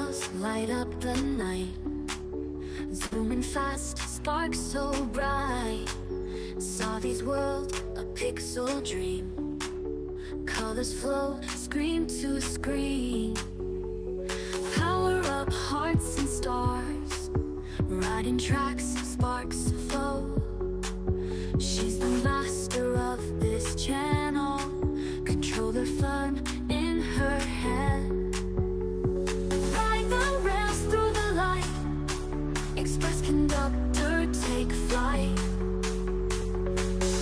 rails light up the night, zooming fast, sparks so bright. Savy's world, a pixel dream, colors flow, screen to screen. Power up hearts and stars, riding tracks, sparks flow. She's the master of this channel, controller firm in her hand. Ride the rails through the light, express conductor, take flight.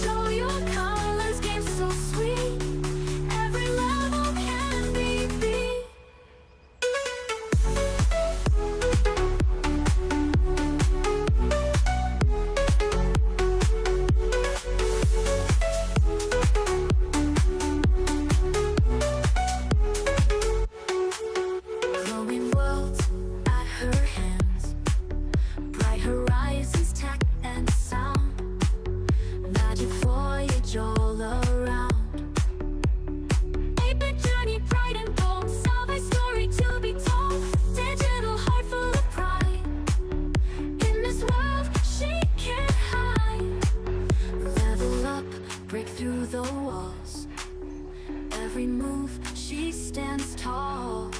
Show your colors, game so sweet, every level can be beat. Glowing worlds at her hands, bright horizons, tech and sound, magic voyage all around. 8-bit journey, pride and bold, Savy story to be told. Digital heart full of pride, in this world she can't hide. Level up, break through the walls, every move she stands tall.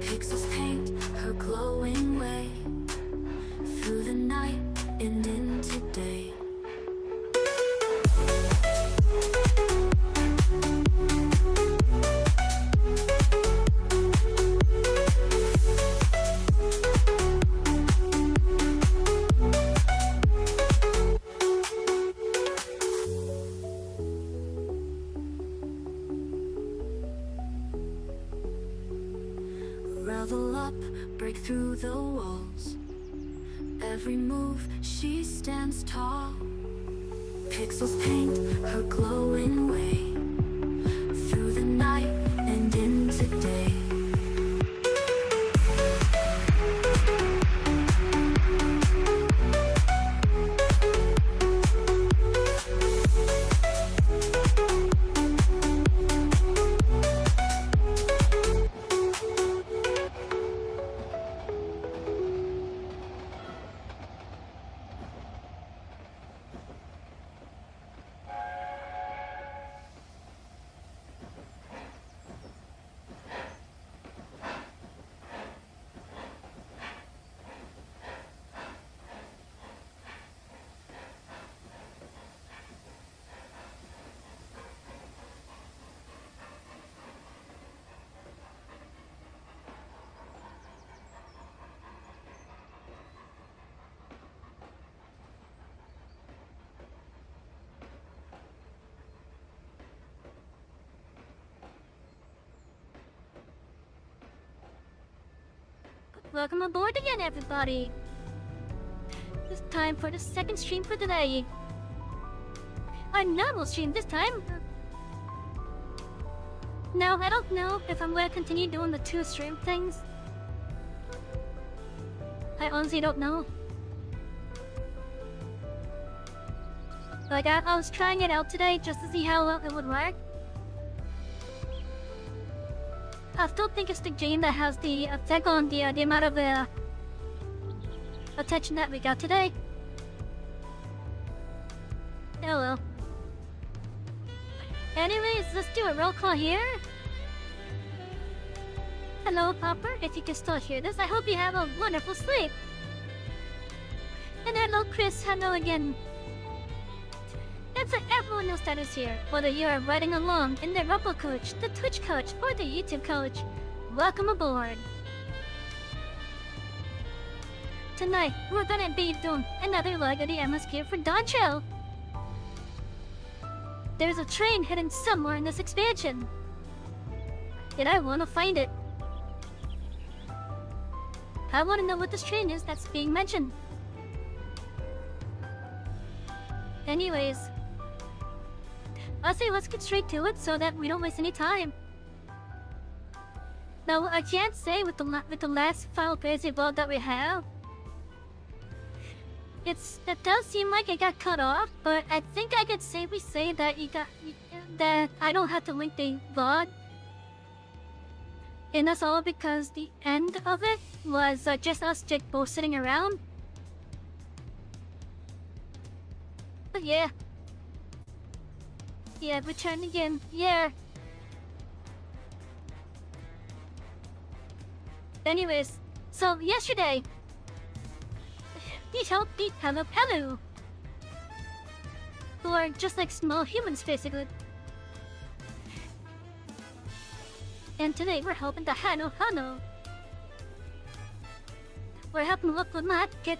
Pixels paint her glowing way, through the night and into day. Level up, break through the walls, every move she stands tall. Pixels paint her glowing way, through the night and into day. Welcome aboard again, everybody! It's time for the second stream for today. A normal stream this time. No, I don't know if I'm gonna continue doing the 2 stream things. I honestly don't know. Like, I was trying it out today just to see how well it would work. I still think it's the game that has the effect on the amount of attention that we got today. Oh well. Anyways, let's do a roll call here. Hello, Popper. If you can still hear this, I hope you have a wonderful sleep. And hello, Chris. Hello again. It's like everyone knows that is here, whether you are riding along in the Rumble coach, the Twitch coach, or the YouTube coach. Welcome aboard. Tonight, we're gonna be doing another leg of the MSQ for Doncho. There's a train hidden somewhere in this expansion, and I wanna find it. I wanna know what this train is that's being mentioned. Anyways, I'll say let's get straight to it so that we don't waste any time. Now, I can't say with the last Final Fantasy VOD that we have, it does seem like it got cut off, but I think I could safely say that that I don't have to link the VOD And that's all because the end of it was just us both sitting around. But yeah. Yeah, return again. Yeah. Anyways, so yesterday, we helped the Hello, who are just like small humans basically. And today we're helping the Hano. We're helping Lukumat get,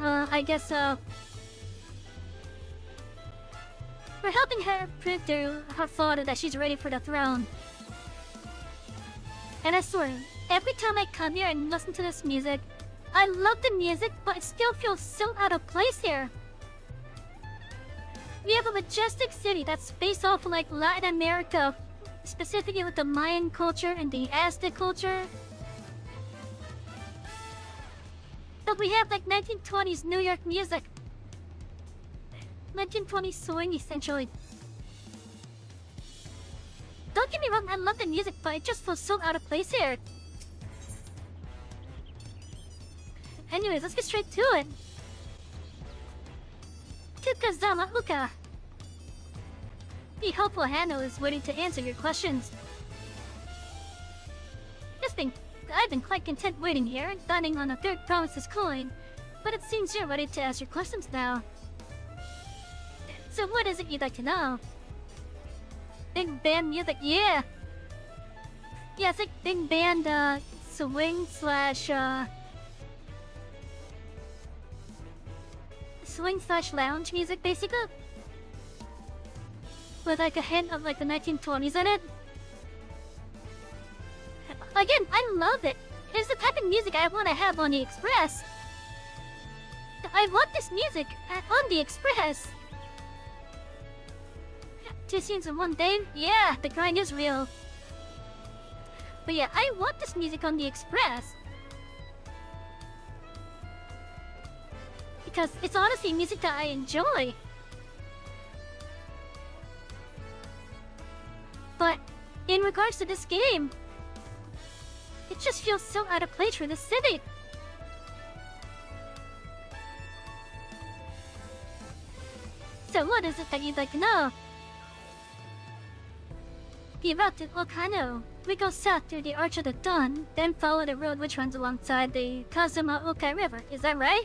I guess, we're helping her prove to her father that she's ready for the throne. And I swear, every time I come here and listen to this music, I love the music, but it still feels so out of place here. We have a majestic city that's based off of like Latin America, specifically with the Mayan culture and the Aztec culture. But we have like 1920s New York music. 1920s swing essentially. Don't get me wrong, I love the music, but it just feels so out of place here. Anyways, let's get straight to it. Tukazama Uka. The helpful Hano is waiting to answer your questions. I've been quite content waiting here, dining on a third province's coin, but it seems you're ready to ask your questions now. So what is it you'd like to know? Big band music, yeah! Yeah, it's like big band, swing slash lounge music, basically. With like a hint of like the 1920s in it. Again, I love it. It's the type of music I want to have on the Express. I want this music on the Express. 2 scenes in one day? Yeah, the grind is real. But yeah, I want this music on the Express. Because it's honestly music that I enjoy. But in regards to this game, it just feels so out of place for the city. So what is it that you'd like to know? The route to Okano. We go south through the Arch of the Dawn, then follow the road which runs alongside the Kazuma Oka River. Is that right?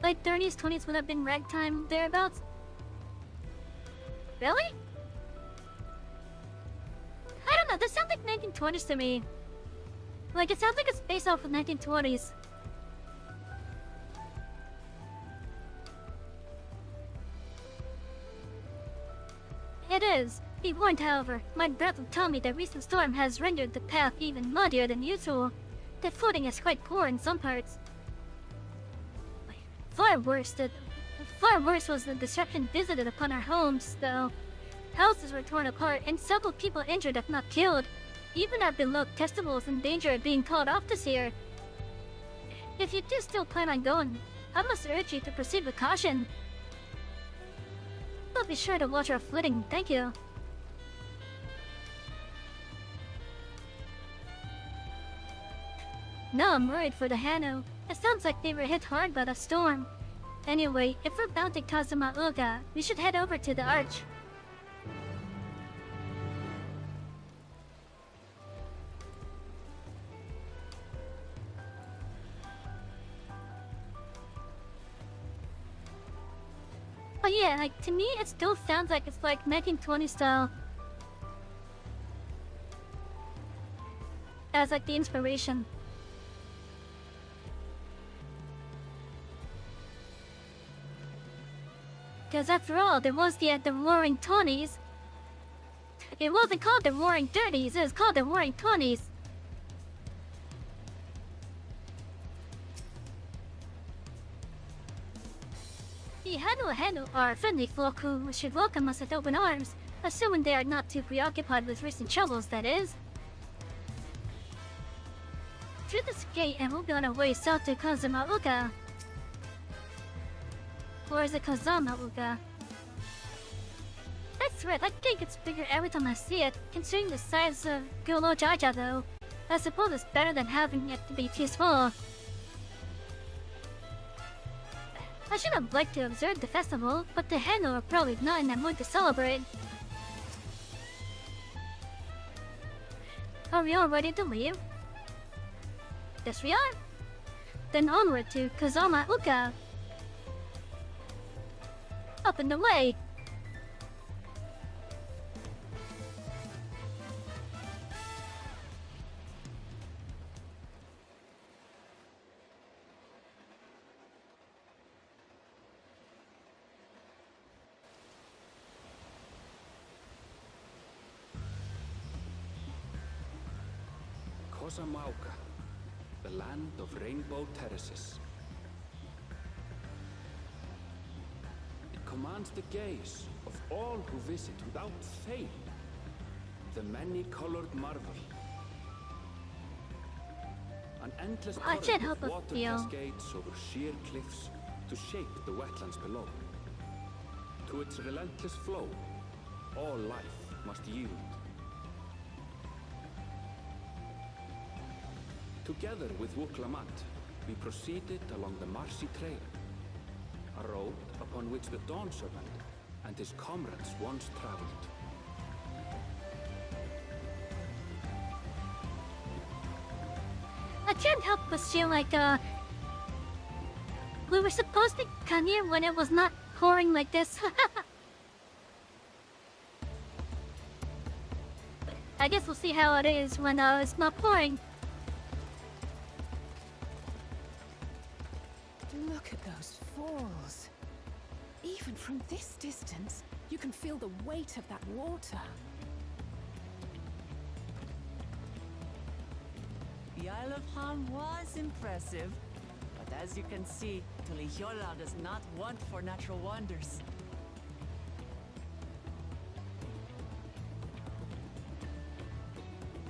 Like 30s, 20s would have been ragtime thereabouts? Really? I don't know, this sounds like 1920s to me. Like, it sounds like it's based off of 1920s. It is. Be warned, however, my brother told me the recent storm has rendered the path even muddier than usual. The footing is quite poor in some parts. Far worse was the destruction visited upon our homes, though. Houses were torn apart and several people injured if not killed. Even our beloved festival is in danger of being called off this year. If you do still plan on going, I must urge you to proceed with caution. But be sure to watch our footing, thank you. No, I'm worried for the Hano. It sounds like they were hit hard by the storm. Anyway, if we're bound to Kazuma Uga, we should head over to the Arch. But yeah, like, to me, it still sounds like it's like 1920 style. As like the inspiration. Because after all, there was the Roaring Twenties. It wasn't called the Roaring Thirties, it was called the Roaring Twenties. The Hano are friendly folk who should welcome us with open arms, assuming they are not too preoccupied with recent troubles, that is. Through this gate and we'll be on our way south to Kazuma Uga. Or is it Kazama Uga? That's That's right, I think it's bigger every time I see it. Considering the size of Golo Jaja though, I suppose it's better than having it to be too small. I should have liked to observe the festival, but the Heno are probably not in the mood to celebrate. Are we all ready to leave? Yes we are. Then onward to Kazama Uka. Up and away. Kosamauka, the land of rainbow terraces. It commands the gaze of all who visit without fail. The many-colored marvel. An endless I can't current help of but water feel cascades over sheer cliffs to shape the wetlands below. To its relentless flow, all life must yield. Together with Wuklamat, we proceeded along the Marsi Trail, a road upon which the Dawn Servant and his comrades once traveled. I can't help but feel like, we were supposed to come here when it was not pouring like this. I guess we'll see how it is when, it's not pouring. Look at those falls. Even from this distance, you can feel the weight of that water. The Isle of Han was impressive, but as you can see, Tulihiola does not want for natural wonders.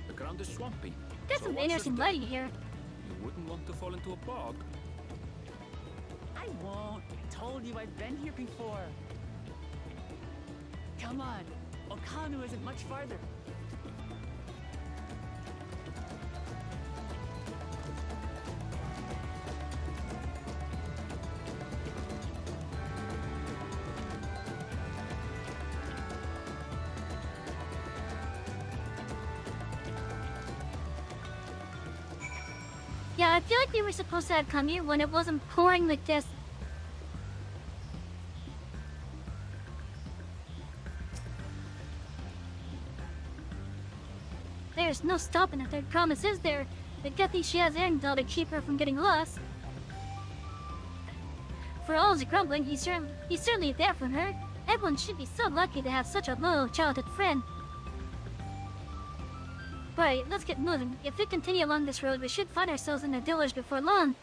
The ground is swampy. There's so some watch interesting your step. lighting here. You wouldn't want to fall into a bog. I won't. I told you I've been here before. Come on. Okanu isn't much farther. Yeah, I feel like we were supposed to have come here when it wasn't pouring like this. There's no stopping at their promise, is there? But Getty she has Angel to keep her from getting lost. For all his grumbling, he's certainly there for her. Everyone should be so lucky to have such a loyal childhood friend. Right, let's get moving. If we continue along this road, we should find ourselves in a village before long.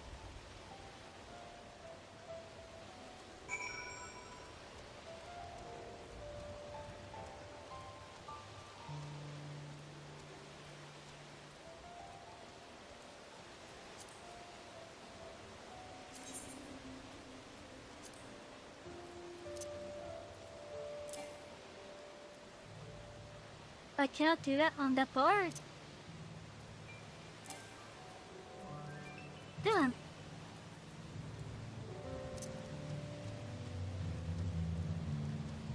I cannot do that on that board. Damn.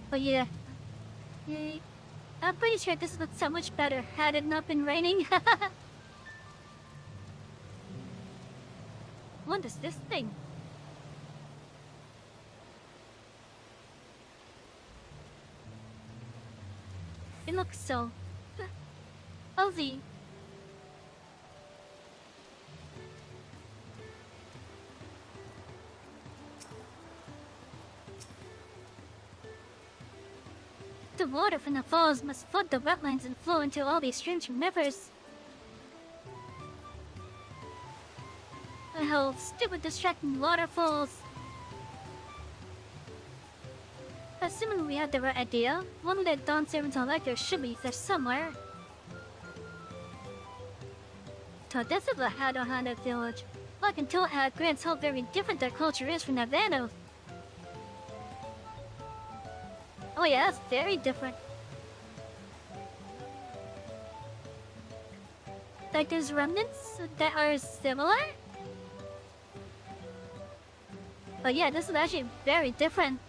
But yeah. I'm pretty sure this looks so much better had it not been raining. What is this thing? It looks so... Ozzy. The water from the falls must flood the wetlands and flow into all these streams and rivers. Oh, stupid distracting waterfalls. Assuming we had the right idea, one of the Dawn Servants electors should be there somewhere. So this is the Hadohana village. I can tell at glance how very different their culture is from Navano. Oh yeah, that's very different. like there's remnants that are similar. But yeah, this is actually very different.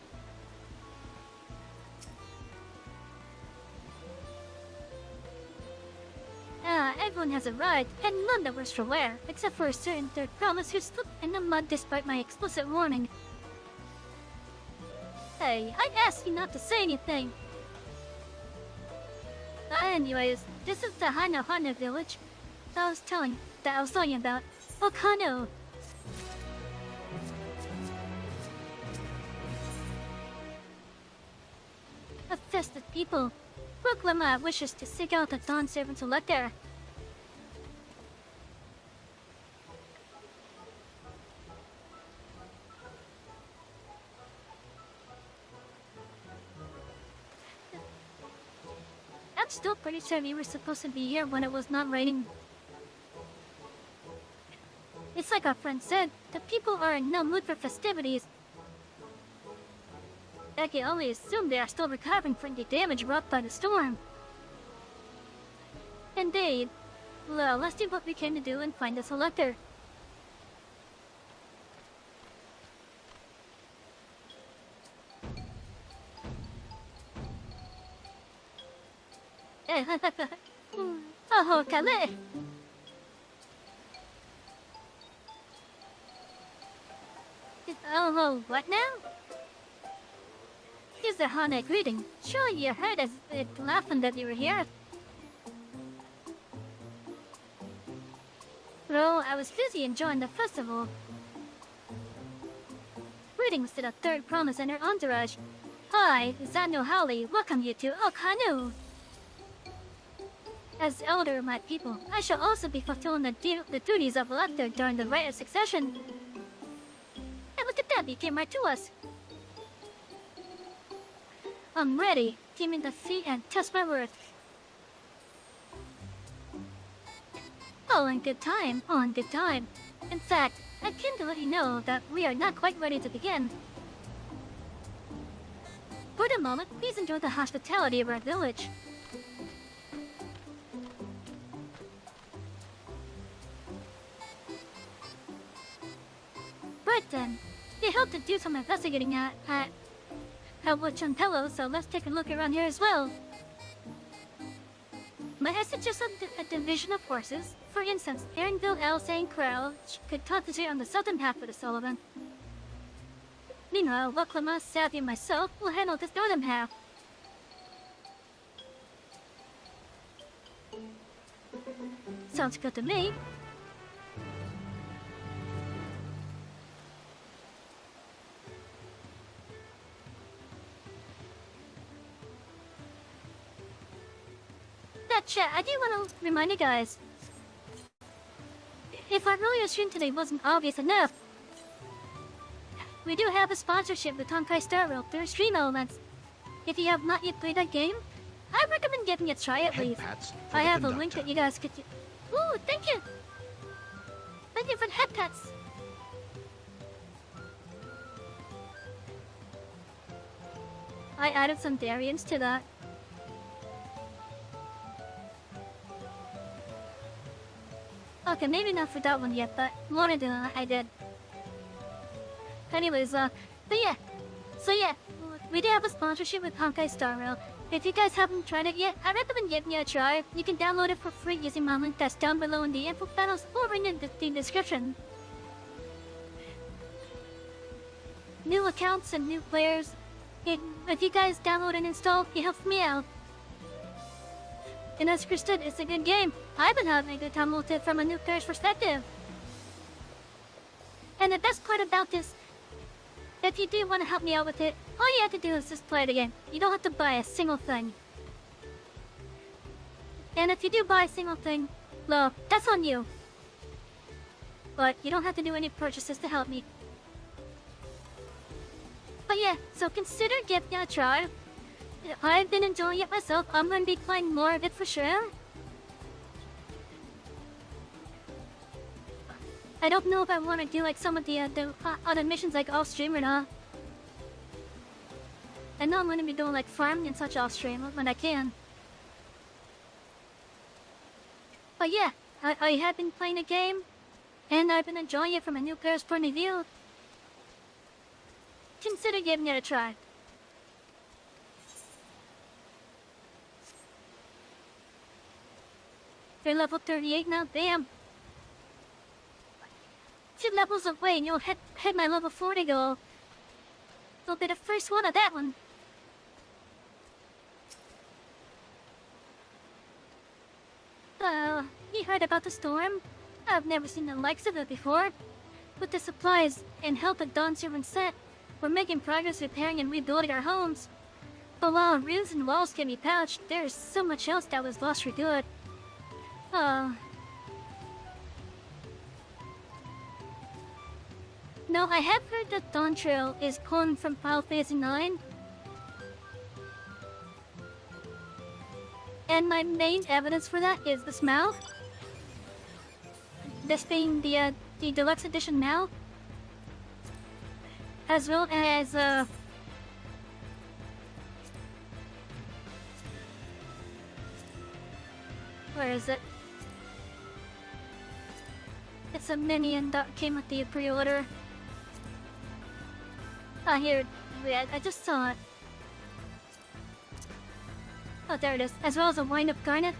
Everyone has arrived, and none of us are aware, except for a certain third promise who slipped in the mud despite my explicit warning. Hey, I asked you not to say anything. Anyways, this is the Hana village that I was telling you about. Okano. A festive people. Brooklyn wishes to seek out the Dawn Servant Selector. I'm still pretty sure we were supposed to be here when it was not raining. It's like our friend said, the people are in no mood for festivities. I can only assume they are still recovering from the damage wrought by the storm. Indeed. Well, let's do what we came to do and find the selector. Oh, Kale! Oh, what now? Here's the Hana greeting. Sure, you heard us laughing that you were here. Bro, I was busy enjoying the festival. Greetings to the third promise and her entourage. Hi, Zano Howley, welcome you to Okano. As elder of my people, I shall also be fulfilling the duties of elector during the rite of succession. Hey, look at that, he came right to us. I'm ready. Give me the fee and test my worth. All in good time, all in good time. In fact, I came to let you know that we are not quite ready to begin. For the moment, please enjoy the hospitality of our village. Right then, they helped to do some investigating at Wachantello, so let's take a look around here as well. Might I suggest a division of forces? For instance, Erinville, Elsa, and Krell could concentrate on the southern half of the Sullivan. Meanwhile, Waklama, Savy, and myself will handle this northern half. Sounds good to me. Chat, I do want to remind you guys, if our earlier stream today wasn't obvious enough, we do have a sponsorship with Honkai Star Rail through Stream Elements. If you have not yet played that game, I recommend giving it a try at least. I have a link that you guys could... Ooh, thank you! Thank you for the head pats! I added some variants to that. Okay, maybe not for that one yet, but more than that, I did. Anyways, but yeah. So yeah, we do have a sponsorship with Honkai Star Rail. If you guys haven't tried it yet, I recommend giving it a try. You can download it for free using my link that's down below in the info panels or in the description. New accounts and new players. If you guys download and install, it helps me out. And as Chris said, it's a good game. I've been having a good time with it from a new player's perspective. And the best part about this, if you do want to help me out with it, all you have to do is just play the game. You don't have to buy a single thing. And if you do buy a single thing, well, that's on you. But you don't have to do any purchases to help me. But yeah, so consider giving it a try. I've been enjoying it myself. I'm going to be playing more of it for sure. I don't know if I want to do like some of the other missions like off stream or not. I know I'm going to be doing like farming and such off stream when I can. But yeah, I have been playing the game, and I've been enjoying it from a new player's point of view. Consider giving it a try. You're level 38 now, damn. 2 levels away and you'll hit my level 40 goal. You'll be the first one of that one. You heard about the storm? I've never seen the likes of it before. With the supplies and help that Dawn servants sent, we're making progress repairing and rebuilding our homes. But while roofs and walls can be patched, there's so much else that was lost for good. No, I have heard that Dawn Trail is cloned from Final Fantasy IX. And my main evidence for that is this mouth. This being the deluxe edition mouth. As well as, where is it? It's a minion that came with the pre-order. Ah, here. Wait, I just saw it. Oh, there it is. As well as a wind-up garnet.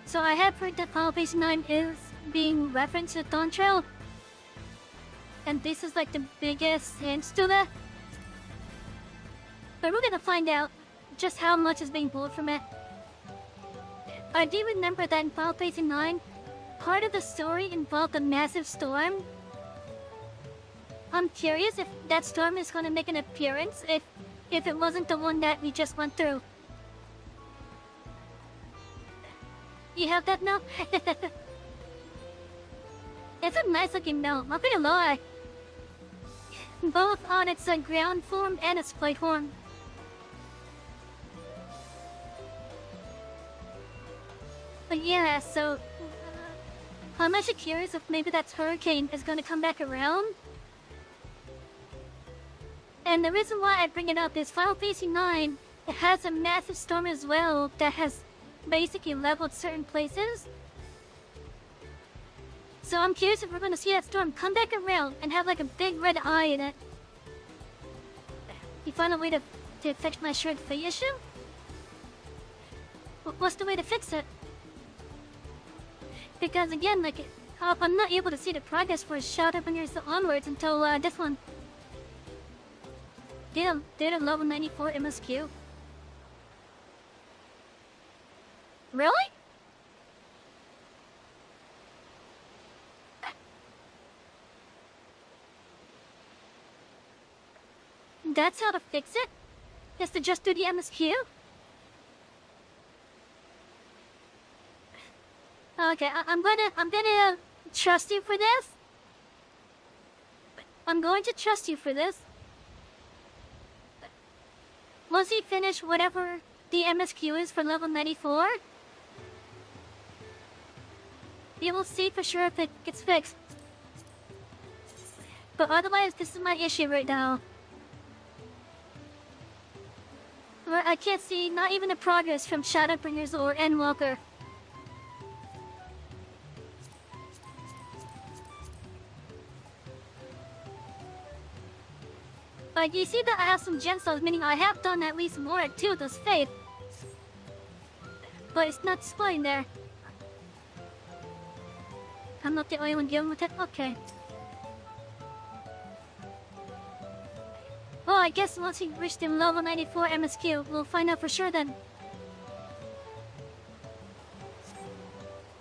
So I have heard that Final Fantasy IX is being referenced to Dawn Trail. And this is like the biggest hints to that. But we're gonna find out just how much is being pulled from it. I do remember that in Final Fantasy IX, part of the story involved a massive storm. I'm curious if that storm is gonna make an appearance, if it wasn't the one that we just went through. You have that now? It's a nice looking note, not gonna lie. Both on its ground form and its flight form. But yeah, so I'm actually curious if maybe that hurricane is gonna come back around. And the reason why I bring it up is Final Fantasy IX, it has a massive storm as well that has basically leveled certain places. So I'm curious if we're gonna see that storm come back around and have like a big red eye in it. You find a way to fix my shred fate issue? What's the way to fix it? Because again, like, I'm not able to see the progress for Shadow Bringers onwards until this one. Did a level 94 MSQ? Really? That's how to fix it? Is to just do the MSQ? Okay, I'm gonna trust you for this. I'm going to trust you for this. Once you finish whatever the MSQ is for level 94, you will see for sure if it gets fixed. But otherwise, this is my issue right now. Where I can't see not even the progress from Shadowbringers or Endwalker. But you see that I have some gemstones, meaning I have done at least more at 2 of those faith. But it's not displaying there. I'm not the only one dealing with it? Okay. Well, I guess once we reach the level 94 MSQ, we'll find out for sure then.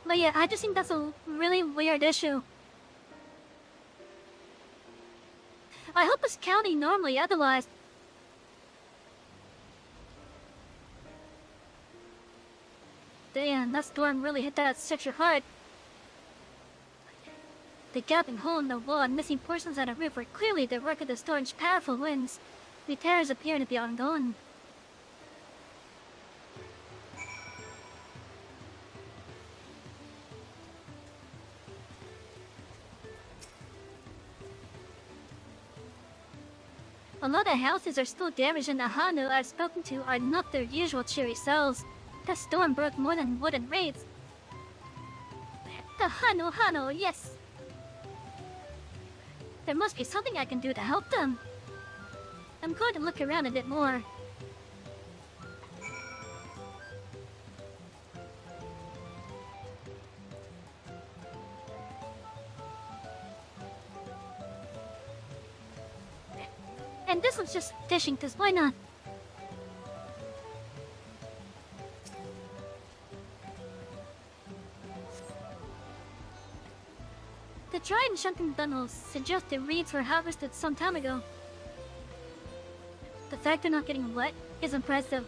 But yeah, I just think that's a really weird issue. I hope it's counting normally, otherwise. Damn, that storm really hit that section hard. The gaping hole in the wall and missing portions of the roof were clearly the work of the storm's powerful winds. The tears appear to be ongoing. A lot of houses are still damaged and the Hanu I've spoken to are not their usual cheery selves. That storm broke more than wooden raids. The Hano, yes. There must be something I can do to help them. I'm going to look around a bit more. And this one's just fishing, cause why not? The dried and shrunken bundles suggest the reeds were harvested some time ago. The fact they're not getting wet is impressive.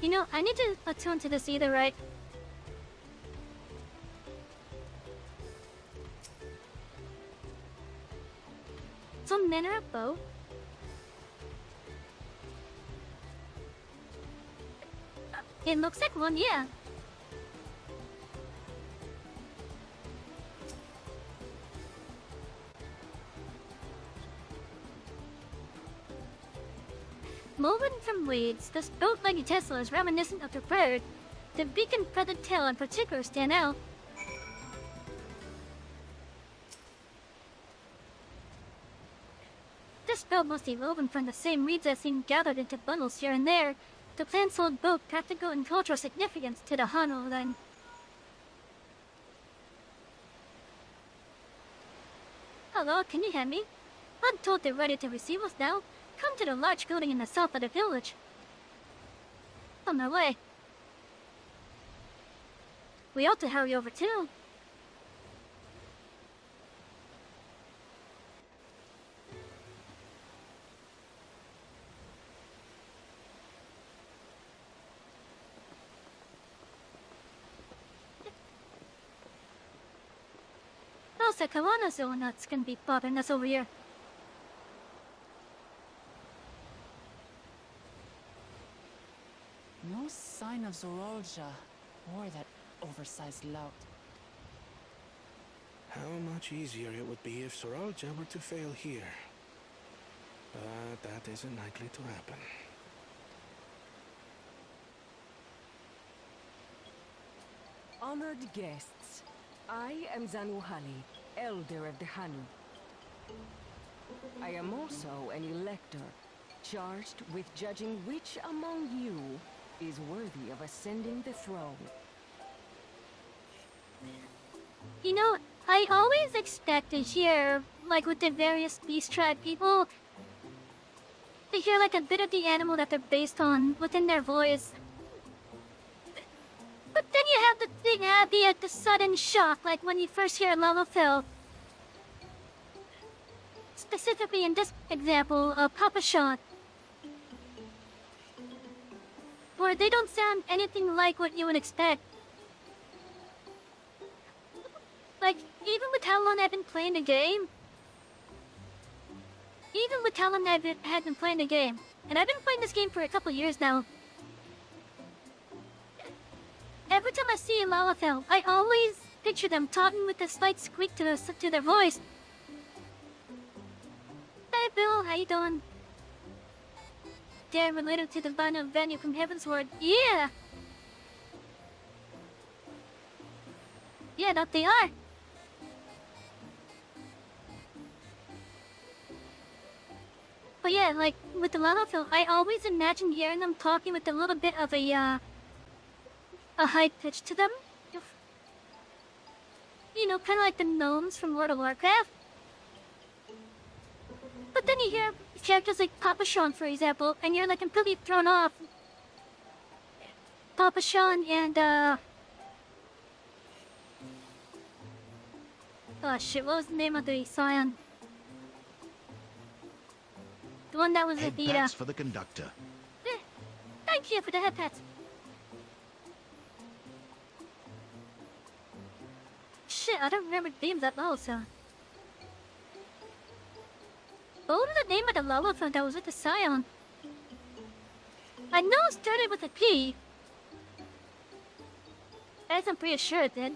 You know, I need to attune to this either, right? Some manner of bow. It looks like one, yeah. Woven from weeds, this boat-like utensil is reminiscent of the bird. The beak and feathered tail in particular stand out. This boat must be woven from the same reeds as seen gathered into bundles here and there. The plants hold both practical and cultural significance to the Hano then. Hello, can you hear me? I'm told they're ready to receive us now. Come to the large building in the south of the village. On our way. We ought to hurry over too. Those Kawana nuts can be bothering us over here. No sign of Zorolja or that oversized lout. How much easier it would be if Soralja were to fail here. But that isn't likely to happen. Honored guests, I am Zanuhali, Elder of the Hanu. I am also an elector, charged with judging which among you is worthy of ascending the throne. You know, I always expect to hear, like with the various beast tribe people, to hear like a bit of the animal that they're based on within their voice. But then you have the thing happy at the sudden shock, like when you first hear Lalafell. Specifically in this example, Papa Sean. Where they don't sound anything like what you would expect. Like, even with how long I've been playing the game. Had been playing the game. And I've been playing this game for a couple years now. Every time I see Lalafell, I always picture them talking with a slight squeak to their voice. Hey Bill, how you doing? They're related to the final venue from Heavensward. Yeah! Yeah, that they are. But yeah, like, with the Lalafell, I always imagine hearing them talking with a little bit of a high pitch to them. You know, kind of like the gnomes from World of Warcraft. But then you hear characters like Papa Sean, for example, and you're like completely thrown off. Papa Sean and, oh shit, what was the name of the scion? The one that was Head Etheirys. pats for the conductor. Thank you for the head pats. Shit, I don't remember the names that well, so. What was the name of the Lalafell that was with the scion? I know it started with a P. As I'm pretty sure it did.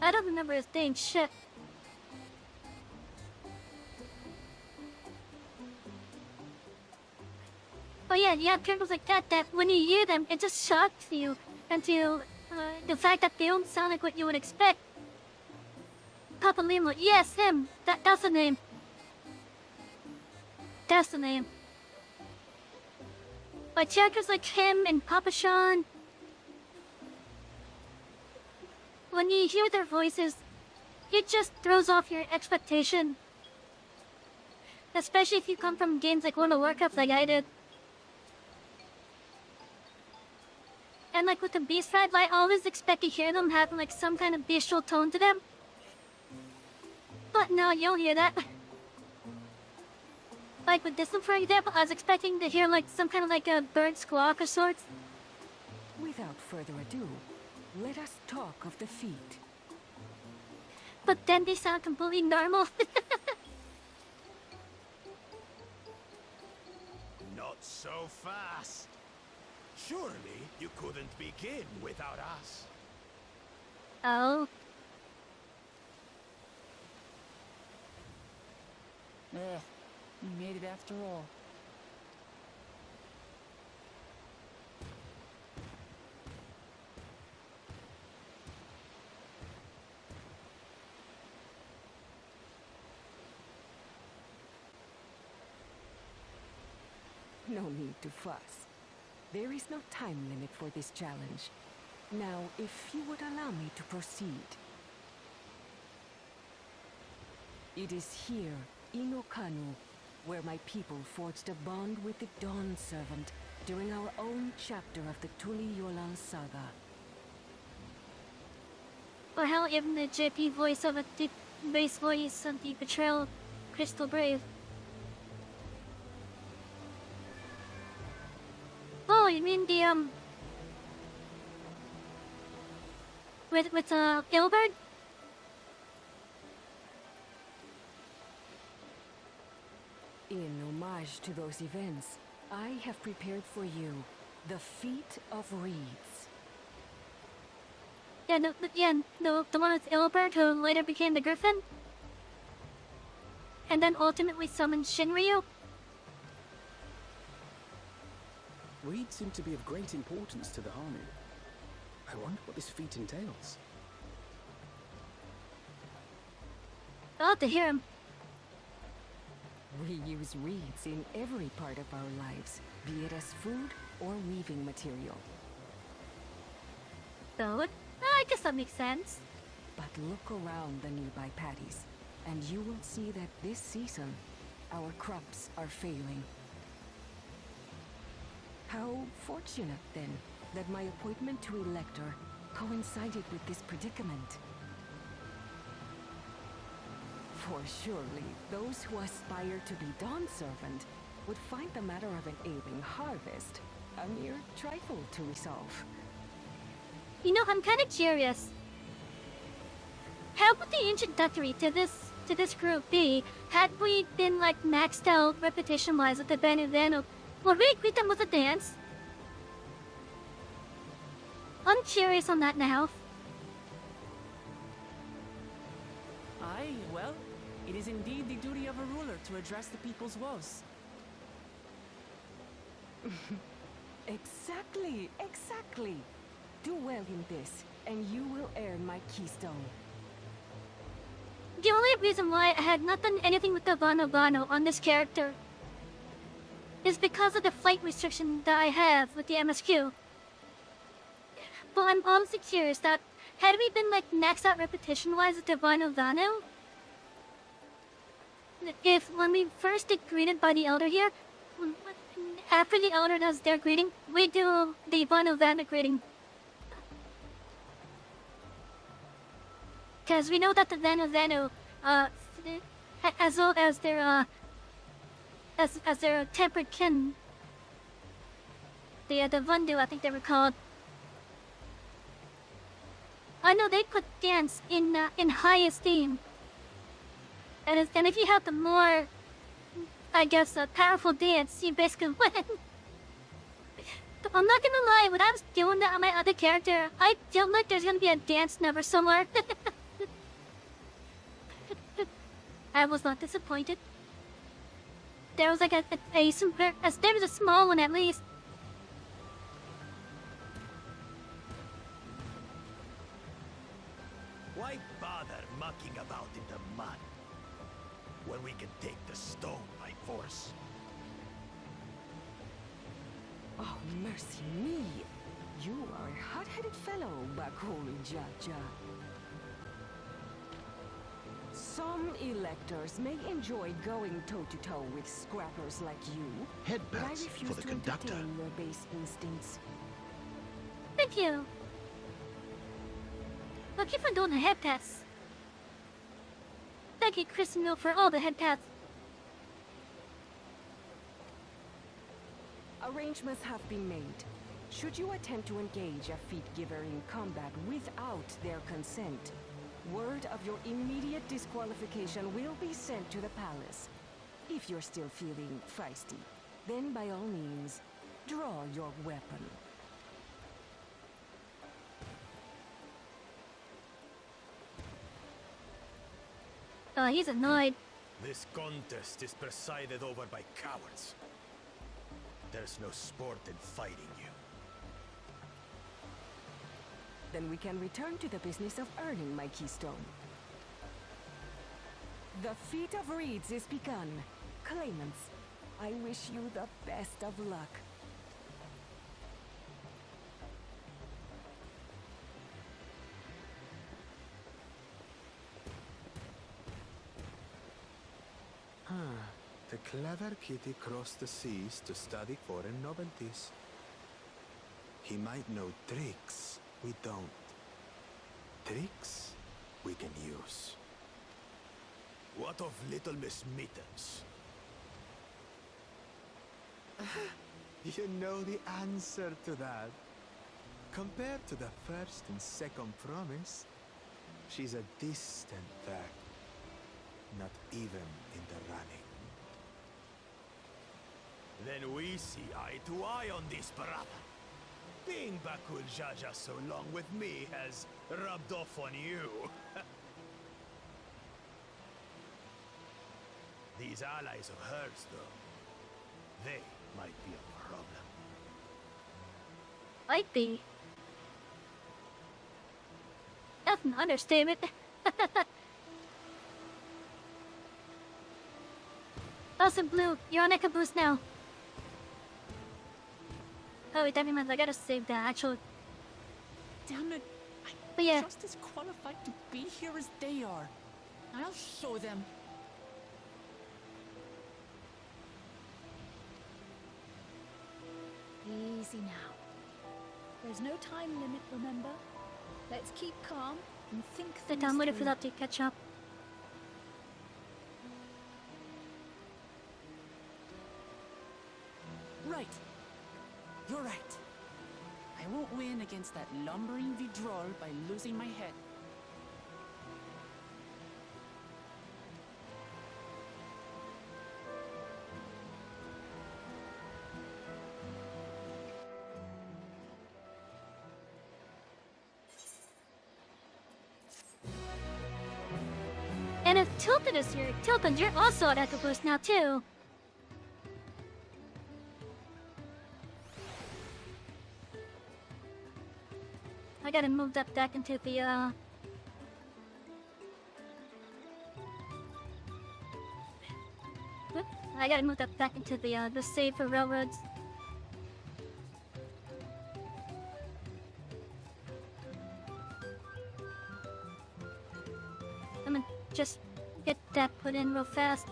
I don't remember his name, shit. But yeah, you have characters like that when you hear them, it just shocks you until the fact that they don't sound like what you would expect. Papa Limo, yes, him. That's the name. That's the name. But characters like him and Papa Sean, when you hear their voices, it just throws off your expectation. Especially if you come from games like World of Warcraft like I did. And like with the Beast Tribe, I always expect to hear them having like some kind of bestial tone to them. But no, you don't hear that. Like with this one, for example, I was expecting to hear like some kind of like a bird squawk of sorts. Without further ado, let us talk of the feet. But then they sound completely normal. Not so fast. Surely you couldn't begin without us. Oh. You made it after all. No need to fuss. There is no time limit for this challenge. Now, if you would allow me to proceed. It is here, in Okanu, where my people forged a bond with the Dawn Servant during our own chapter of the Tuli Yolan saga. Or hell, even the JP voice of a deep bass voice of the betrayal of Crystal Brave. Oh, you mean the with Gilbert? In homage to those events, I have prepared for you the Feet of Reeds. Yeah, the one with Gilbert who later became the Griffin, and then ultimately summoned Shinryu. Reeds seem to be of great importance to the Hanu. I wonder what this feat entails. I'll have to hear him. We use reeds in every part of our lives, be it as food or weaving material. So, I guess that makes sense. But look around the nearby paddies, and you will see that this season, our crops are failing. How fortunate, then, that my appointment to Elector coincided with this predicament. For surely, those who aspire to be Dawn Servant would find the matter of an ailing harvest a mere trifle to resolve. You know, I'm kind of curious. How would the introductory to this group be had we been like maxed out repetition-wise at the Benevento? Would we greet them with a dance? I'm curious on that now. Aye, well, it is indeed the duty of a ruler to address the people's woes. Exactly, exactly. Do well in this, and you will earn my keystone. The only reason why I had not done anything with the Vano on this character is because of the flight restriction that I have with the MSQ. But I'm honestly curious that had we been like maxed out repetition-wise with the Vano, if when we first get greeted by the Elder here, after the Elder does their greeting, we do the Vano greeting. Because we know that the Vano, as well as their as their tempered kin, the Vundu, I think they were called, I know they put dance in high esteem. And if you have the more, I guess, powerful dance, you basically win. I'm not gonna lie, when I was doing that on my other character, I feel like there's gonna be a dance number somewhere. I was not disappointed. There was like there was a small one at least. Why bother mucking about in the mud when we can take the stone by force? Oh, mercy me! You are a hot-headed fellow, Bakuri Jaja. Some electors may enjoy going toe-to-toe with scrappers like you, but I Headpads refuse for the to conductor. entertain your base instincts. Thank you. I'll keep on doing the head pass. Thank you, Chris and Will, for all the head pads. Arrangements have been made. Should you attempt to engage a feat giver in combat without their consent, word of your immediate disqualification will be sent to the palace. If you're still feeling feisty, then by all means, draw your weapon. Oh, he's annoyed. This contest is presided over by cowards. There's no sport in fighting you. Then we can return to the business of earning my keystone. The feat of reeds is begun. Claimants, I wish you the best of luck. The clever kitty crossed the seas to study foreign novelties. He might know tricks we don't. Tricks we can use. What of Little Miss Mittens? You know the answer to that. Compared to the first and second promise, she's a distant third. Not even in the running. Then we see eye to eye on this, brother. Being Bakul Jaja so long with me has rubbed off on you. These allies of hers, though, they might be a problem. Might be. That's an understatement. Awesome Blue, you're on Echo Boost now. Oh wait, that means I gotta save that actual. Damn it. But yeah, Just as qualified to be here as they are. I'll show them. Easy now. There's no time limit, remember? Let's keep calm and think the things time waiting for through. that to catch up. Right. You're right. I won't win against that lumbering Vidrol by losing my head. And if Tilted is here, Tilted, you're also on Echo Boost now too. I gotta move that back into the Whoop. I gotta move that back into the save for railroads. I'm gonna just get that put in real fast.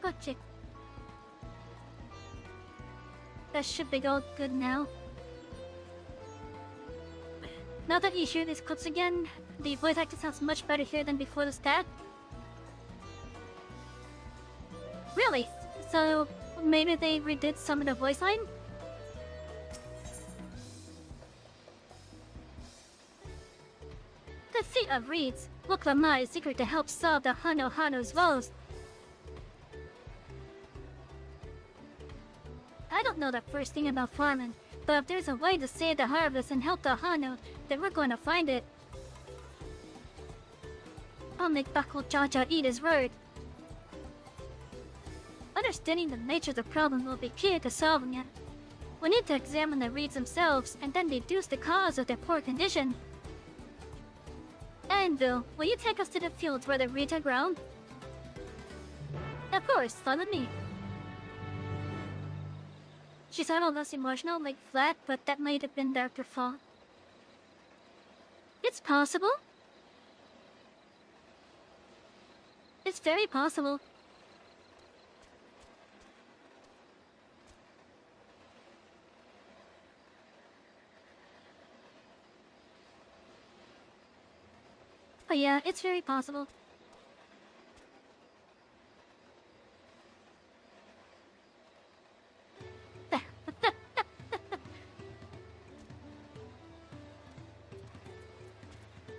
Gotcha. that should be all good now. Now that you hear these clips again, the voice acting sounds much better here than before the stat. Really? So maybe they redid some of the voice line? The feat of reeds will Lamai's secret to help solve the Hano's woes. I don't know the first thing about farming, but if there's a way to save the harvest and help the Hano, then we're going to find it. I'll make Bako Jaja eat his word. Understanding the nature of the problem will be key to solving it. We need to examine the reeds themselves and then deduce the cause of their poor condition. Anvil, will you take us to the fields where the reeds are grown? Of course, follow me. She sounded less emotional, like flat, but that might have been their fault. It's possible. It's very possible. But yeah, it's very possible.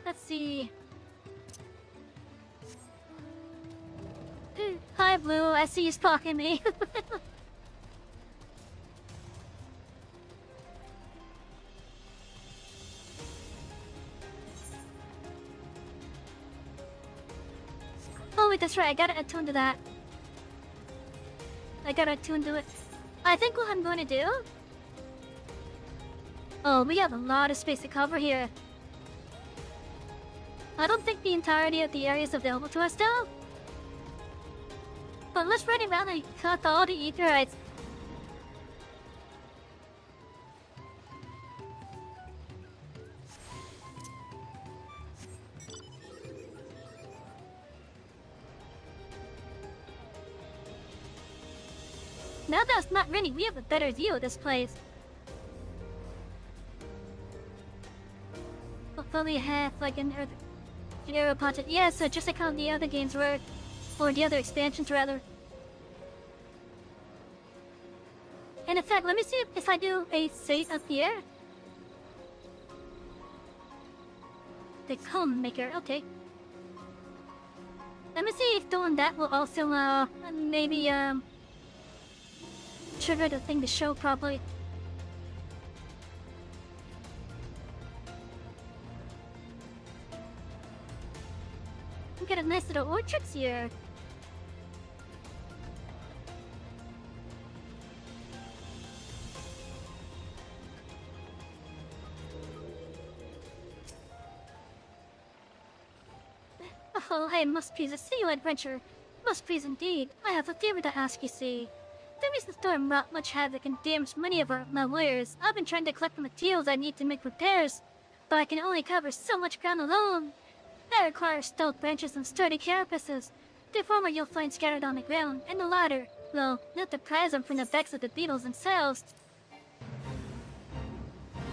Let's see. Hi, Blue. I see you stalking me. Oh wait, that's right. I gotta attune to that. I gotta attune to it. I think what I'm going to do. Oh, we have a lot of space to cover here. I don't think the entirety of the area is available to us though. But let's run around and cut all the Etheirys. Now that it's not raining, we have a better view of this place. Fully have like an Earth project. Yeah, so just like how the other games were. Or the other expansions, rather. And in fact, let me see if I do a save up here. The Cone Maker, okay. Let me see if doing that will also, maybe, trigger the thing to show properly. We got a nice little orchards here. Oh, I must please see you, adventure. Must please indeed. I have a favor to ask you, see. The recent storm wrought much havoc and damaged many of my wares. I've been trying to collect the materials I need to make repairs, but I can only cover so much ground alone. That requires stout branches and sturdy carapaces. The former you'll find scattered on the ground, and the latter, well, not to prize them from the backs of the beetles themselves.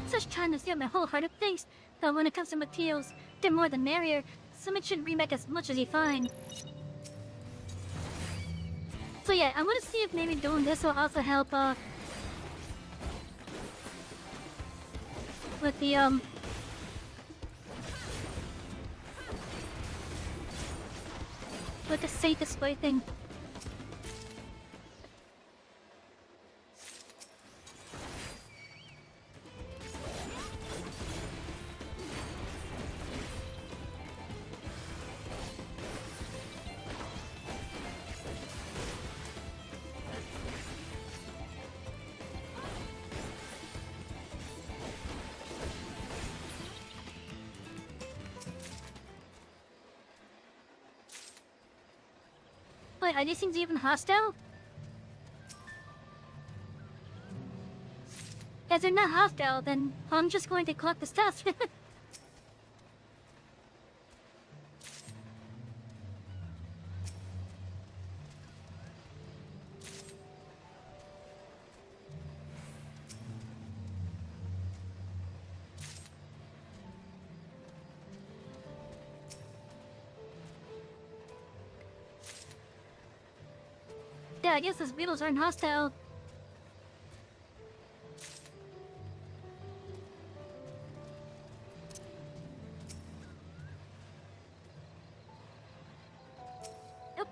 Such kindness you have my wholehearted thanks, but when it comes to materials, they're more the merrier. Someone should remake as much as you find. So yeah, I'm gonna see if maybe doing this will also help, with the, with the safe display thing. Wait, are these things even hostile? If they're not hostile, then I'm just going to collect the stuff. Yeah, I guess those beetles aren't hostile. Nope.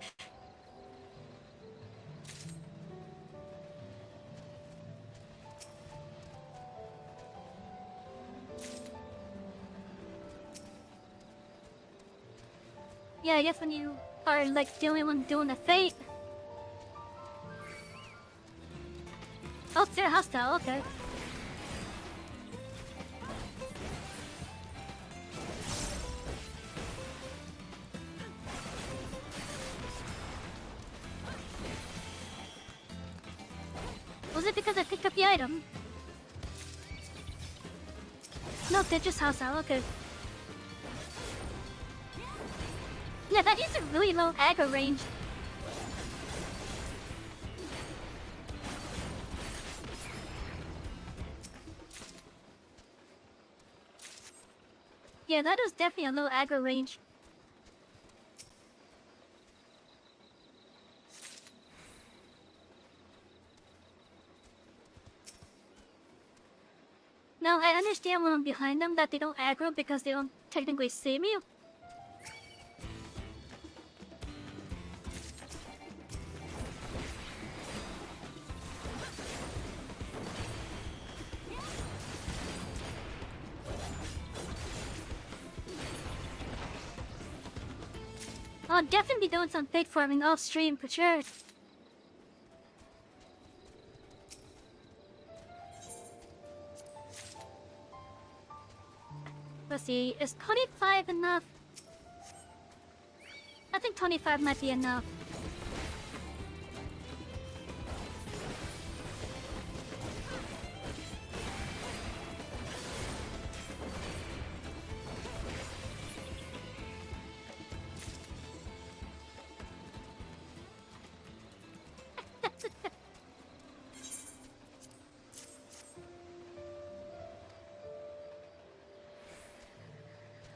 Yeah, I guess when you are like the only one doing the fate. Oh, they're hostile, okay. Was it because I picked up the item? No, they're just hostile, okay. Yeah, that is a really low aggro range. Yeah, that is definitely a low aggro range. Now, I understand when I'm behind them that they don't aggro because they don't technically see me. I'll definitely be doing some fate farming off stream for sure. Let's see, is 25 enough? I think 25 might be enough.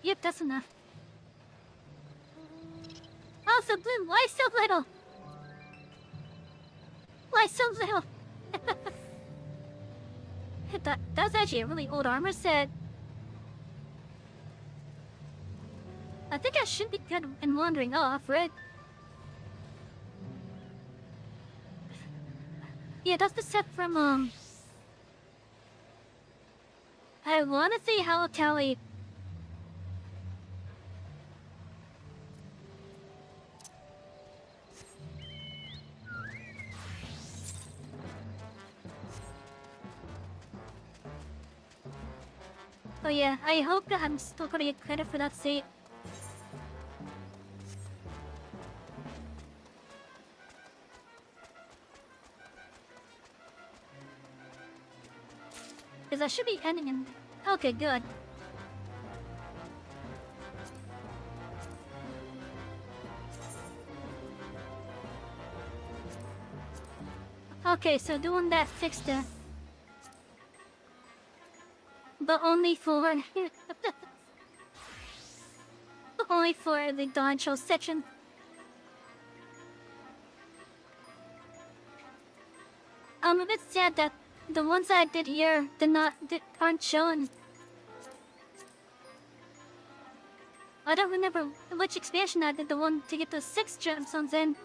Yep, that's enough. Also, Bloom, why so little? Why so little? That's actually a really old armor set. I think I should be good in wandering off, right? Yeah, that's the set from, I wanna see how Tally. Oh yeah, I hope that I'm still gonna get credit for that seat. Because I should be ending in... Okay, good. Okay, so doing that fixed it. But only for... only for the Dawn Show section. I'm a bit sad that the ones I did here aren't shown. I don't remember which expansion I did the one to get the 6 gemstones in.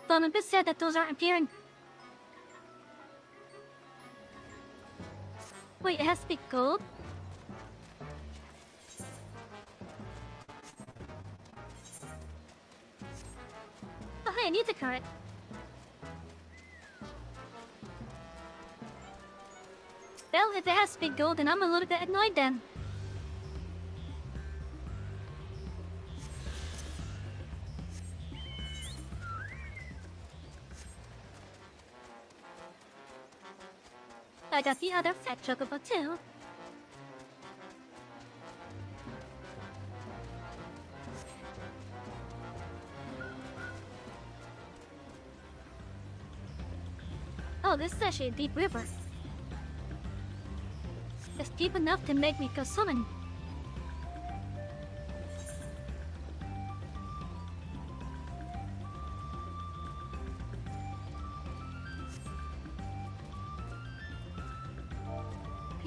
But I'm a bit sad that those aren't appearing. Wait, it has to be gold? Oh hey, I need the card. Well, if it has to be gold, then I'm a little bit annoyed then. I got the other fat chocobo too. Oh, this is actually a deep river. It's deep enough to make me go swimming.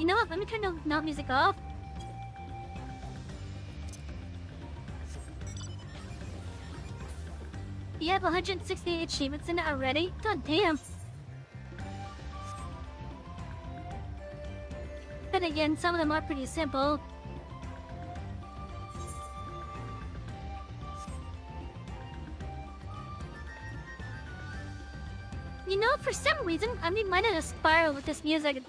know what? Let me turn the not music off. You have 168 achievements in it already? God damn. But again, some of them are pretty simple. You know, for some reason, I'm reminded of Spiral with this music.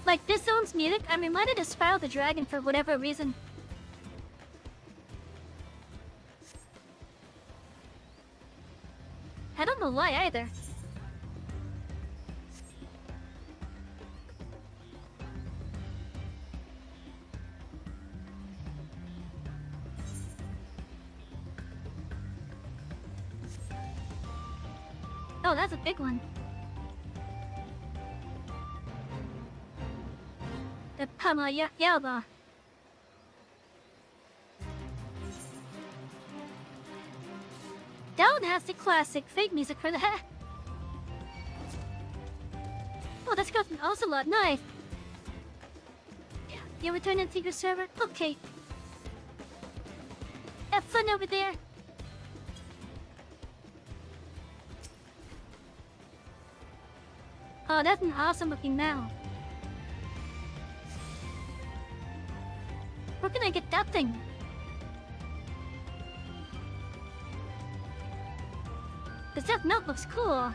Like this zone's music, I'm reminded of Spiral the Dragon for whatever reason. I don't know why either. Oh, that's a big one. The Yalba. That one has the classic fake music for that. Oh, that's got an Ocelot knife. Yeah, you returning to your server? Okay. Have fun over there. Oh, that's an awesome looking mount. Where can I get that thing? This that mount looks cool.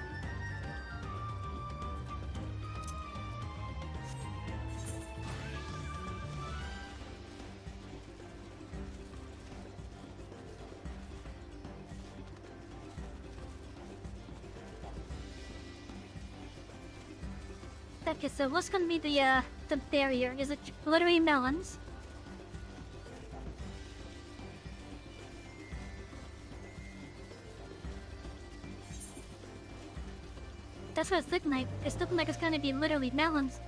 Okay, so what's gonna be the barrier? Is it glittery melons? That's what it's looking like. It's looking like it's gonna be literally melons.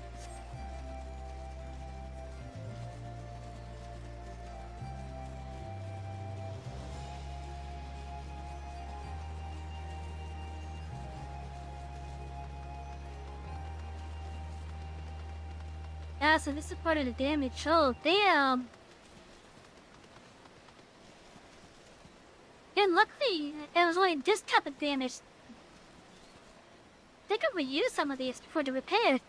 Ah, so this is part of the damage. Oh, damn! And luckily, it was only this type of damage. They could reuse some of these for the repair.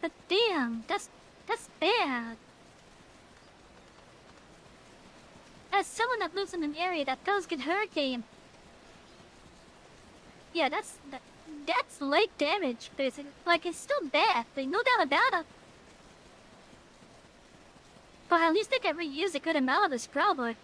But damn, that's bad. As someone that lives in an area that does get hurricane. Yeah, that's light damage, basically. Like, it's still bad, but no doubt about it. But at least they can reuse a good amount of this probably.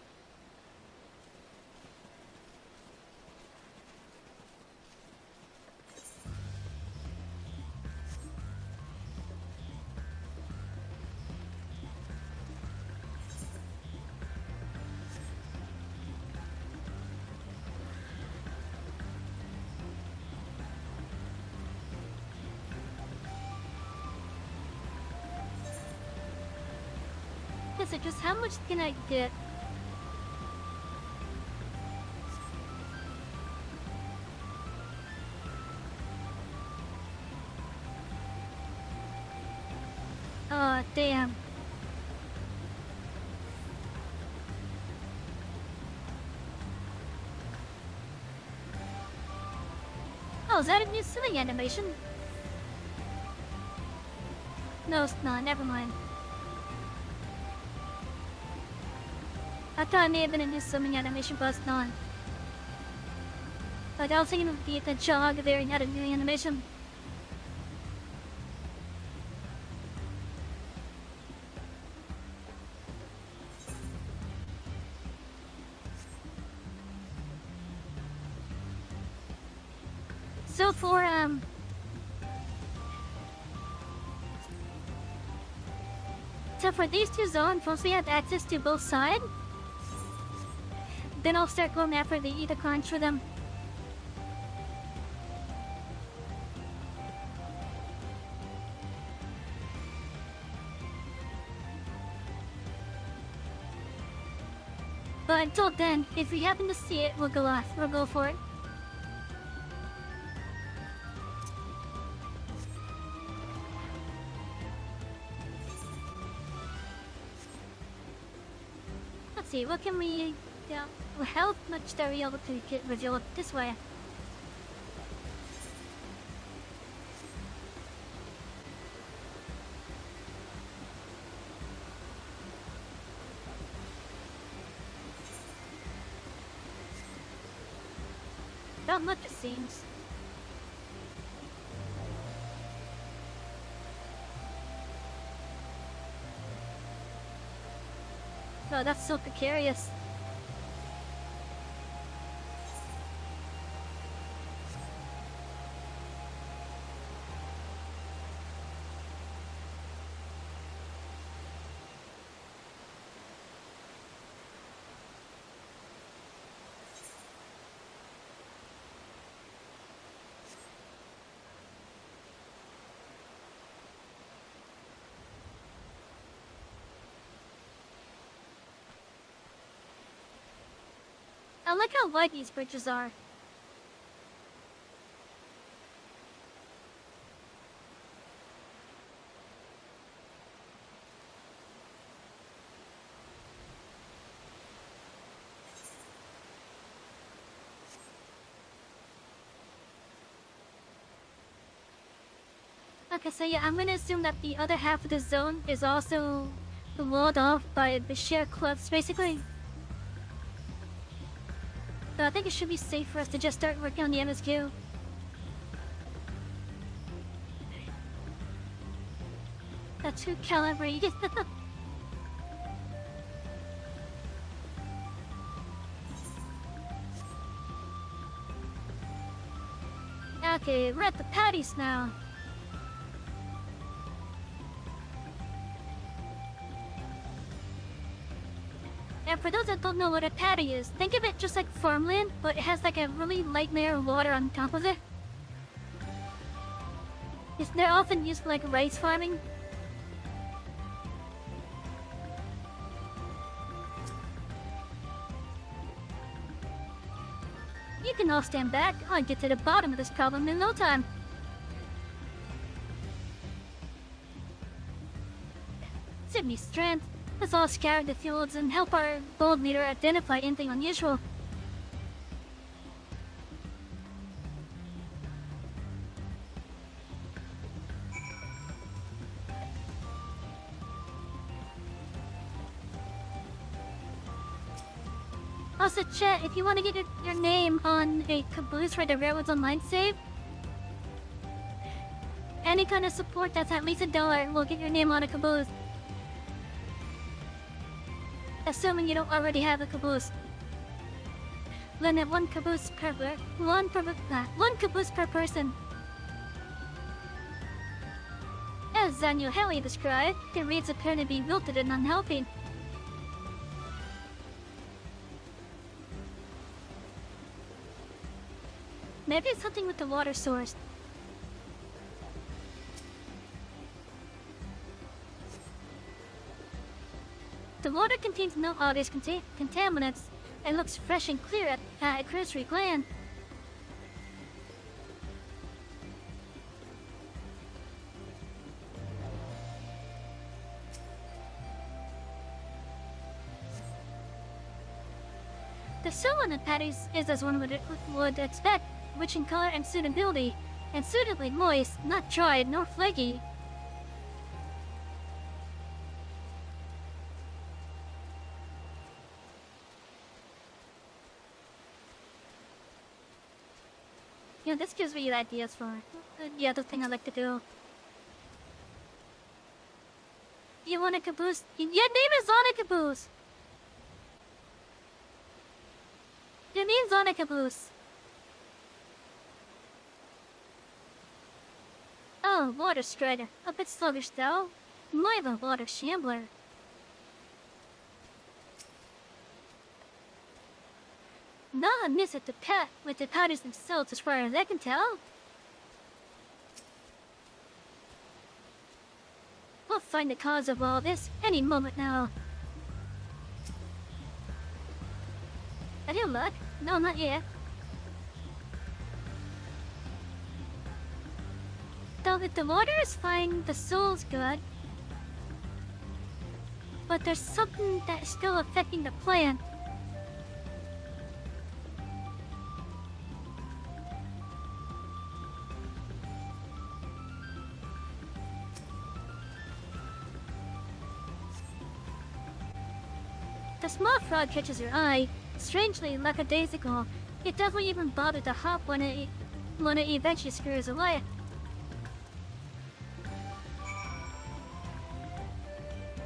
So just how much can I get? Oh, damn. Oh, is that a new silly animation? No, it's not. Never mind. I thought it may have been a new swimming animation, but it's not. Like, I was thinking of the jog there and had a new animation. So for these two zones, once we have access to both sides, then I'll start going after the Ethicons for them. But until then, if we happen to see it, we'll go for it. let's see, what can we... Yeah, how much are we able to get revealed this way? Not much, it seems. Oh, that's so precarious. I like how wide these bridges are. Okay, so yeah, I'm gonna assume that the other half of the zone is also walled off by the sheer cliffs, basically. So I think it should be safe for us to just start working on the MSQ. That's too calibrated. Okay, we're at the patties now. And for those that don't know what a patty is, think of it just like farmland, but it has like a really light layer of water on top of it. They're often used for like rice farming. You can all stand back. I'll get to the bottom of this problem in no time. Sydney's strength. Let's all scour the fields and help our bold leader identify anything unusual. Also, chat, if you want to get your name on a caboose for the Railroads Online save, any kind of support that's at least $1 will get your name on a caboose. Assuming you don't already have a caboose. Limit one caboose per person. As Daniel Haley described, the reeds appear to be wilted and unhealthy. Maybe it's something with the water source. The water contains no obvious contaminants and looks fresh and clear at a cursory glance. The soil on the patties is as one would expect, rich in color and suitability, and suitably moist, not dry nor flaky. Yeah, this gives me ideas for the other thing I like to do. You want a caboose? Your name is on a caboose! Your name's on a caboose. Oh, water strider. A bit sluggish though. More of a water shambler. Not a miss at the pet with the patties themselves as far as I can tell. We'll find the cause of all this any moment now. Any luck? No, not yet. Though if the water is fine, the soul's good. but there's something that's still affecting the plan. The small frog catches your eye. Strangely lackadaisical, it doesn't even bother to hop when it eventually screws away.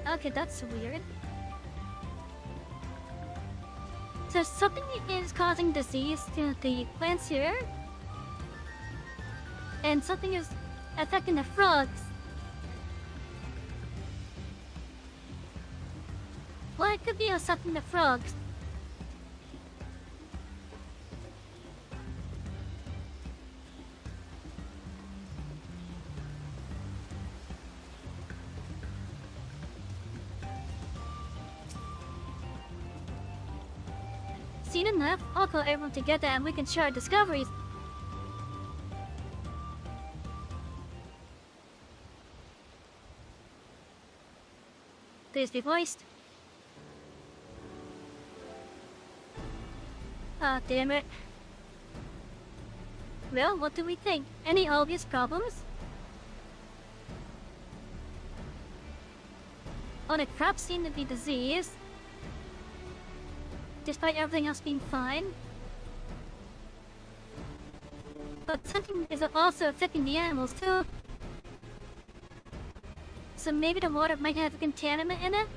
Okay, that's weird. So something is causing disease to the plants here, and something is affecting the frogs. Well, it could be affecting the frogs. Soon enough, I'll call everyone together and we can share our discoveries. Please be voiced. Ah, damn it. Well, what do we think? Any obvious problems? Oh, the crop seemed to be diseased, despite everything else being fine. But something is also affecting the animals too. So maybe the water might have a contaminant in it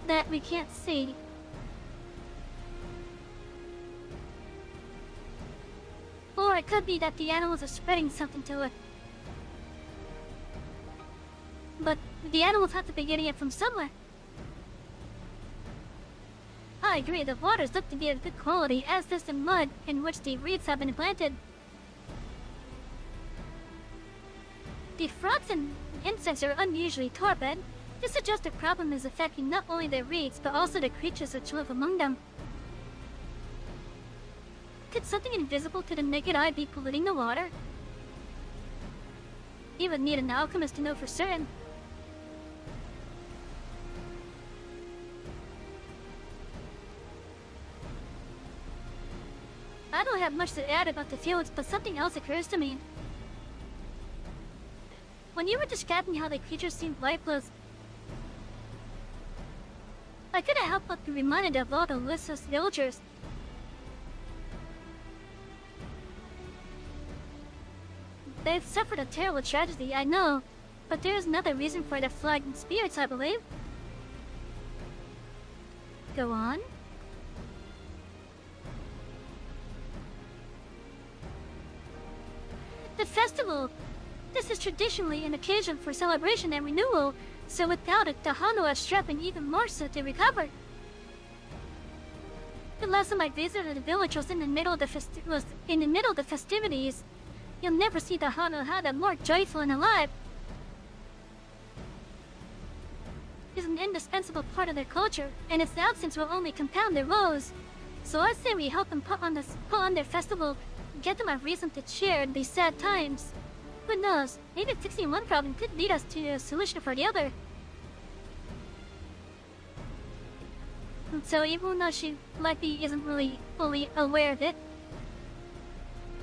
that we can't see. Or it could be that the animals are spreading something to it. But the animals have to be getting it from somewhere. I agree, the waters look to be of good quality, as does the mud in which the reeds have been planted. The frogs and insects are unusually torpid. This suggests the problem is affecting not only the reeds, but also the creatures which live among them. Could something invisible to the naked eye be polluting the water? You would need an alchemist to know for certain. I don't have much to add about the fields, but something else occurs to me. When you were describing how the creatures seemed lifeless, I couldn't help but be reminded of all the listless villagers. They've suffered a terrible tragedy, I know, but there is another reason for the flagging spirits, I believe. Go on. The festival! This is traditionally an occasion for celebration and renewal, so without it, the Hano are struggling even more so to recover. The last time I visited the village was in the middle of the festivities. You'll never see the Hano Hada more joyful and alive. It's an indispensable part of their culture, and its absence will only compound their woes. So I say we help them put on their festival, get them a reason to cheer in these sad times. Who knows, maybe fixing one problem could lead us to a solution for the other. And so even though she likely isn't really fully aware of it,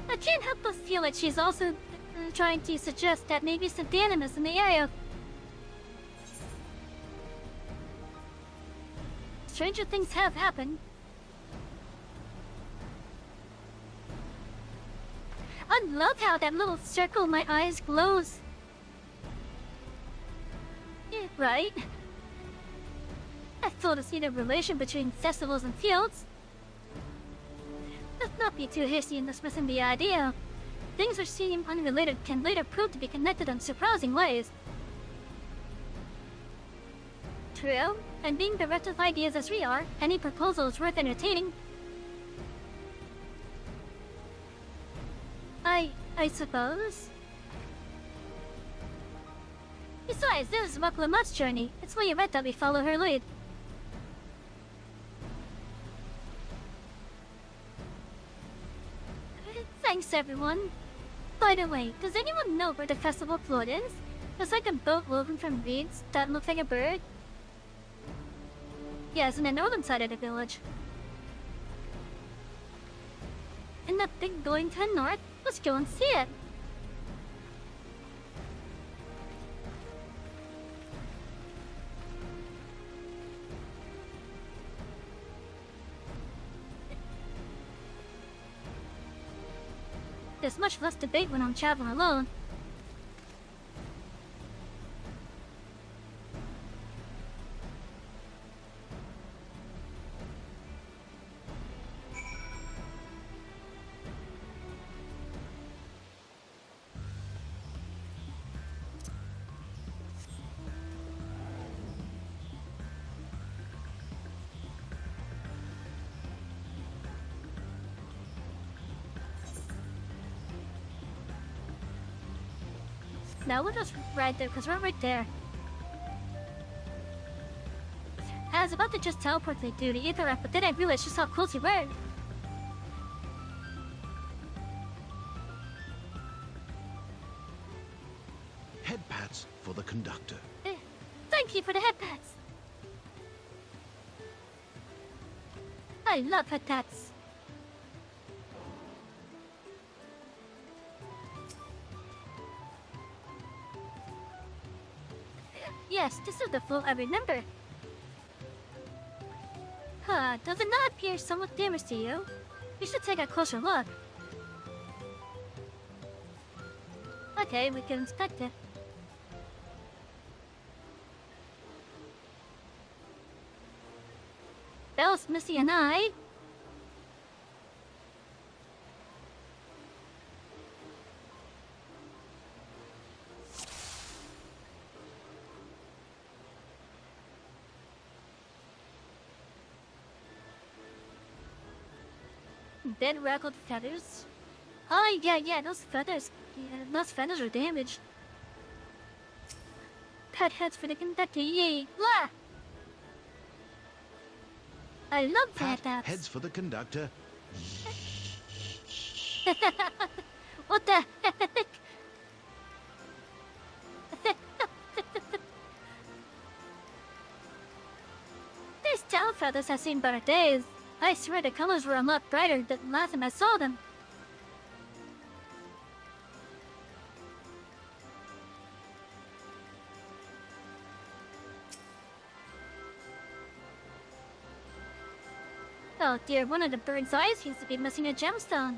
I can't help but feel like she's also trying to suggest that maybe some animals in the area. Stranger things have happened. I love how that little circle in my eyes glows. Yeah, right? I fail to see the relation between festivals and fields. Let's not be too hasty in dismissing the idea. Things which seem unrelated can later prove to be connected in surprising ways. True, and being bereft of ideas as we are, any proposal is worth entertaining. I suppose. Besides, this is Waklamat's journey. It's only right that we follow her lead. Thanks, everyone. By the way, does anyone know where the festival float is? It's like a boat woven from reeds that looks like a bird. Yes, on the northern side of the village. And that thing going to the north, let's go and see it. There's much less debate when I'm traveling alone. Now we'll just ride there, because we're right there. I was about to just teleport to the Etheirys, but then I realized just how close we were. Head pats for the conductor. Thank you for the head pats. I love head pats. Yes, this is the flow I remember. Huh, does it not appear somewhat damaged to you? We should take a closer look. Okay, we can inspect it. Bell's missing an eye. Dead raggled feathers. Oh yeah, those feathers. Yeah, those feathers are damaged. Pet heads for the conductor, yay! Blah! I love Pat pet heads. heads for the conductor. What the heck? These tail feathers have seen better days. I swear the colors were a lot brighter than last time I saw them. Oh dear, one of the bird's eyes seems to be missing a gemstone.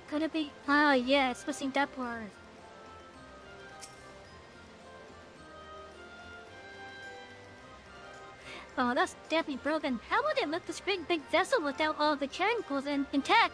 Could it be? Oh yeah, it's missing that part. Oh, that's definitely broken. How would it lift this great big vessel without all the carrying poles intact?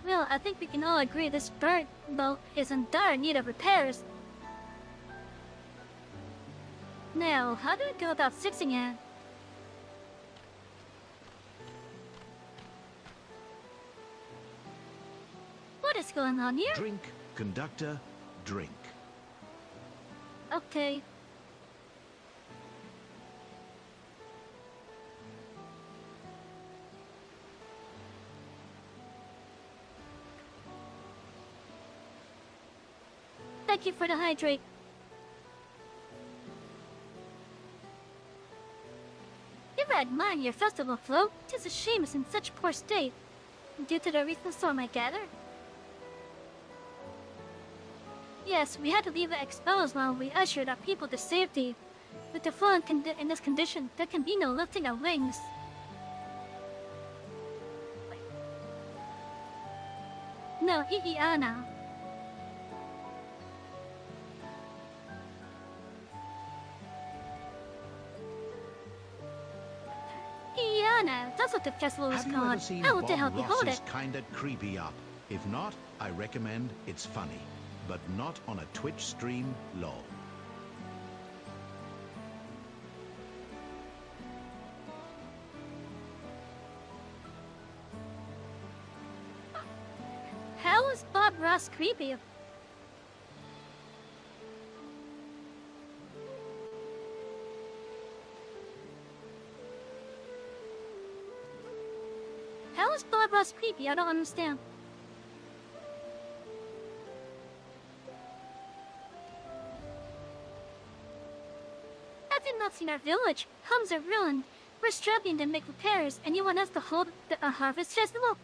Well, I think we can all agree this bird boat is in dire need of repairs. Now, how do we go about fixing it? What is going on here? Drink, conductor, drink. Okay. Thank you for the hydrate. If I admire your festival float, 'tis a shame it's in such poor state. Due to the recent storm, I gather? Yes, we had to leave it exposed while we ushered our people to safety. With the float in this condition, there can be no lifting of wings. No, Iana. Etheirys, that's what the festival is Have you ever called. seen I want to Bob help you hold Ross's it. kinda creepy up? If not, I recommend It's Funny, but not on a Twitch stream, lol. How is Bob Ross creepy? How is Bob Ross creepy? I don't understand. I did not see our village. Homes are ruined. We're struggling to make repairs, and you want us to hold a harvest festival?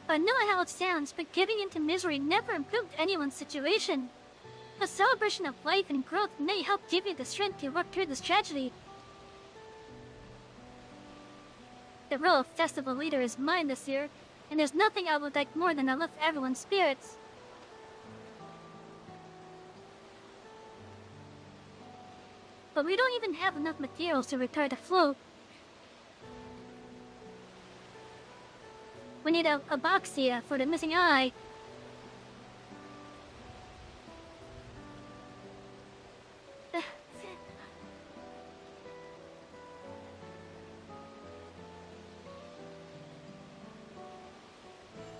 I know how it sounds, but giving into misery never improved anyone's situation. A celebration of life and growth may help give you the strength to work through this tragedy. The role of festival leader is mine this year, and there's nothing I would like more than to lift everyone's spirits. But we don't even have enough materials to repair the float. We need a boxia for the missing eye.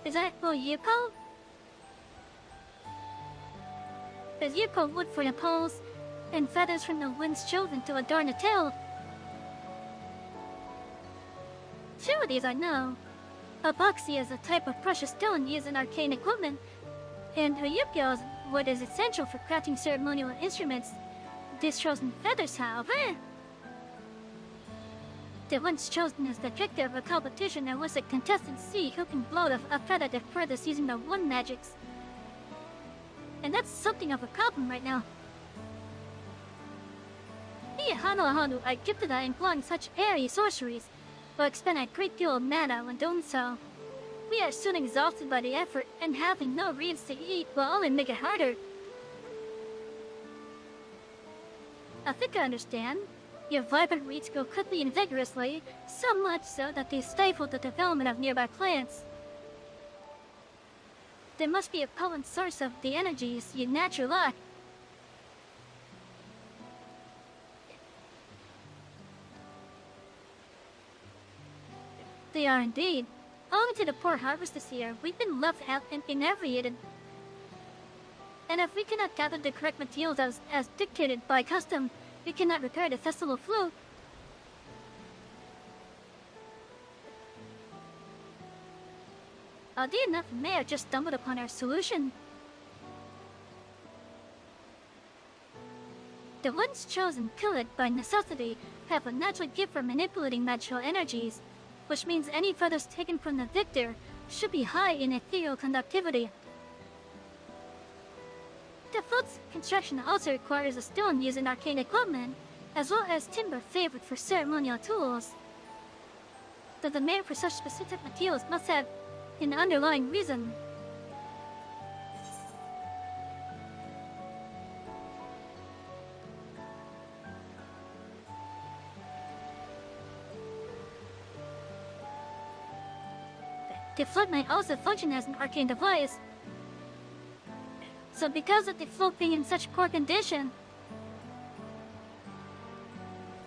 Is that for Yuko? There's Yuko wood for the poles, and feathers from the wind's children to adorn the tail. Two of these I know. Epoxy is a type of precious stone used in arcane equipment, and Ryukyo's wood is essential for crafting ceremonial instruments. These chosen feathers, however, the ones chosen is the victor of a competition in which the contestants see who can blow a feather the furthest using the wind magics. And that's something of a problem right now. Hanu I gifted in employing such airy sorceries, will expend a great deal of mana when doing so. We are soon exhausted by the effort, and having no reeds to eat will only make it harder. I think I understand. Your vibrant reeds grow quickly and vigorously, so much so that they stifle the development of nearby plants. There must be a potent source of the energies you naturally lack. They are indeed. Owing to the poor harvest this year, we've been left out and inebriated. And if we cannot gather the correct materials as dictated by custom, we cannot repair the festival flute. Oddly enough, Mayor just stumbled upon our solution. The ones chosen, Pilot, by necessity, have a natural gift for manipulating magical energies, which means any feathers taken from the victor should be high in ethereal conductivity. The float's construction also requires a stone used in arcane equipment, as well as timber favored for ceremonial tools. The demand for such specific materials must have an underlying reason. The float might also function as an arcane device. So because of the float being in such poor condition,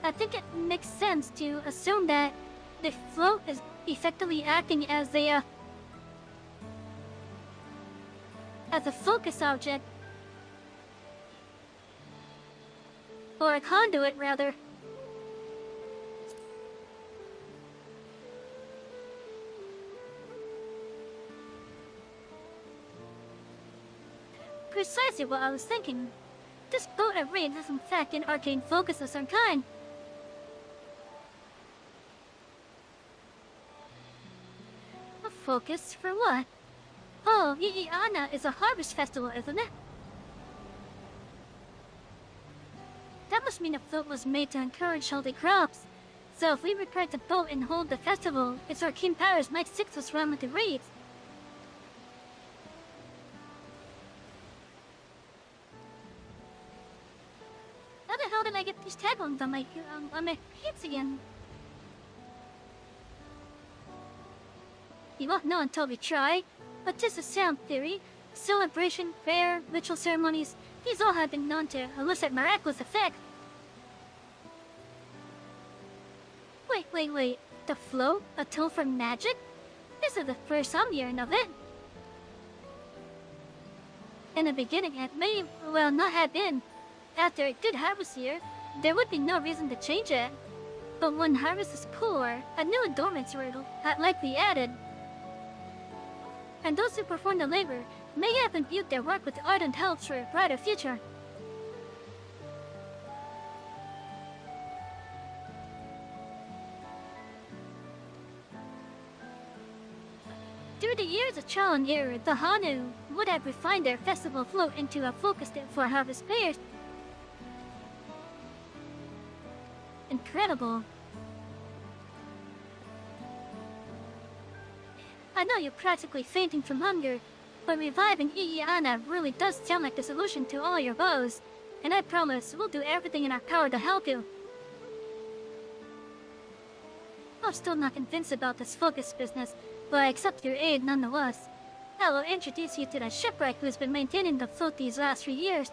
I think it makes sense to assume that the float is effectively acting as a focus object. Or a conduit, rather. Precisely what I was thinking. This boat of rain has in fact an arcane focus of some kind. A focus for what? Oh, Iiana is a harvest festival, isn't it? That must mean the float was made to encourage healthy crops. So if we repair the boat and hold the festival, its arcane powers might stick us around with the reeds. How the hell did I get these tag problems on my hands again. You won't know until we try, but this is sound theory. Celebration, prayer, ritual ceremonies, these all have been known to elicit miraculous effect. Wait. The flow? A tool for magic? This is the first I'm hearing of it. In the beginning, it may, well, not have been. After a good harvest year, there would be no reason to change it. But when harvest is poor, a new endowment rule had likely added. And those who perform the labor may have imbued their work with ardent hopes for a brighter future. Through the years of trial and error, the Hanu would have refined their festival float into a focus for harvest players. Incredible. I know you're practically fainting from hunger, but reviving Iana really does sound like the solution to all your woes, and I promise we'll do everything in our power to help you. I'm still not convinced about this focus business, but I accept your aid nonetheless. I will introduce you to the shipwright who's been maintaining the float these last 3 years.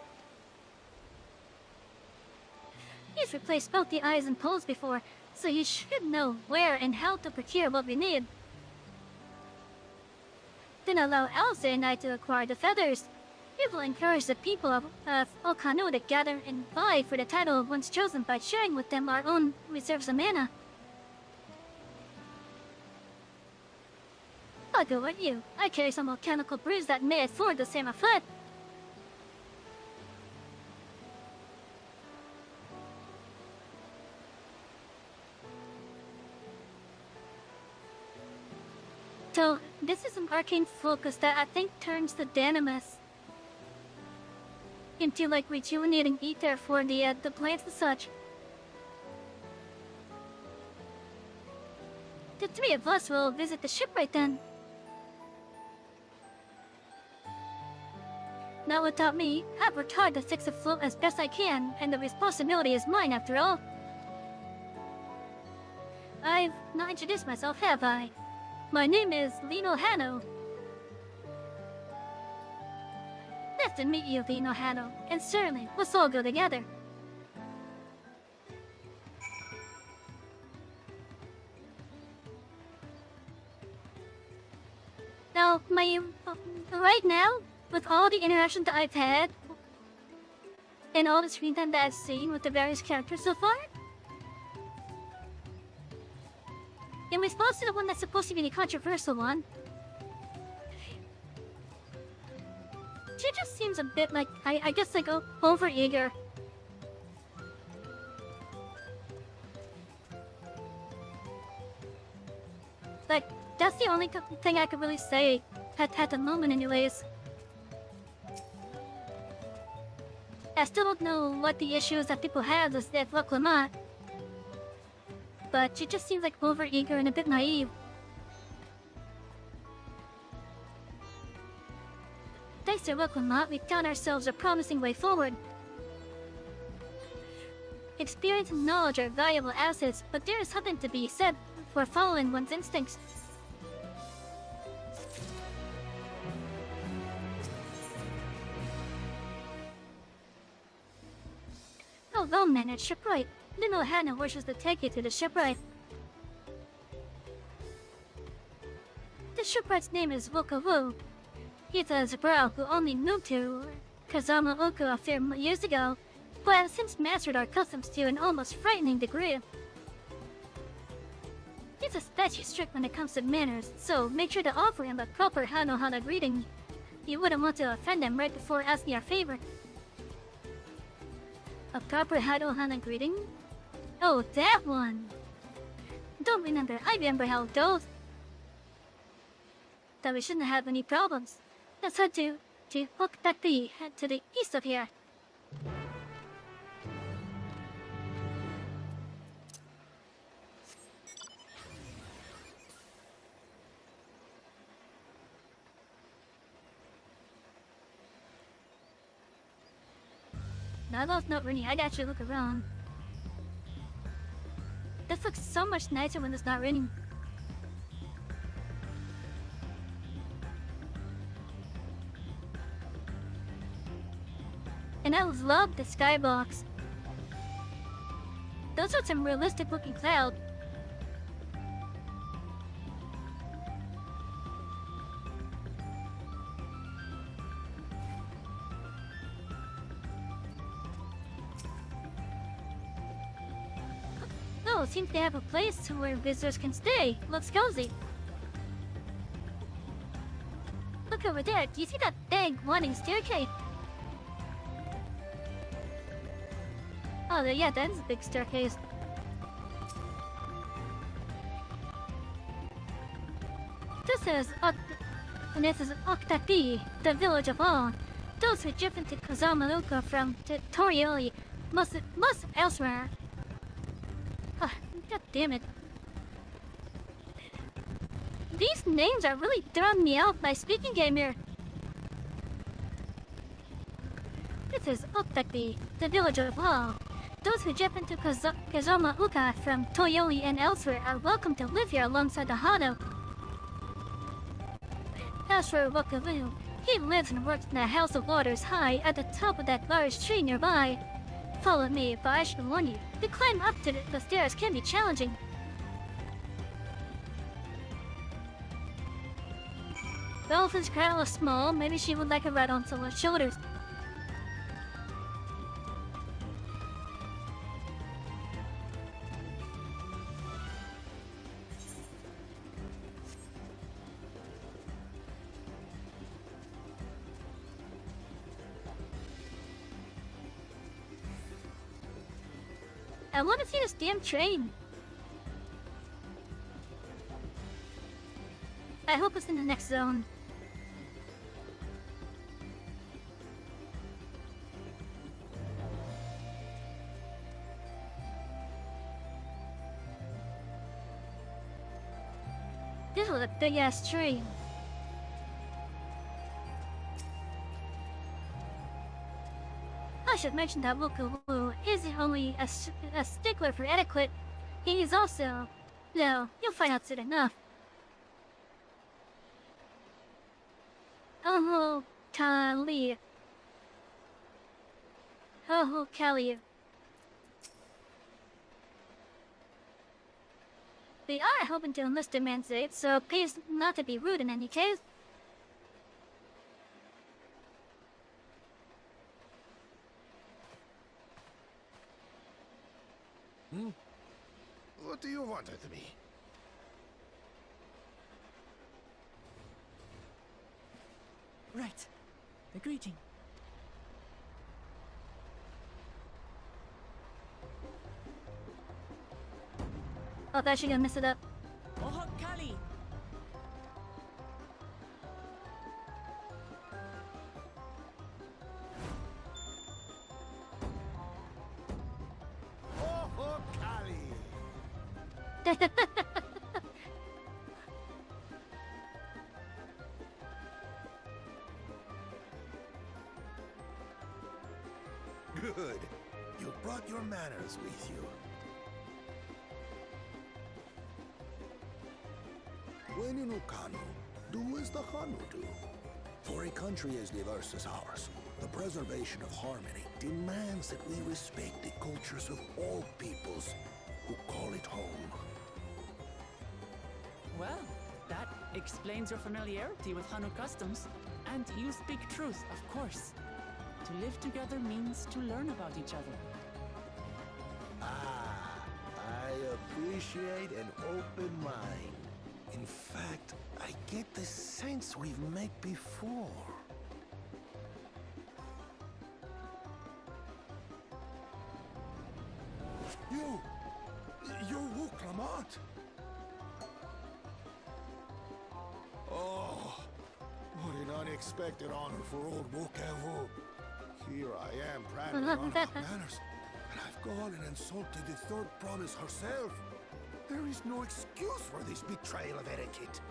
He's replaced both the eyes and poles before, so you should know where and how to procure what we need. Then allow Elsa and I to acquire the feathers. We will encourage the people of Okanu to gather and vie for the title of once chosen by sharing with them our own reserves of mana. I'll go with you. I carry some mechanical brews that may afford the same effect. So, this is an arcane focus that I think turns the Dynamis into like rejuvenating ether for the plants and such. The 3 of us will visit the shipwright then. Not without me. I've worked hard to fix the float as best I can, and the responsibility is mine after all. I've not introduced myself, have I? My name is Lino Hano. Nice to meet you, Lino Hano, and certainly, let's all go together. Now, right now, with all the interactions that I've had, and all the screen time that I've seen with the various characters so far, in response to the one that's supposed to be the controversial one, she just seems a bit like, I guess like, over-eager. Like, that's the only thing I could really say at the moment anyways. I still don't know what the issues that people have with that Lamont, but she just seems like over-eager and a bit naive. Thanks to Lamont, we found ourselves a promising way forward. Experience and knowledge are valuable assets, but there is something to be said for following one's instincts. Oh, well-managed shipwright. Lino Hana wishes to take you to the shipwright. The shipwright's name is Wokawu. He's a Zabral who only moved to Kazama Oku a few years ago, but has since mastered our customs to an almost frightening degree. He's especially strict when it comes to manners, so make sure to offer him a proper Hano-Hana greeting. You wouldn't want to offend him right before asking our favor. A proper Hano-Hana greeting? Oh, that one! Don't remember, I remember how it goes. That we shouldn't have any problems. Let's head to Hokutaki, head to the east of here. Now that's not really, I'd actually look around. This looks so much nicer when it's not raining. And I love the skybox. Those are some realistic looking clouds. Oh, it seems they have a place where visitors can stay. Looks cozy. Look over there. Do you see that big winding staircase? Oh, yeah, that is a big staircase. This is Octati, the village of all. Those who driven to Kazamaluka from Torioli must elsewhere. Oh, God damn it. These names are really throwing me off my speaking game here. This is Octati, the village of all. Those who jump into Kazama Uka from Toyoli and elsewhere are welcome to live here alongside the Hano. As for Wakavu, he lives and works in the House of Waters High at the top of that large tree nearby. Follow me, but I should warn you, the climb up to the stairs can be challenging. The elephant's crown is small, maybe she would like a ride on someone's shoulders. I want to see this damn train. I hope it's in the next zone. This was a big ass train. I should mention that Wukawu isn't only a stickler for etiquette, he is also... No, you'll find out soon enough. Oh, Kali. Oh, Kali. They are hoping to enlist a man's aid, so please not to be rude in any case. What do you want with me? Right. A greeting. Oh, that's actually gonna mess it up. Oh, Kali! Oh, Kali! Good. You brought your manners with you. When in Ukanu, do as the Hanu do. For a country as diverse as ours, the preservation of harmony demands that we respect the cultures of all peoples who call it home. Well, that explains your familiarity with Hanu customs. And you speak truth, of course. To live together means to learn about each other. Ah, I appreciate an open mind. In fact, I get the sense we've met before. You're Wuklamat. Oh, what an unexpected honor for old Wukavu. Here I am, prattling on about manners, and I've gone and insulted the third promise herself. There is no excuse for this betrayal of etiquette.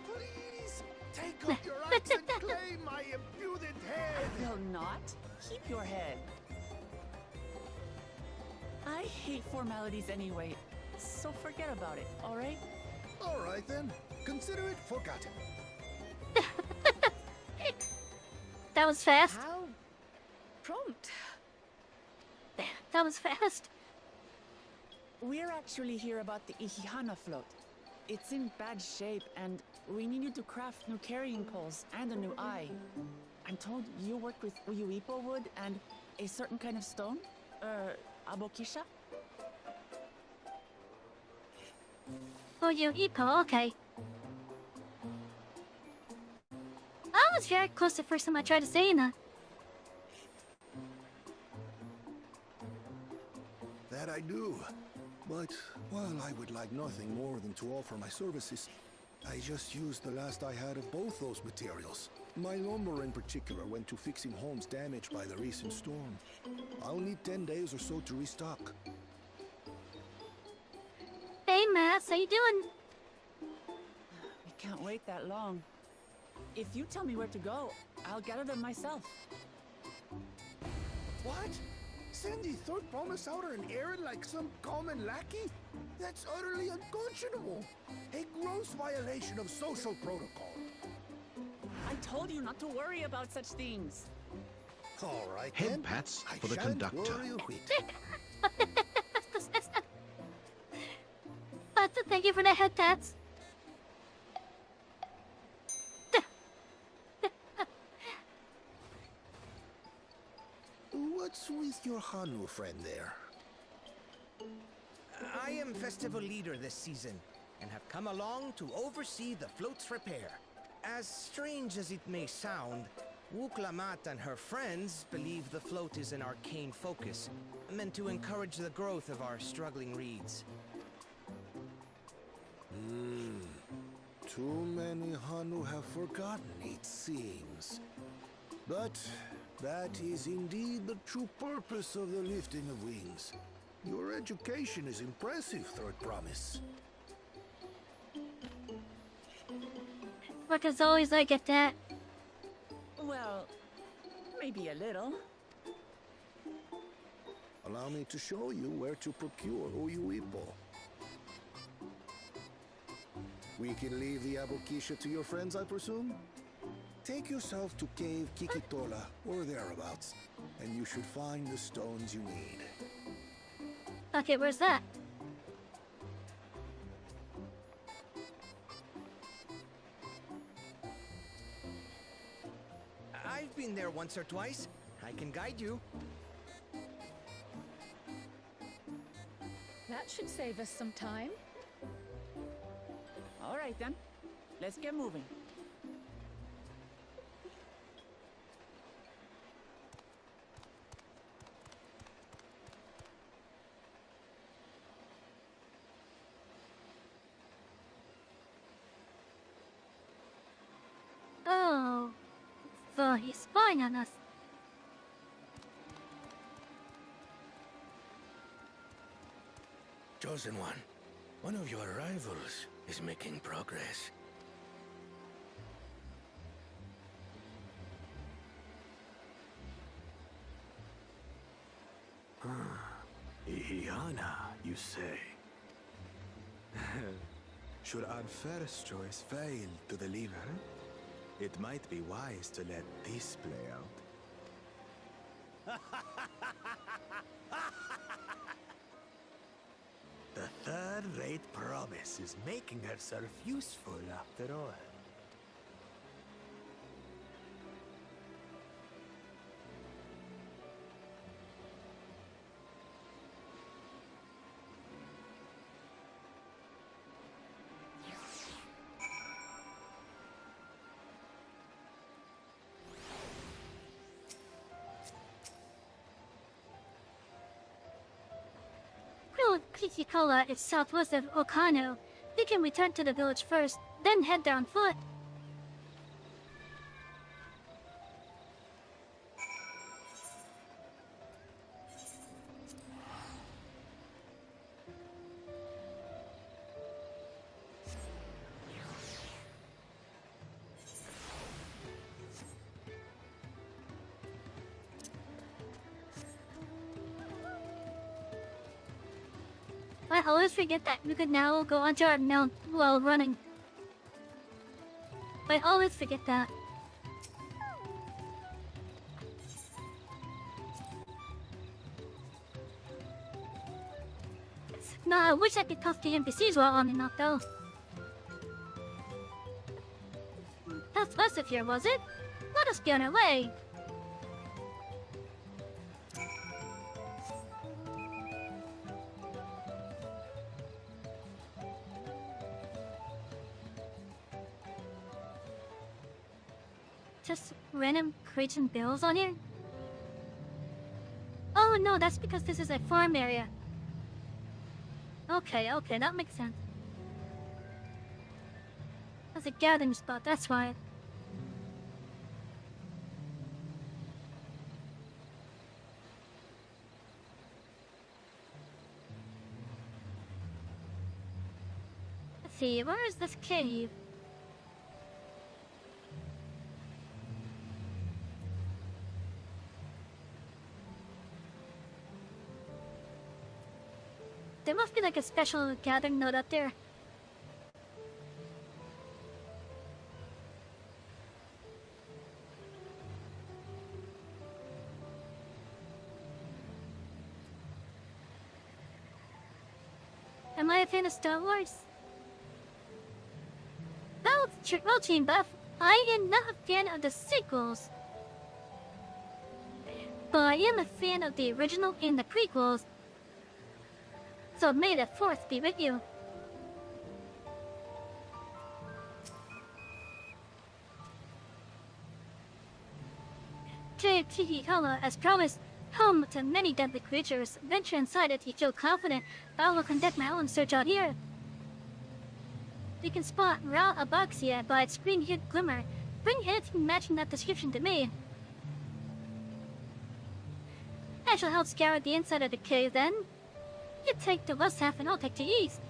Please, take up your axe and claim my impudent head. I will not. Keep your head. hate formalities anyway, so forget about it, alright? All right then. Consider it forgotten. That was fast. How prompt. That was fast. We're actually here about the Ihihana float. It's in bad shape, and we need you to craft new carrying poles and a new eye. I'm told you work with Uyuipo wood and a certain kind of stone? Abokisha? Oh, you Ipo, okay. I was very close the first time I tried to say that. That I do. But while I would like nothing more than to offer my services, I just used the last I had of both those materials. My lumber in particular went to fixing homes damaged by the recent storm. I'll need 10 days or so to restock. Hey, Matt, how you doing? We can't wait that long. If you tell me where to go, I'll gather them myself. What? Send the third promise out on an errand like some common lackey? That's utterly unconscionable. A gross violation of social protocol. I told you not to worry about such things. All right, Head then. pats I for the shan't conductor. worry a whit. But thank you for the head tats. What's with your Hanu friend there? I am festival leader this season, and have come along to oversee the float's repair. As strange as it may sound, Wuklamat and her friends believe the float is an arcane focus, meant to encourage the growth of our struggling reeds. Too many Hanu have forgotten, it seems. But that is indeed the true purpose of the lifting of wings. Your education is impressive, Third Promise. Work as always, I get that. Well, maybe a little. Allow me to show you where to procure Uyuipo. We can leave the Abokisha to your friends, I presume? Take yourself to Cave Kikitola, or thereabouts, and you should find the stones you need. Okay, where's that? I've been there once or twice. I can guide you. That should save us some time. All right then, let's get moving. Oh, so he's spying on us. Chosen one of your rivals is making progress. Ihihana, you say? Should our first choice fail to deliver, it might be wise to let this play out. The third-rate promise is making herself useful after all. Kikikola is southwest of Okano. We can return to the village first, then head there on foot. I always forget that we could now go onto our mount while running. I always forget that. No, I wish I could talk to NPCs while on and off though. That's us if here, was it? Let us be on our way. Just random crates and bills on here? Oh no, that's because this is a farm area. Okay, that makes sense. That's a gathering spot, that's why. Let's see, where is this cave? There must be like a special gathering node up there. Am I a fan of Star Wars? Well, Team Buff, I am not a fan of the sequels. But I am a fan of the original and the prequels. So may the Force be with you. Tihikala, as promised, home to many deadly creatures. Venture inside it, you feel confident. I will conduct my own search out here. You can spot Ra Abaxia by its green-hued glimmer. Bring anything matching that description to me. I shall help scour the inside of the cave then. You take the west half and I'll take the east.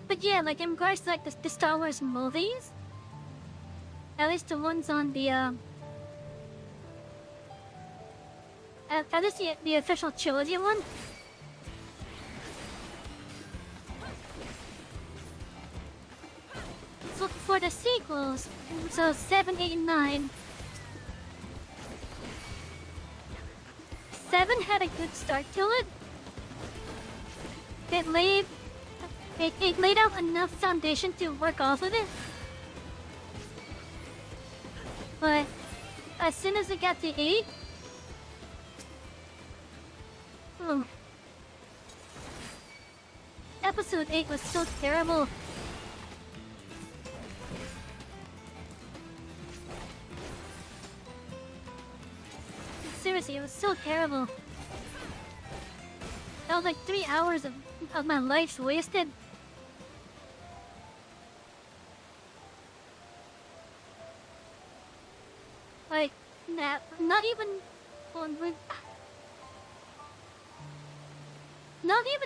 But yeah, like in regards to like the Star Wars movies, at least the ones on the at least the official trilogy one. So for the sequels, so 7, 8, and 9. 7 had a good start to it. It laid out enough foundation to work off of it. But as soon as it got to 8, Episode 8 was so terrible. Seriously, it was so terrible. That was like 3 hours of my life wasted. Like, not even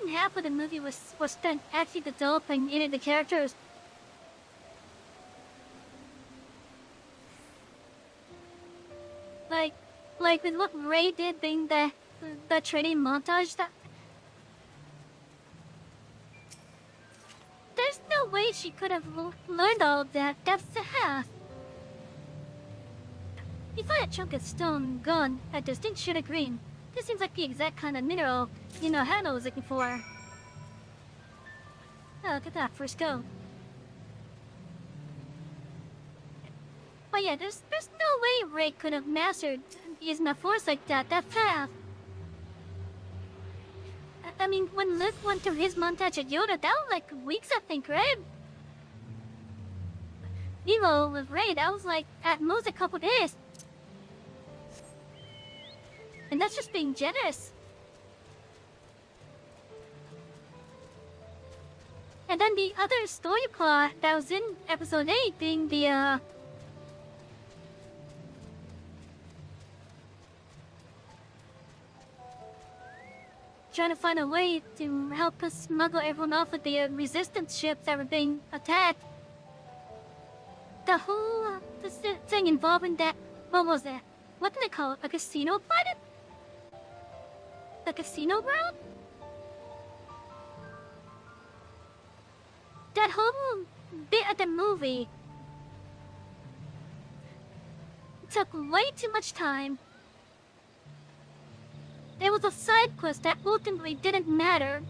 half of the movie was spent actually developing any of the characters. Like with what Rey did being the training montage, that there's no way she could have learned all of that. That's the half. You find a chunk of stone, gone, a distinct shade of green. This seems like the exact kind of mineral Hannah was looking for. Oh, look at that, first go. But yeah, there's no way Rey could have mastered using the Force like that fast. I mean, when Luke went through his montage at Yoda, that was like weeks, I think, right? Meanwhile, with Rey, that was like at most a couple days. And that's just being generous. And then the other story plot that was in episode 8 being the trying to find a way to help us smuggle everyone off of the resistance ships that were being attacked. The whole thing involving that what was that? What did they call it? A casino planet? The casino ground? That whole bit of the movie took way too much time. There was a side quest that ultimately didn't matter.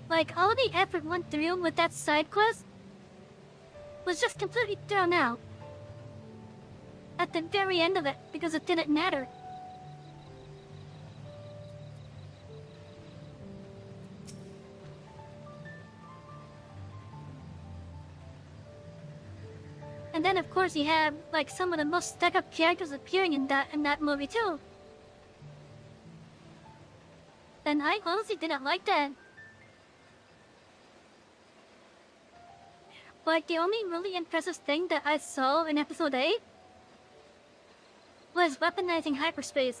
Like, all the effort went through with that side quest was just completely thrown out at the very end of it because it didn't matter. And then of course you have like some of the most stuck-up characters appearing in that movie too. And I honestly didn't like that. Like, the only really impressive thing that I saw in episode 8 was weaponizing hyperspace.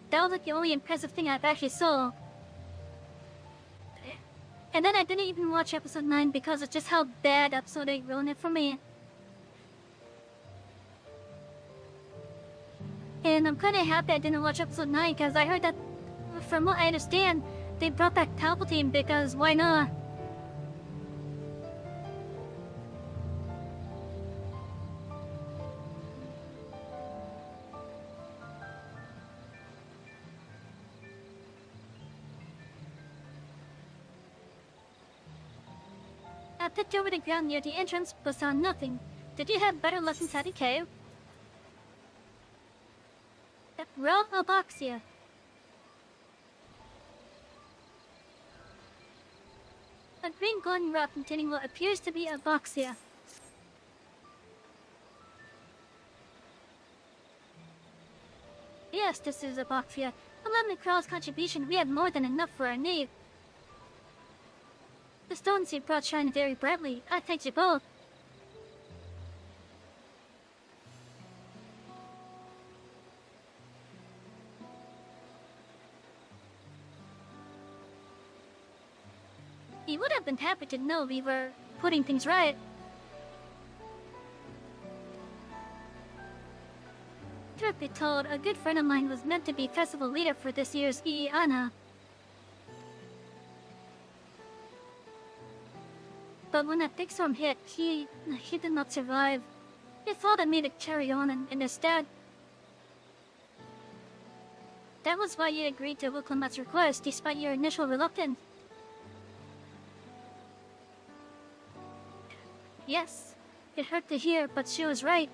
That was like the only impressive thing I've actually saw. And then I didn't even watch episode 9 because of just how bad episode 8 ruined it for me. And I'm kinda happy I didn't watch episode 9 because I heard that, from what I understand, they brought back Palpatine because why not? I picked over the ground near the entrance but saw nothing. Did you have better luck inside the cave? Raw Alboxia. A green glowing rock containing what appears to be Alboxia. Yes, this is Alboxia. 11 Krall's contribution, we have more than enough for our need. The stones you brought shine very brightly. I thank you both. He would have been happy to know we were putting things right. Truth be told, a good friend of mine was meant to be festival leader for this year's Iana. But when that big storm hit, he did not survive. He thought I made it carry on and instead... That was why you agreed to Wuklamat's request despite your initial reluctance. Yes, it hurt to hear, but she was right.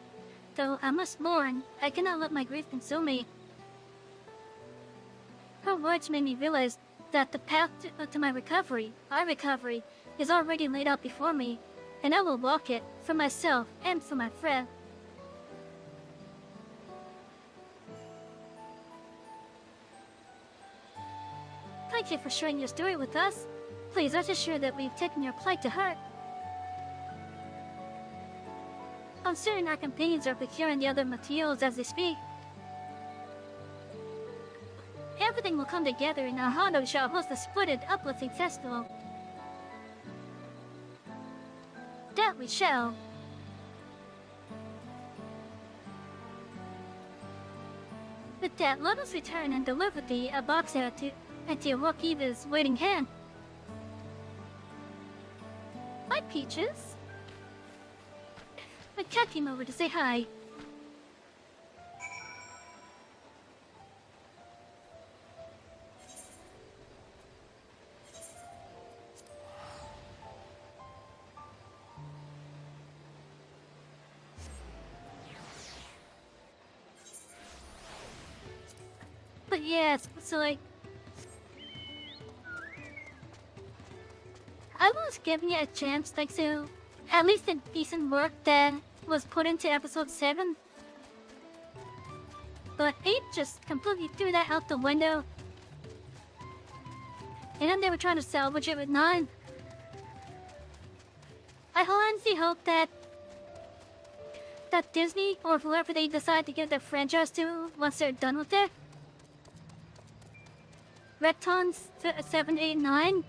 Though I must mourn, I cannot let my grief consume me. Her words made me realize that the path to my recovery, our recovery, is already laid out before me, and I will walk it for myself and for my friend. Thank you for sharing your story with us. Please rest assured that we've taken your plight to heart. I'm certain our companions are procuring the other materials as they speak. Everything will come together and Ahano shall host a splendid uplifting festival. That we shall. With that, let us return and deliver the Alboxia to Wakiva's waiting hand. Hi, Peaches. My cat came over to say hi. But yes, so like... I was giving it a chance, like, so... At least the decent work that was put into episode 7. But 8 just completely threw that out the window. And then they were trying to salvage it with 9. I honestly hope that Disney, or whoever they decide to give the franchise to once they're done with it, Retcons 7, 8, 9.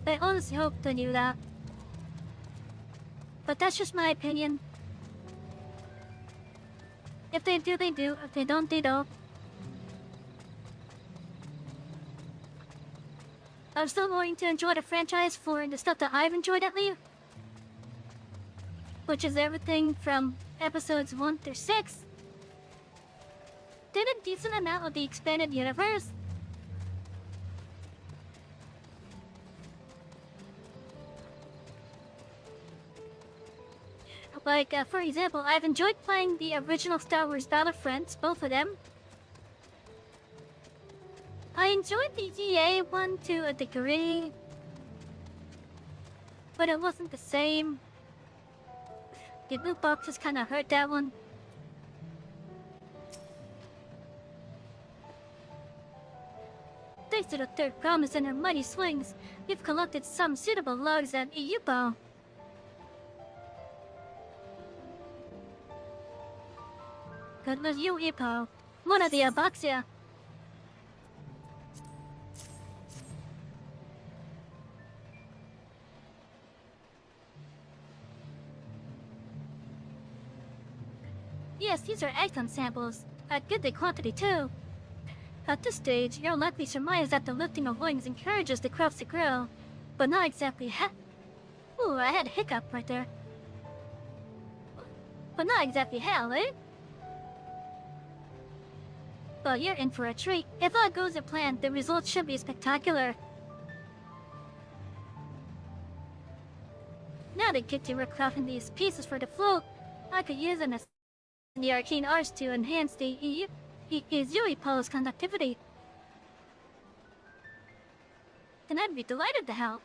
I honestly hope they do that. But that's just my opinion. If they do, they do. If they don't, they don't. I'm still going to enjoy the franchise for the stuff that I've enjoyed at least. Which is everything from episodes 1 through 6. Did a decent amount of the expanded universe. Like, for example, I've enjoyed playing the original Star Wars Battlefronts, both of them. I enjoyed the EA one to a degree, but it wasn't the same. The loot boxes kinda hurt that one. Thanks to the third promise and her mighty swings, we've collected some suitable logs at Iyupo. Good with you, Ippo. One of the Abaxia. Yes, these are Acton samples. At good quantity, too. At this stage, you'll likely surmise that the lifting of wings encourages the crops to grow. But not exactly Ooh, I had a hiccup right there. But not exactly hell, eh? Well, you're in for a treat. If all goes as planned, the results should be spectacular. Now to get to work crafting these pieces for the float, I could use them as the arcane arts to enhance the Izui Polo's conductivity. Then I'd be delighted to help.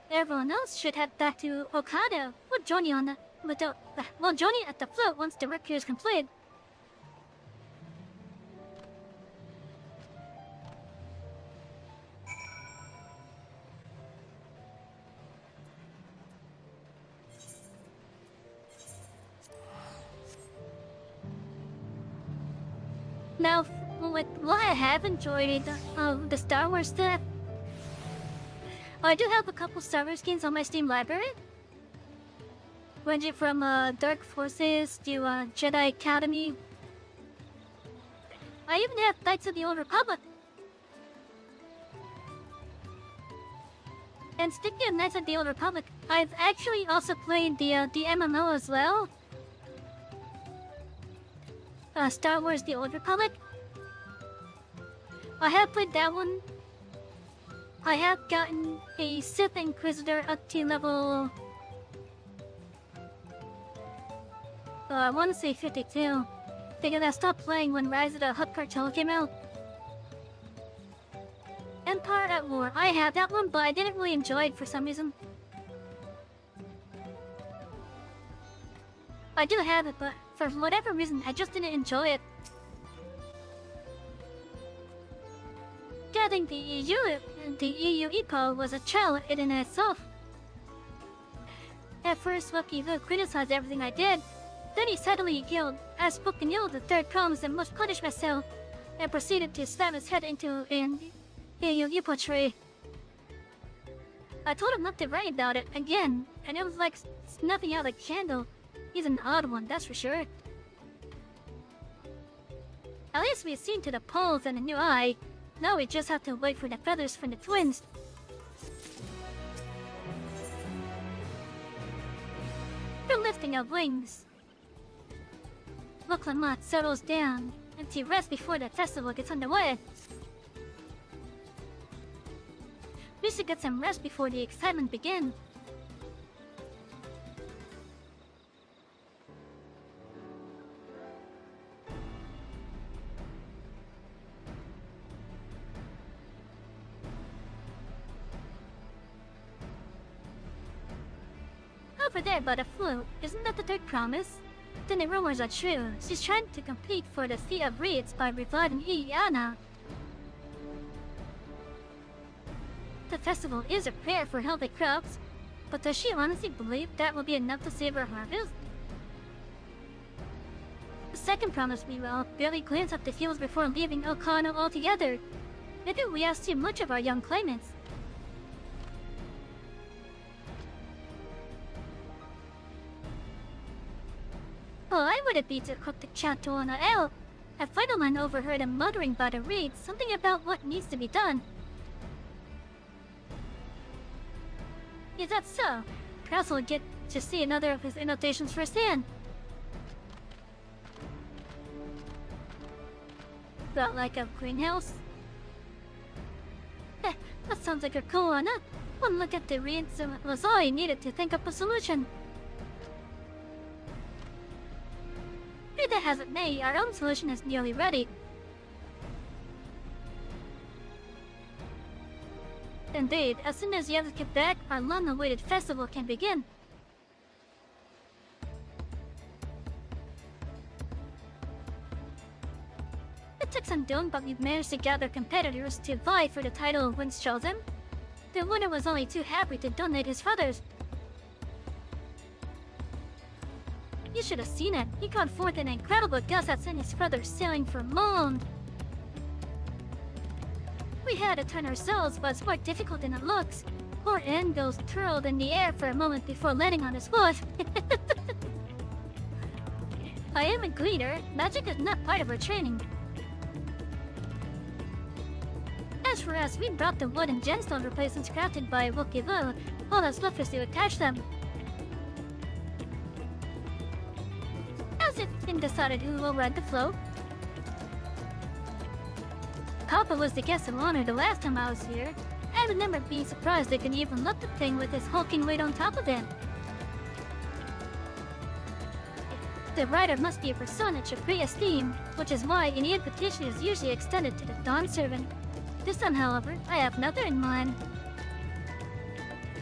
Everyone else should head back to Okada. We'll join you on the... We'll join you at the float once the work here is complete. Now, while I have enjoyed the Star Wars stuff, I do have a couple Star Wars games on my Steam library. Ranging from Dark Forces to Jedi Academy. I even have Knights of the Old Republic. And speaking of Knights of the Old Republic, I've actually also played the MMO as well. Star Wars The Old Republic. I have played that one. I have gotten a Sith Inquisitor up to level... I want to say 52, because I stopped playing when Rise of the Hutt Cartel came out. Empire at War, I had that one, but I didn't really enjoy it for some reason. I do have it, but for whatever reason, I just didn't enjoy it. Getting the EU EPO was a challenge in itself. At first, Wookiee criticized everything I did. Then he suddenly yelled, I spoken ill the third promise and must punish myself, and proceeded to slam his head into an EPO tree. I told him not to write about it again, and it was like snuffing out a candle. He's an odd one, that's for sure. At least we've seen to the poles and a new eye. Now we just have to wait for the feathers from the twins. The lifting of wings. Lamont settles down and to rest before the festival gets underway. We should get some rest before the excitement begins. Over there by the flute, isn't that the third promise? Then the rumors are true. She's trying to compete for the Sea of Reeds by reviving Iyana. The festival is a prayer for healthy crops, but does she honestly believe that will be enough to save her harvest? second promise meanwhile barely glanced at the fields before leaving Okano altogether. Maybe we asked too much of our young claimants. Oh, I wouldn't be to cook the chat on a L. A final man overheard him muttering by the reed something about what needs to be done. Is that so? Perhaps we'll get to see another of his annotations firsthand. Felt like a greenhouse? That sounds like a cool one. One look at the reeds was all I needed to think up a solution. Be that as it may, our own solution is nearly ready. Indeed, as soon as the others get back, our long-awaited festival can begin. It took some doing, but we've managed to gather competitors to vie for the title of Wins Chosen. The winner was only too happy to donate his feathers. You should have seen it. He called forth an incredible gust that sent his feathers sailing for moon. We had to turn ourselves, but it's more difficult than it looks. Poor Angos twirled in the air for a moment before landing on his foot. I am a greeter. Magic is not part of our training. As for us, we brought the wood and gemstone replacements crafted by Wokivu. All that's left is to attach them. Has it been decided who will ride the float? Papa was the guest of honor the last time I was here. I remember being surprised they could even lift the thing with his hulking weight on top of him. The rider must be a personage of great esteem, which is why an invitation is usually extended to the Dawn Servant. This time, however, I have another in mind.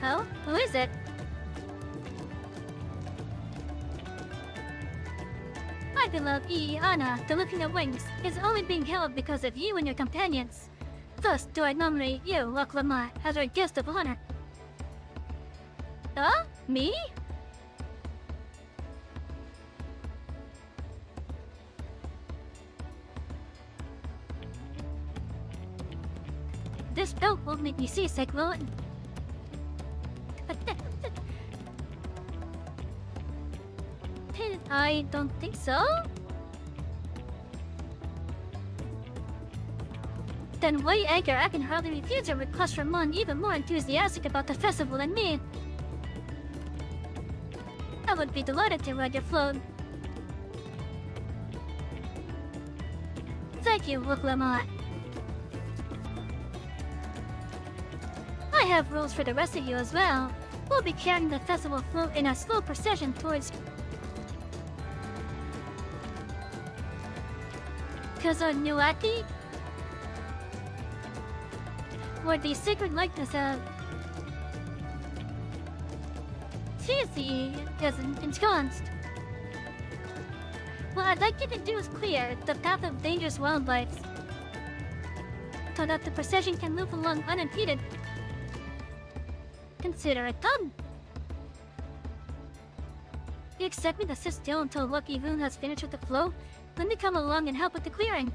Oh? Who is it? My beloved Iana, the Looking of Wings, is only being held because of you and your companions. Thus do I nominate you, Waklama, as our guest of honor. Huh? Me? This belt won't make me seasick, will it? I don't think so. Then why anchor? I can hardly refuse a request from one even more enthusiastic about the festival than me. I would be delighted to ride your float. Thank you, Wuklama. I have rules for the rest of you as well. We'll be carrying the festival float in a slow procession towards Kazanuaki, where the sacred likeness of Savy is ensconced. What I'd like you to do is clear the path of dangerous wildlife so that the procession can move along unimpeded. Consider it done. You expect me to sit still until Lucky Voon has finished with the flow? Let me come along and help with the clearing.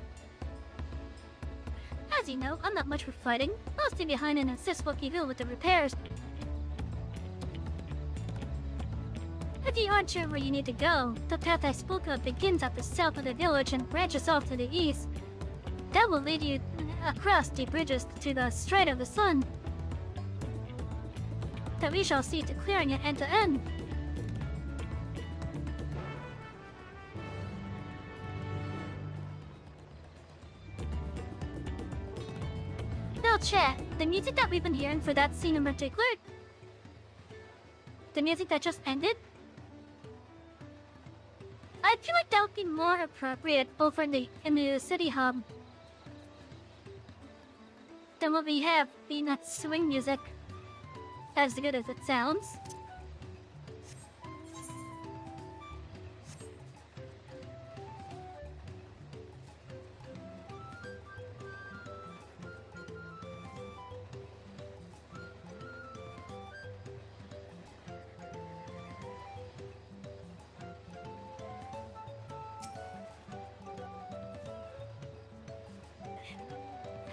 As you know, I'm not much for fighting. I'll stay behind and assist Wokivu with the repairs. If you aren't sure where you need to go, the path I spoke of begins at the south of the village and branches off to the east. That will lead you across the bridges to the Strait of the Sun. That we shall see to clearing it end to end. Now chat, the music that we've been hearing for that scene in particular, the music that just ended, I feel like that would be more appropriate over in the city hub than what we have being that swing music. As good as it sounds.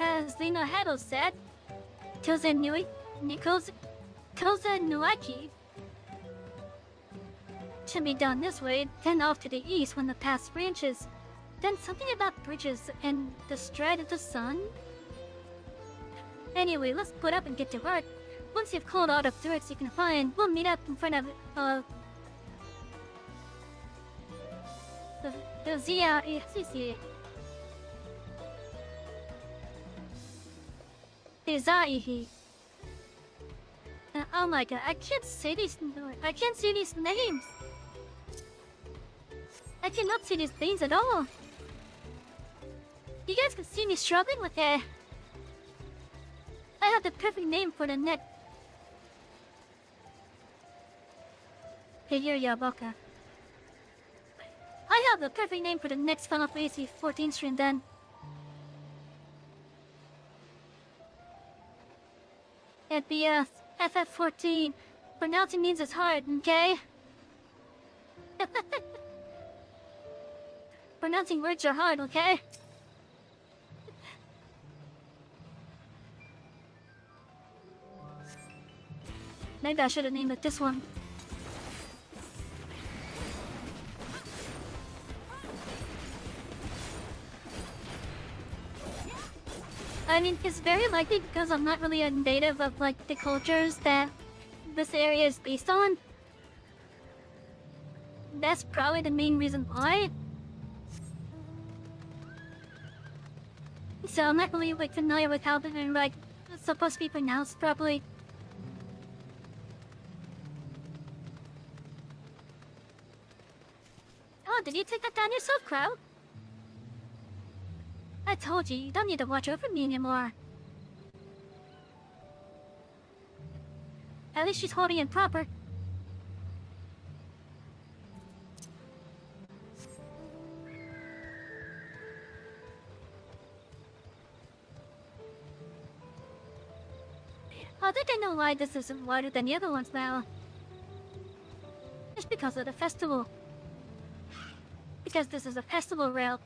as Lina Haddle said, Koza Nuaki should be done this way, then off to the east when the path branches. Then something about bridges and the stride of the sun. Anyway, let's put up and get to work. Once you've called all the threats you can find, we'll meet up in front of the Zaihi. Oh my god, I can't say these names. I cannot see these things at all. You guys can see me struggling with it. I have the perfect name for the next. Here, Yaboka. I have the perfect name for the next Final Fantasy XIV stream then. It'd be FF14. Pronouncing means it's hard, okay? Pronouncing words are hard, okay? Maybe I should have named it this one. I mean, it's very likely because I'm not really a native of, like, the cultures that this area is based on. That's probably the main reason why. So I'm not really, like, familiar with how they're, like, supposed to be pronounced properly. Oh, did you take that down yourself, Crow? I told you, you don't need to watch over me anymore. At least she's holding it proper. I think I know why this isn't wider than the other ones now. It's because of the festival. Because this is a festival rail.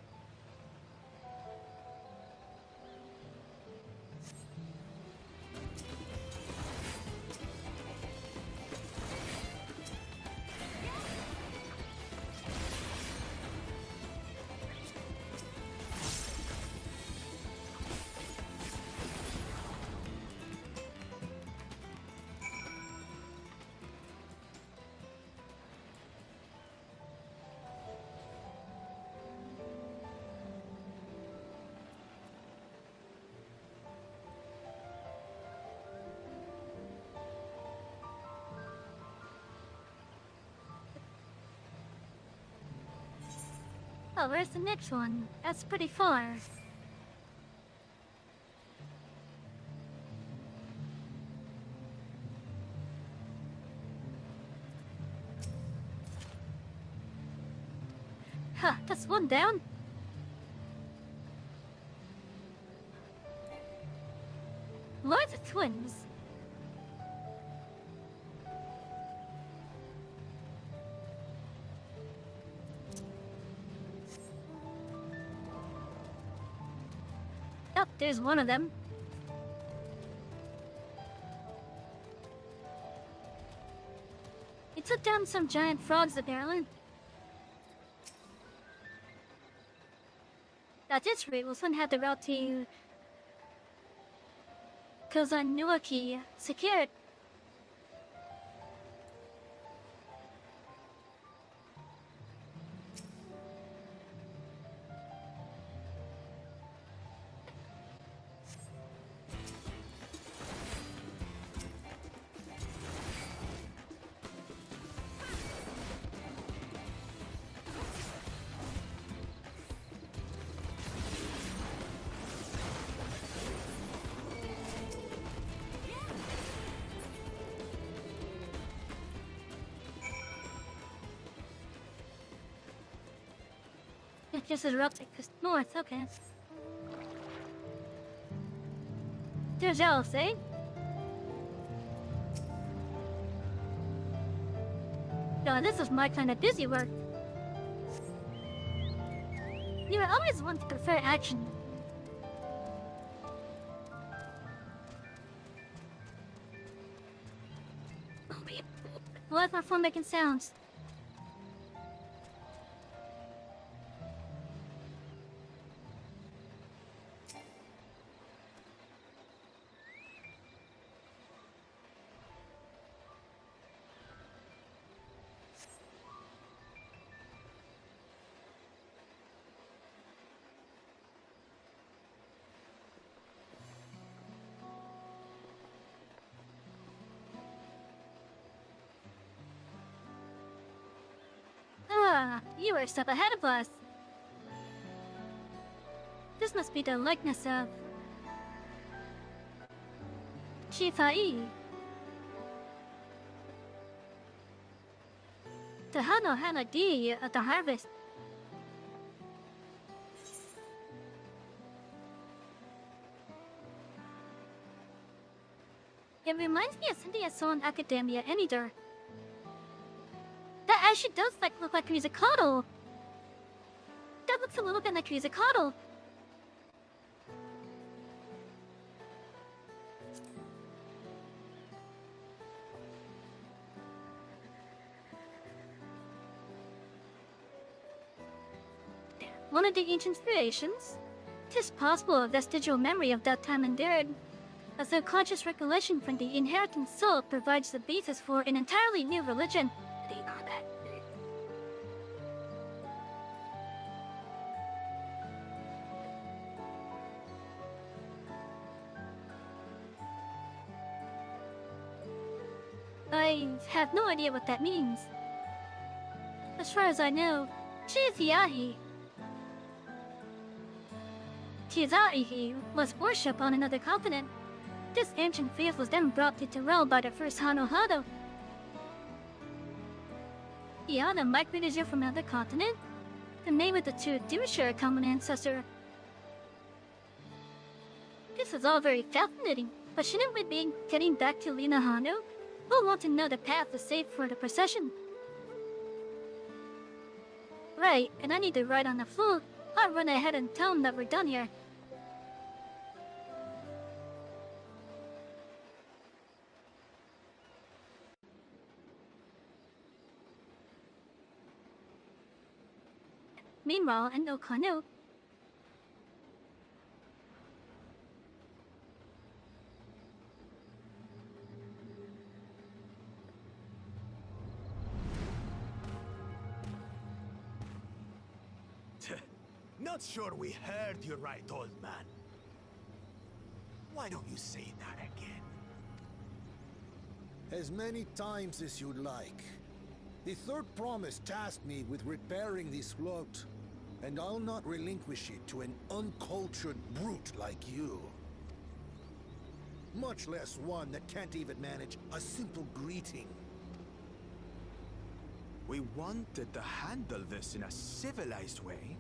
Oh, where's the next one? That's pretty far. Huh, that's one down. Why are the twins? Oh, there's one of them. It took down some giant frogs, apparently. At this rate, we'll soon have the route to Kozanuaki secured. Just a route takes north, okay. There's Alice, eh? No, this is my kind of busy work. You were always one to prefer action. have my phone making sounds. Ah, you are a step ahead of us. This must be the likeness of Chifai. The Hano Hana D at the harvest. It reminds me of something I saw in Academia Anyder. That actually does look like Rizikado. That looks a little bit like Rizikado. One of the ancient creations. 'Tis possible a vestigial memory of that time endured. A subconscious recollection from the inheriting soul provides the basis for an entirely new religion. I have no idea what that means. As far as I know, Chizaihi was worshipped on another continent. This ancient faith was then brought into realm by the first Hano. Iana migrated here from another continent? The name of the two do share a common ancestor. This is all very fascinating, but shouldn't we be getting back to Lina Hano? We'll want to know the path is safe for the procession. Right, and I need to ride on the float. I'll run ahead and tell them that we're done here. Meanwhile, in Okano, Not sure we heard you right, old man. Why don't you say that again? As many times as you'd like. The third promise tasked me with repairing this float, and I'll not relinquish it to an uncultured brute like you. Much less one that can't even manage a simple greeting. We wanted to handle this in a civilized way,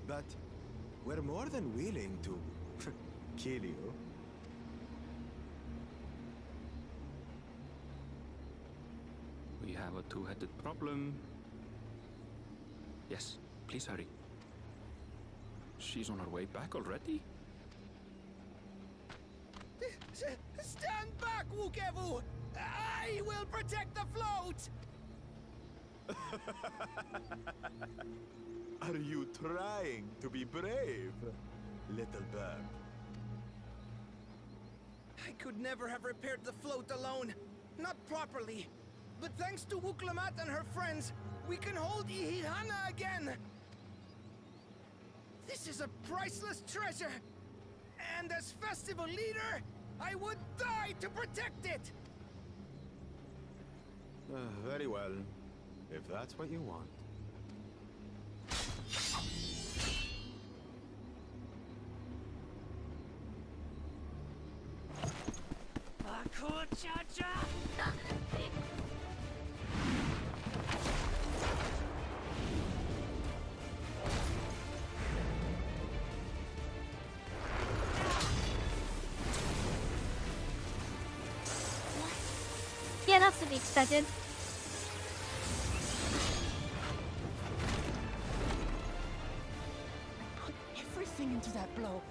but we're more than willing to kill you. We have a two-headed problem. Yes, please hurry. She's on her way back already? Stand back, Wukevu! I will protect the float! Are you trying to be brave, little bird? I could never have repaired the float alone. Not properly. But thanks to Wuklamat and her friends, we can hold Ihihana again! This is a priceless treasure! And as festival leader, I would die to protect it! Very well, if that's what you want. Yeah, that's to be expected. Put everything into that blow.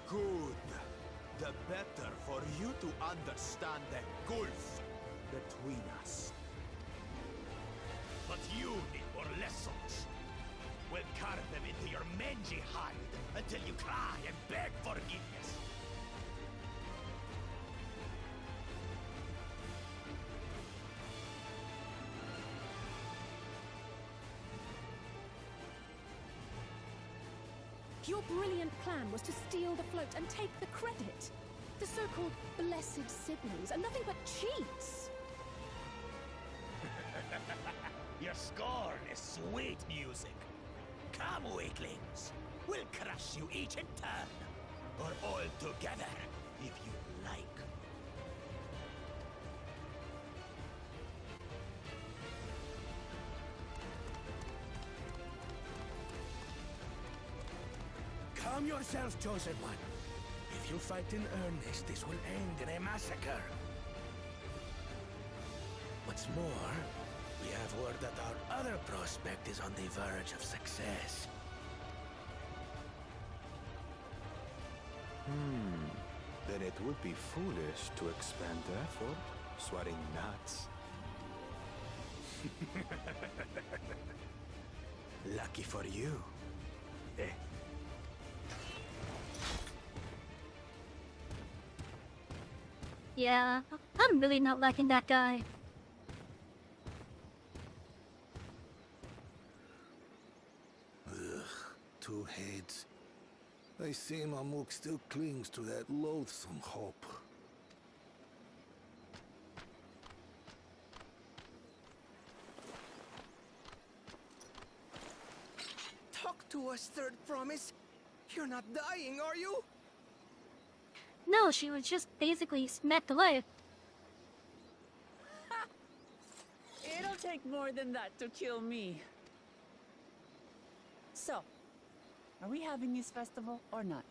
Good. the better for you to understand the gulf between us. But you need more lessons. We'll carve them into your mangy hide until you cry and beg forgiveness. Your brilliant plan was to steal the float and take the credit. The so-called blessed siblings are nothing but cheats. Your scorn is sweet music. Come, weaklings. We'll crush you each in turn. Or all together, if you like. Calm yourself, Chosen One. If you fight in earnest, this will end in a massacre. What's more, we have word that our other prospect is on the verge of success. Then it would be foolish to expand the effort, sweating nuts. Lucky for you. Yeah, I'm really not liking that guy. Two heads. I see Mamuk still clings to that loathsome hope. Talk to us, Third Promise. You're not dying, are you? No, she was just basically smacked alive. It'll take more than that to kill me. So, are we having this festival or not?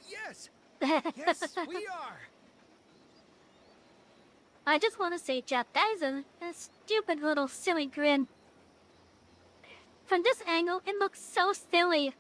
Yes! Yes, we are! I just want to say, Jeff, that is a stupid little silly grin. From this angle, it looks so silly.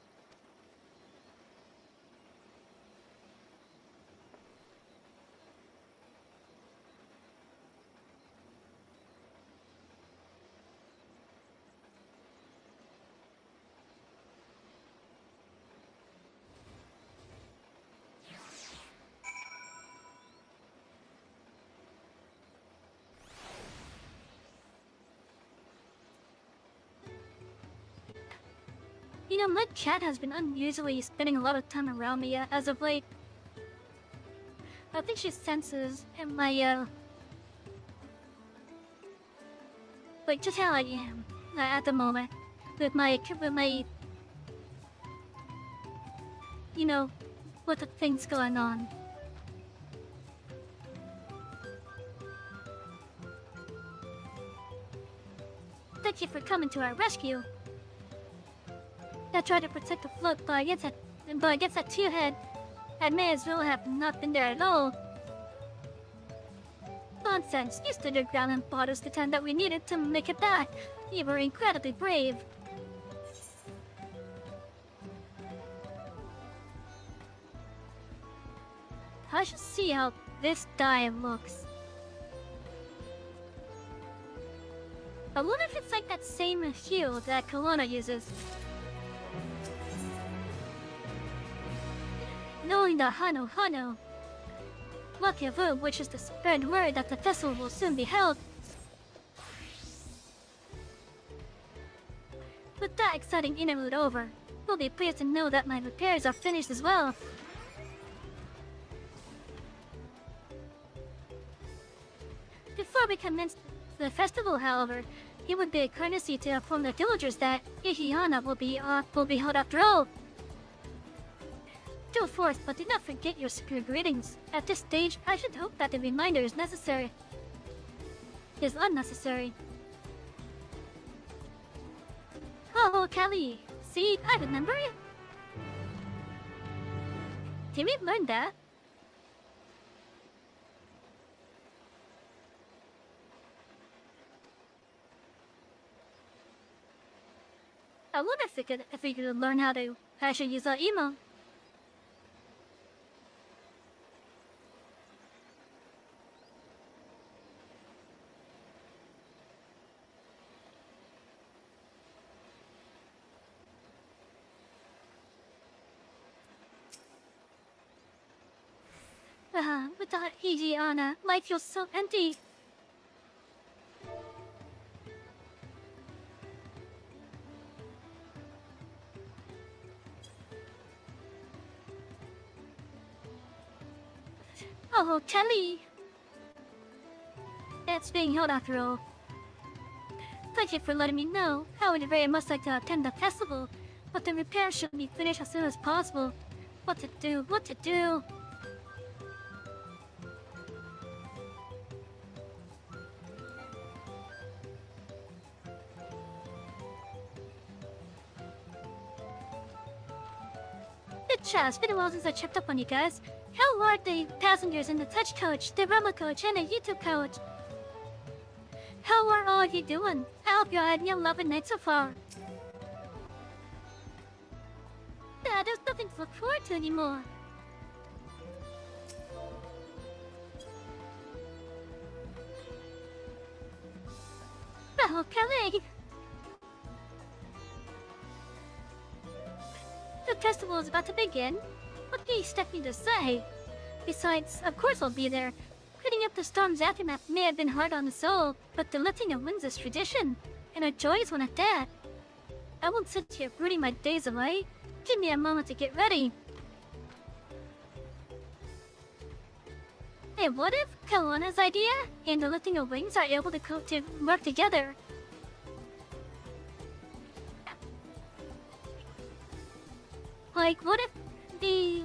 You know, my cat has been unusually spending a lot of time around me as of late. I think she senses in my, like just how I am at the moment with my, you know, with the things going on. Thank you for coming to our rescue. I tried to protect the float, but against that two-head, I may as well have not been there at all. Nonsense, you stood your ground and fought us the time that we needed to make it back. You were incredibly brave. I should see how this die looks. I wonder if it's like that same shield that Kelowna uses. Knowing the Hano, Wakiavu, which is the spread word that the festival will soon be held. With that exciting interlude over, we'll be pleased to know that my repairs are finished as well. Before we commence the festival, however, it would be a courtesy to inform the villagers that Ihihana will be held after all. Go forth, but do not forget your superior greetings. At this stage, I should hope that the reminder is unnecessary. Oh, Callie. See, I remember you. Did we learn that? I wonder if we could learn how to actually use that email. Without Etheirys, life feels so empty. Oh, Kelly! It's being held after all. Thank you for letting me know. I would very much like to attend the festival, but the repairs should be finished as soon as possible. What to do? What to do? It's been a while since I checked up on you guys. How are the passengers in the touch coach, the Rama coach, and the YouTube coach? How are all of you doing? I hope you're having a lovely night so far. Yeah, there's nothing to look forward to anymore. Oh, Kelly! The festival is about to begin. What do you expect me to say? Besides, of course I'll be there. Cleaning up the storm's aftermath may have been hard on the soul, but the lifting of winds is tradition, and a joyous one at that. I won't sit here brooding my days away. Give me a moment to get ready. Hey, what if Kelowna's idea and the lifting of wings are able to work together? Like, what if the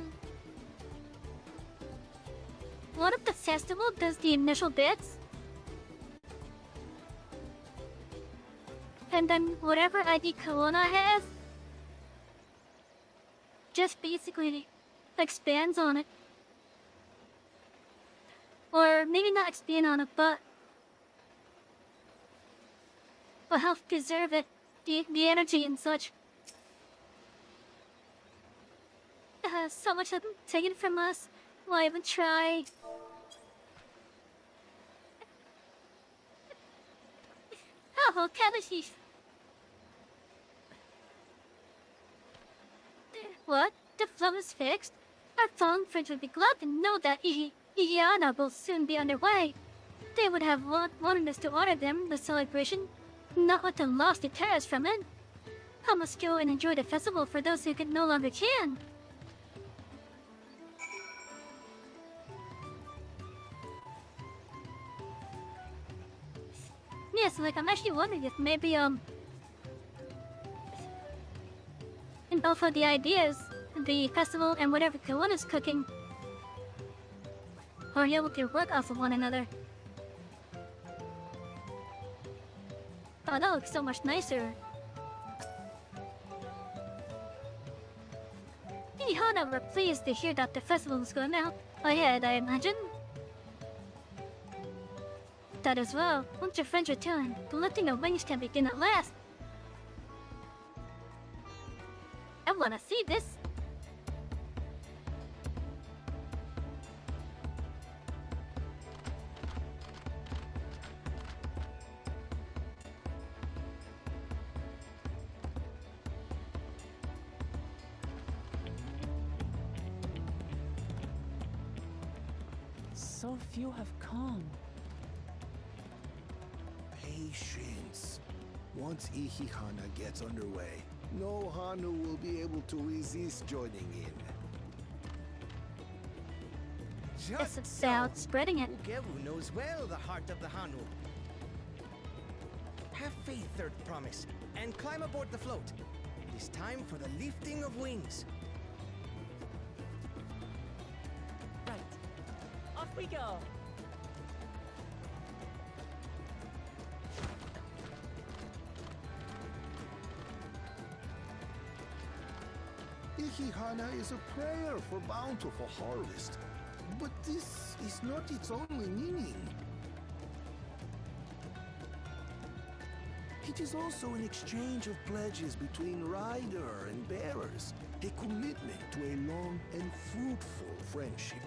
festival does the initial bits? And then whatever ID Kelowna has just basically expands on it. Or maybe not expand on it, but help preserve it, the energy and such. So much of them taken from us. Why even try? Oh, Kelly. What? The flow is fixed? Our phone friends would be glad to know that Etheirys will soon be underway. They would have wanted us to honor them, the celebration, not let them lost Etheirys from it. I must go and enjoy the festival for those who no longer can. Yes, like I'm actually wondering if maybe in both of the ideas, the festival and whatever Kelowna's cooking, are able to work off of one another. Oh, that looks so much nicer. Etheirys were pleased to hear that the festival was going out ahead, I imagine. That as well. Once your friends return, the lifting of wings can begin at last. I wanna see this. So few have come. Patience. Once Etheirys gets underway, no Hanu will be able to resist joining in. It's about spreading it. Ugeru knows well the heart of the Hanu. Have faith, Third Promise, and climb aboard the float. It is time for the lifting of wings. Right. Off we go. Etheirys is a prayer for bountiful harvest. But this is not its only meaning. It is also an exchange of pledges between rider and bearers, a commitment to a long and fruitful friendship.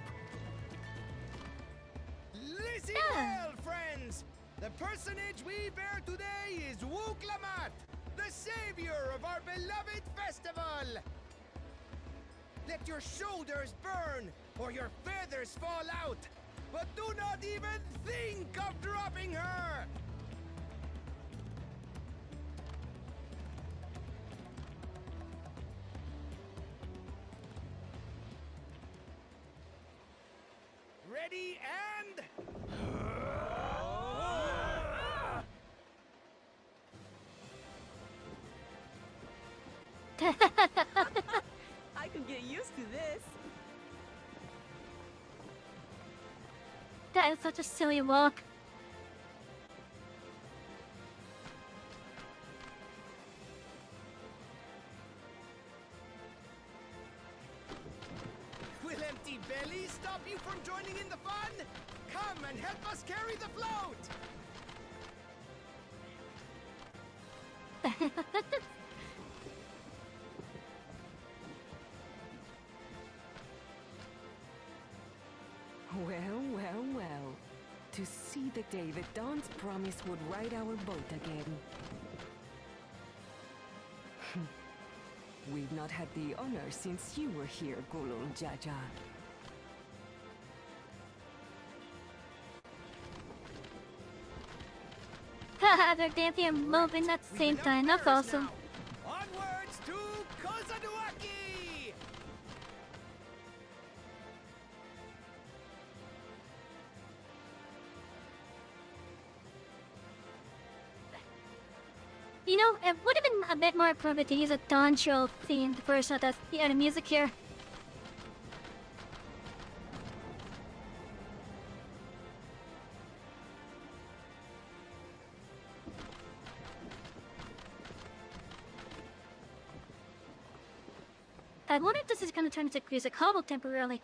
Listen well, friends! The personage we bear today is Wuklamat, the savior of our beloved festival! Let your shoulders burn, or your feathers fall out, but do not even think of dropping her! Ready and... I can get used to this. That is such a silly walk. Will empty bellies stop you from joining in the fun? Come and help us carry the float! Well, well, well. To see the day that Dawn's promised would ride our boat again. We've not had the honor since you were here, Gulul Jaja. Haha, they're dancing and moving at the same time. That's awesome. Onwards to Kozaduaki! You know, it would have been a bit more appropriate to use a Dawn show theme first, not that the music here. I wonder if this is going to turn into music hobble temporarily.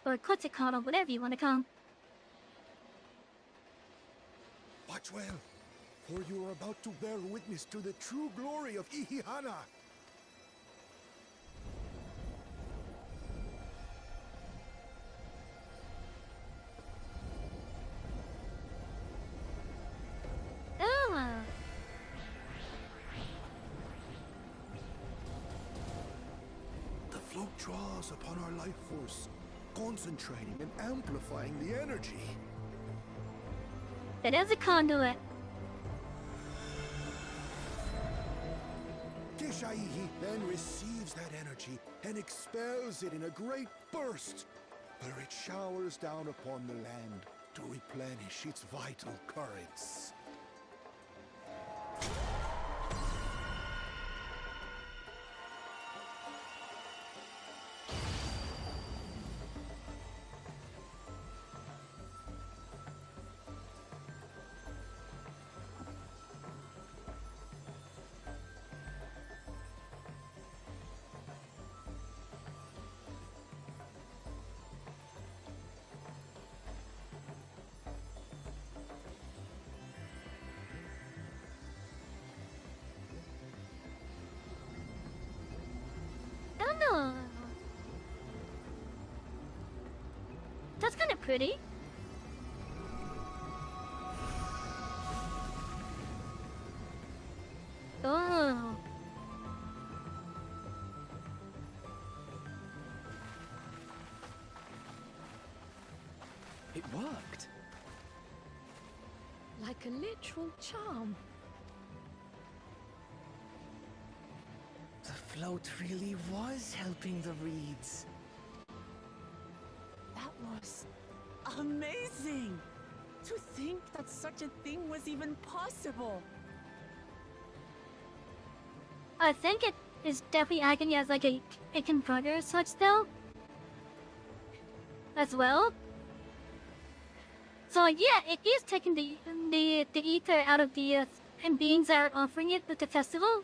Or Kotekano, whatever you want to call 'em. Watch well, for you are about to bear witness to the true glory of Ihihana. Oh! The float draws upon our life force, concentrating and amplifying the energy. It is a conduit. Kishaihi then receives that energy and expels it in a great burst, where it showers down upon the land to replenish its vital currents. Oh! That's kind of pretty. Oh. It worked. Like a literal charm. The float really was helping the reeds. That was amazing! To think that such a thing was even possible! I think it is definitely acting as like a converter or such though. As well. So yeah, it is taking the ether out of the beings that are offering it with the festival.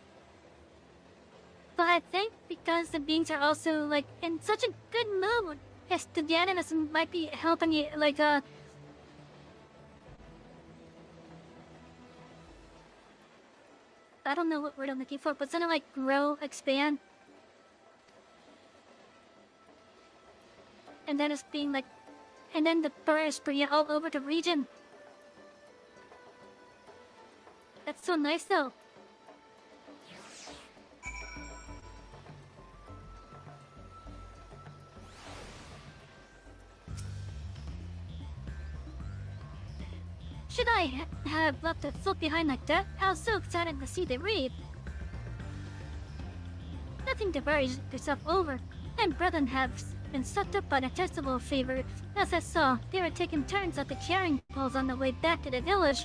But I think because the beings are also like in such a good mood, yes, the animus might be helping it like I don't know what word I'm looking for, but something like grow, expand. And then it's being like, and then the bird is spreading all over the region. That's so nice though. Should I have left the float behind like that? I was so excited to see the reef. Nothing to worry yourself over. And brethren have been sucked up by the festival fever. As I saw, they were taking turns at the carrying poles on the way back to the village.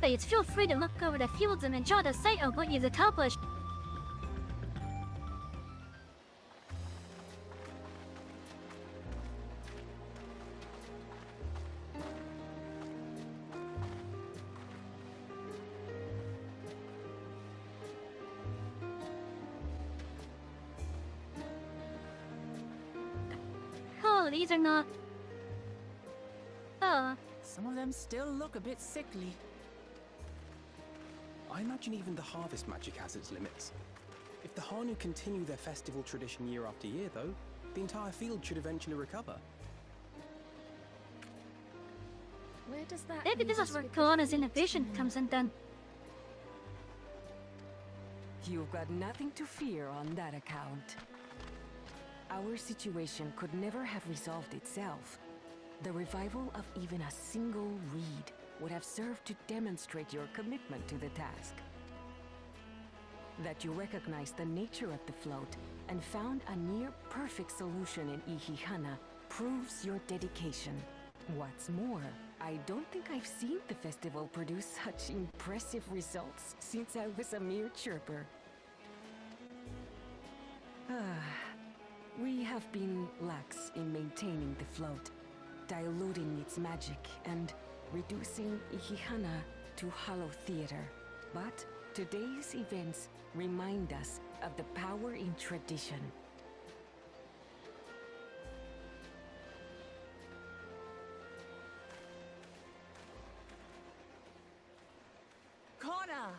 Please feel free to look over the fields and enjoy the sight of what you've accomplished. Oh, these are not... Oh. Some of them still look a bit sickly. I imagine even the harvest magic has its limits. If the Hanu continue their festival tradition year after year, though, the entire field should eventually recover. Where does that Maybe this is where Kelowna's innovation comes in then. You've got nothing to fear on that account. Our situation could never have resolved itself. The revival of even a single reed would have served to demonstrate your commitment to the task. That you recognize the nature of the float and found a near-perfect solution in Ihihana proves your dedication. What's more, I don't think I've seen the festival produce such impressive results since I was a mere chirper. We have been lax in maintaining the float, diluting its magic and reducing Ihihana to hollow theater. But today's events remind us of the power in tradition. Connor!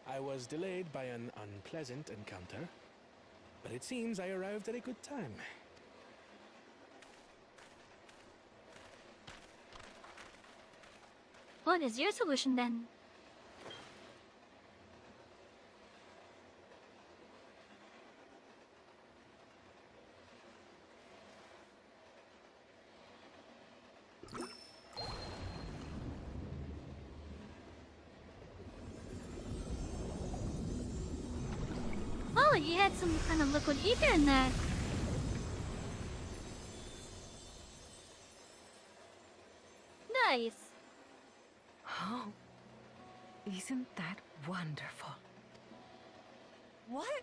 I was delayed by an unpleasant encounter, but it seems I arrived at a good time. What is your solution then? Oh, you had some kind of liquid ether in that. Nice. Oh, isn't that wonderful? What?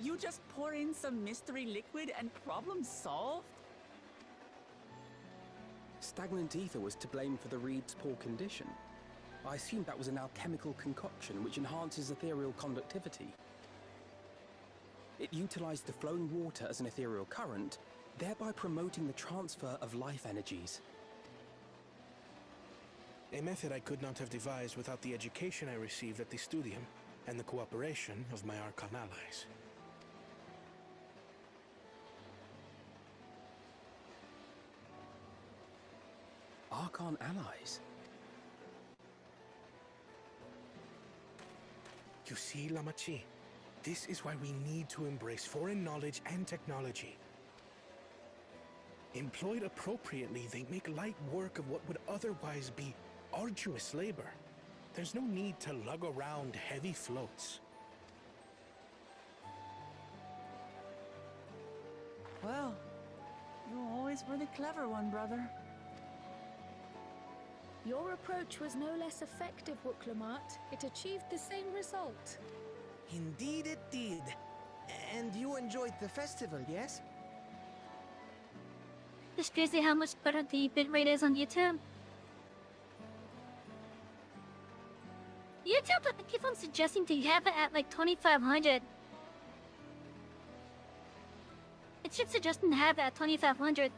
You just pour in some mystery liquid and problem solved? Stagnant ether was to blame for the reed's poor condition. I assumed that was an alchemical concoction which enhances ethereal conductivity. It utilized the flowing water as an ethereal current, thereby promoting the transfer of life energies. A method I could not have devised without the education I received at the studium and the cooperation of my Archon allies. Archon allies? You see, Lamachi, this is why we need to embrace foreign knowledge and technology. Employed appropriately, they make light work of what would otherwise be arduous labor. There's no need to lug around heavy floats. Well, you always were the clever one, brother. Your approach was no less effective, Wuklamat. It achieved the same result. Indeed it did. And you enjoyed the festival, yes? It's crazy how much better the bitrate is on YouTube. YouTube keeps on suggesting to have it at like 2500. It should suggest to have it at 2500.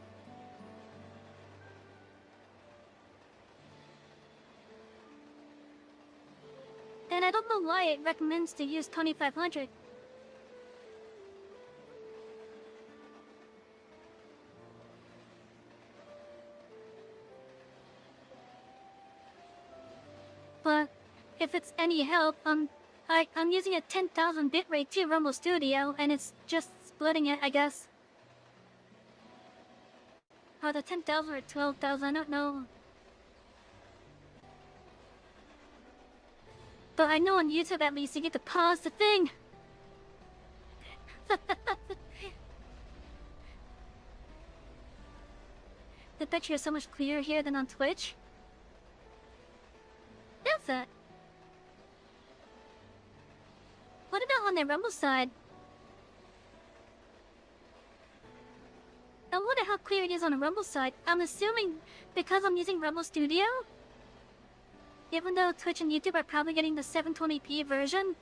why it recommends to use 2500. But if it's any help, I'm using a 10,000 bitrate to Rumble Studio, and it's just splitting it, I guess. Either 10,000 or 12,000, I don't know. But I know on YouTube at least you get to pause the thing. The picture is so much clearer here than on Twitch. That's it. What about on the Rumble side? I wonder how clear it is on the Rumble side. I'm assuming because I'm using Rumble Studio, even though Twitch and YouTube are probably getting the 720p version,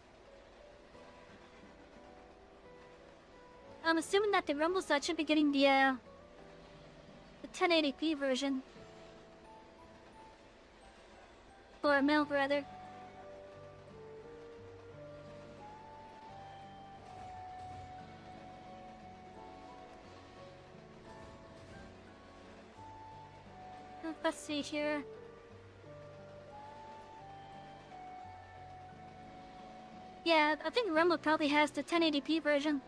I'm assuming that the Rumble side should be getting the 1080p version. Or Mel, rather. Let's see here. Yeah, I think Rumble probably has the 1080p version.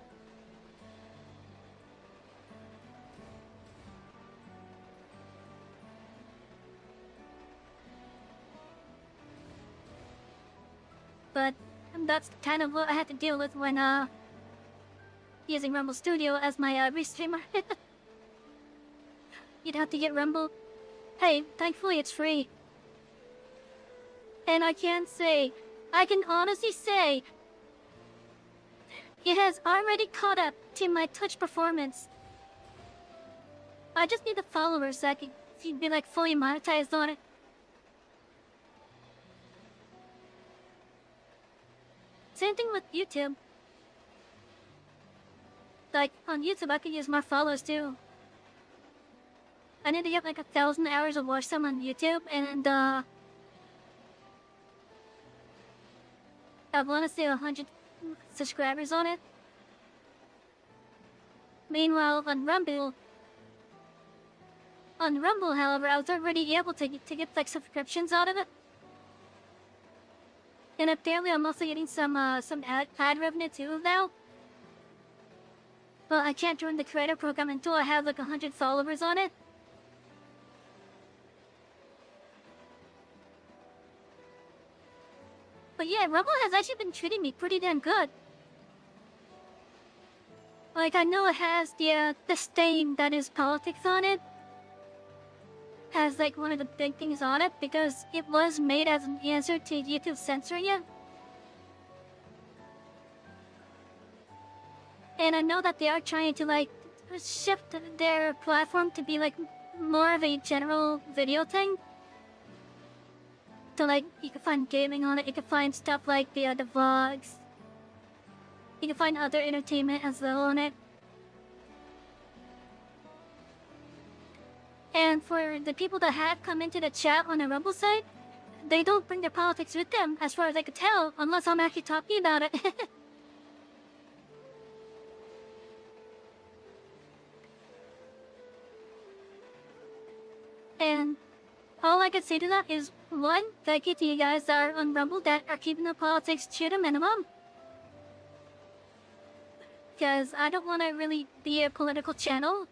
But that's kind of what I had to deal with when using Rumble Studio as my restreamer. You'd have to get Rumble. Hey, thankfully it's free. And I can honestly say, it has already caught up to my Twitch performance. I just need the followers so I can be like fully monetized on it. Same thing with YouTube. Like, on YouTube I could use more followers too. I need to get like 1,000 hours of watch time on YouTube, and I want to say 100 subscribers on it. Meanwhile, on Rumble, however, I was already able to get like subscriptions out of it. And apparently I'm also getting some ad revenue too now. But I can't join the creator program until I have like 100 followers on it. But yeah, Rumble has actually been treating me pretty damn good. Like, I know it has the stain that is politics on it. Has like one of the big things on it because it was made as an answer to YouTube censoring it. And I know that they are trying to like shift their platform to be like more of a general video thing. So like, you can find gaming on it, you can find stuff like the vlogs. You can find other entertainment as well on it. And for the people that have come into the chat on the Rumble site, they don't bring their politics with them, as far as I could tell, unless I'm actually talking about it. And all I can say to that is, one, thank you to you guys that are on Rumble that are keeping the politics to the minimum. Because I don't want to really be a political channel.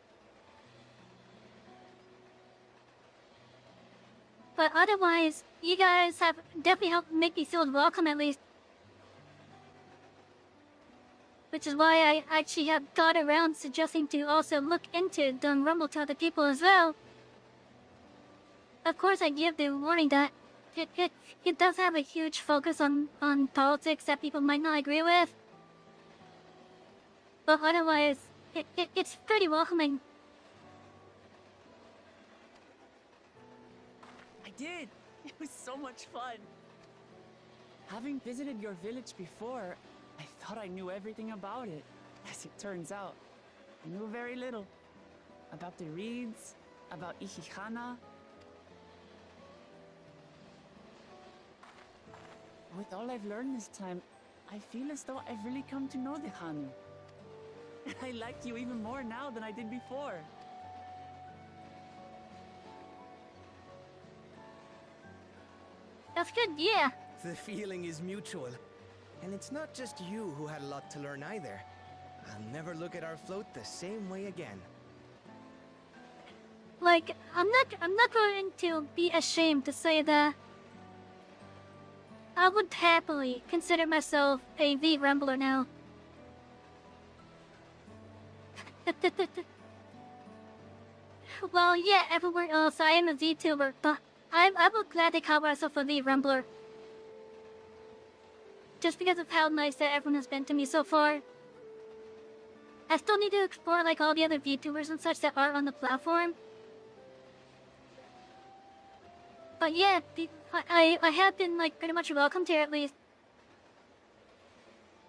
But otherwise, you guys have definitely helped make me feel welcome at least. Which is why I actually have got around suggesting to also look into doing Rumble to other people as well. Of course, I give the warning that it does have a huge focus on politics that people might not agree with. But otherwise, it's pretty welcoming. I did! It was so much fun! Having visited your village before, I thought I knew everything about it. As it turns out, I knew very little. About the reeds, about Ihihana. With all I've learned this time, I feel as though I've really come to know the Hanu. I like you even more now than I did before. That's good, yeah. The feeling is mutual. And it's not just you who had a lot to learn either. I'll never look at our float the same way again. Like, I'm not going to be ashamed to say that I would happily consider myself a V-Rambler now. Well, yeah, everywhere else I am a VTuber, but I would gladly call myself a V-Rambler. Just because of how nice that everyone has been to me so far. I still need to explore like all the other VTubers and such that are on the platform. But yeah, I have been like pretty much welcomed here at least.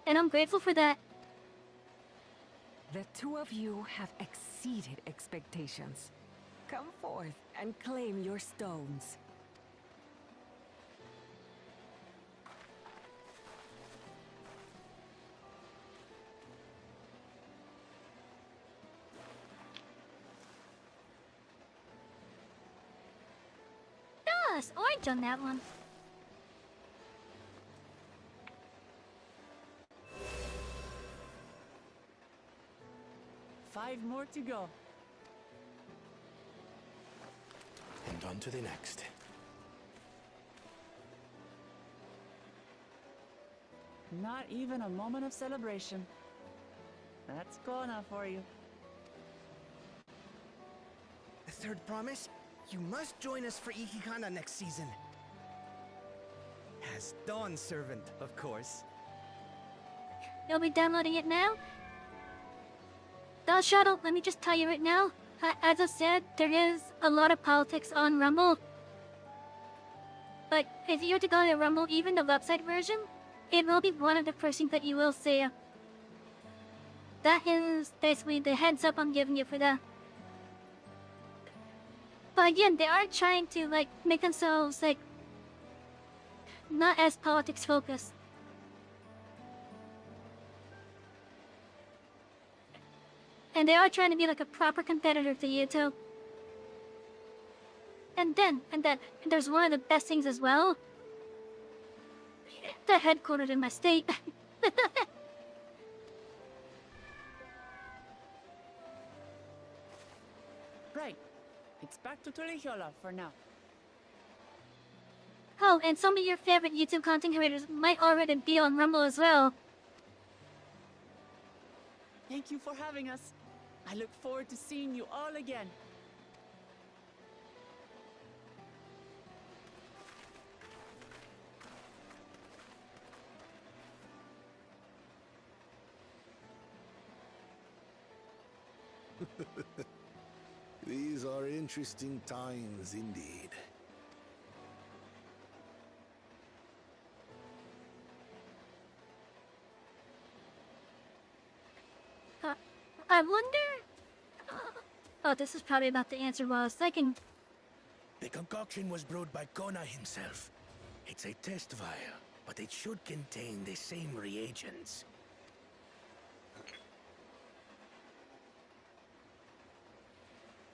And I'm grateful for that. The two of you have exceeded expectations. Come forth and claim your stones. Yes, orange on that one. Five more to go. And on to the next. Not even a moment of celebration. That's Kona for you. The third promise? You must join us for Ihihana next season. As Dawn Servant, of course. You'll be downloading it now? Dawn Shuttle, let me just tell you right now. As I said, there is a lot of politics on Rumble. But if you're to go to Rumble, even the website version, it will be one of the first things that you will see. That is basically the heads up I'm giving you for that. But again, they are trying to like make themselves like not as politics focused. And they are trying to be like a proper competitor to YouTube. And then there's one of the best things as well. They're headquartered in my state. Right. It's back to Torihiola for now. Oh, and some of your favorite YouTube content creators might already be on Rumble as well. Thank you for having us. I look forward to seeing you all again. These are interesting times indeed. I wonder... Oh, this is probably about the answer while I was thinking. The concoction was brewed by Kona himself. It's a test vial, but it should contain the same reagents.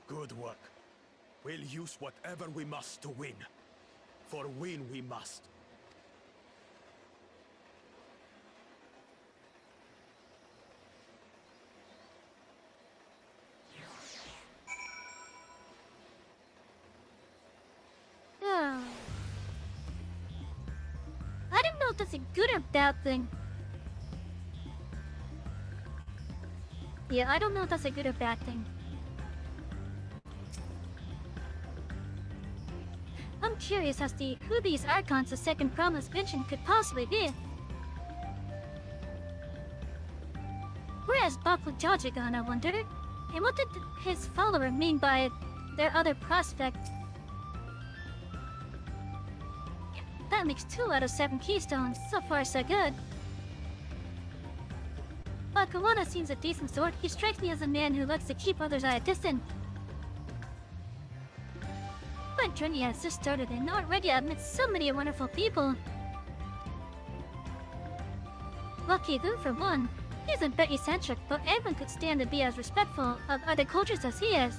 Good work. We'll use whatever we must to win. For win we must. Oh. I don't know if that's a good or bad thing. Yeah, I don't know if that's a good or bad thing. I'm curious as to who these Archons the second promise mentioned could possibly be. Whereas Bakujaji gone, I wonder? And what did his follower mean by their other prospect? That makes 2 out of 7 keystones. So far, so good. While Kawana seems a decent sort, he strikes me as a man who likes to keep others at a distance. My journey has just started and already I've met so many wonderful people. Lucky Lou, for one, isn't bit eccentric, but anyone could stand to be as respectful of other cultures as he is.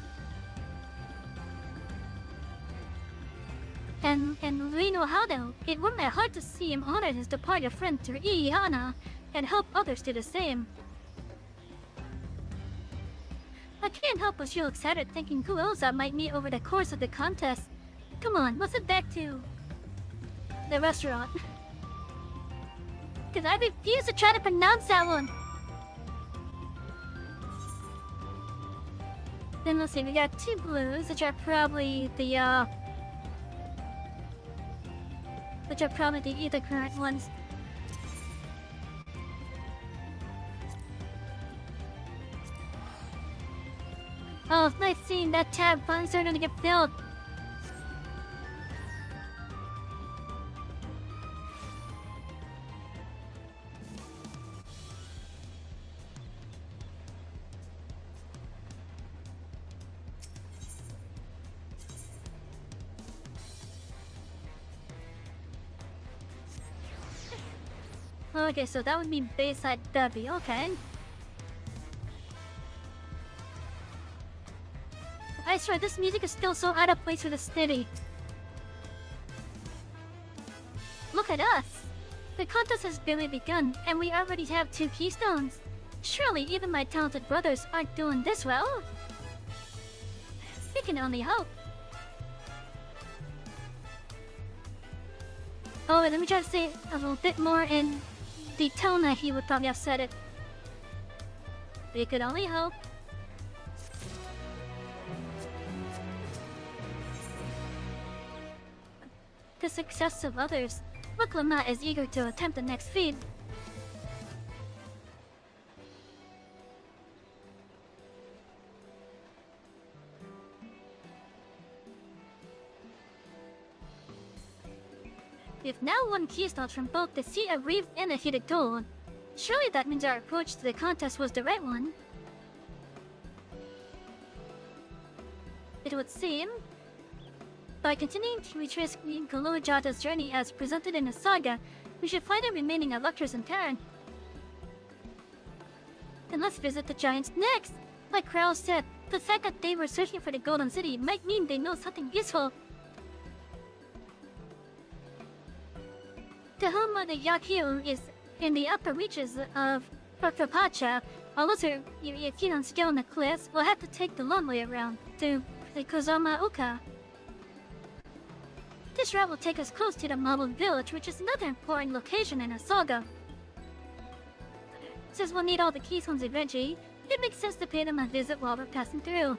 And we know how though. It warmed my heart to see him honor his departed friend to Ihana and help others do the same. I can't help but feel excited thinking who else I might meet over the course of the contest. Come on, let's head back to the restaurant. Cause I refuse to try to pronounce that one. Then let's see, we got 2 blues, which are probably the either current ones. Oh, it's nice seeing that tab finally starting to get filled. Okay, so that would be Bayside Debbie, okay. I swear, this music is still so out of place for the city. Look at us! The contest has barely begun, and we already have 2 keystones. Surely even my talented brothers aren't doing this well. We can only hope. Oh, wait, let me try to say it a little bit more in the tone that he would probably have said it. We could only hope. The success of others, Wuklama is eager to attempt the next feat. We've now won keystones from both the Sea of Reef and the Heated Gold. Surely that means our approach to the contest was the right one. It would seem. By continuing to retrace Kalojata's journey as presented in the saga, we should find the remaining Electors in turn. Then let's visit the Giants next! Like Krell said, the fact that they were searching for the Golden City might mean they know something useful. The home of the Yakyu is in the upper reaches of Prakapacha. Unless you're keen on scaling the cliffs, we'll have to take the long way around to the Kozama Uka. This route will take us close to the Marble Village, which is another important location in the saga. Since we'll need all the keystones eventually, it makes sense to pay them a visit while we're passing through.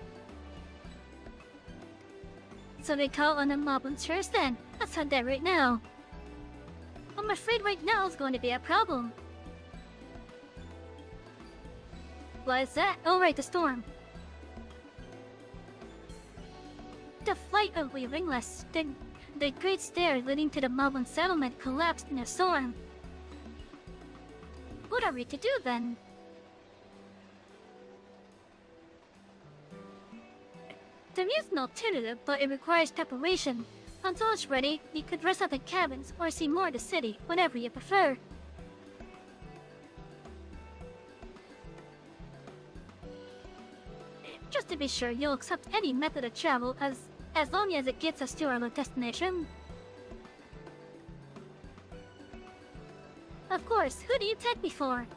So we call on the Moblins first then. Let's head there right now. I'm afraid right now is going to be a problem. Why is that? Oh right, the storm. The flight of the ringless, the great stair leading to the Moblin settlement collapsed in a storm. What are we to do then? There is an alternative, but it requires preparation. Until it's ready, you could rest at the cabins or see more of the city, whatever you prefer. Just to be sure, you'll accept any method of travel as long as it gets us to our destination. Of course, who do you take me for?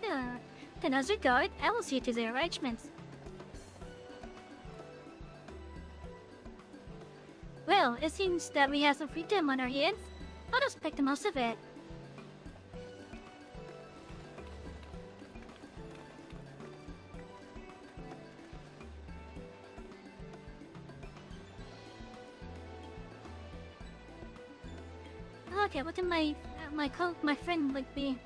Then as regard, I will see to the arrangements. Well, it seems that we have some free time on our hands. I'll just make the most of it. Okay, what did my friend like be?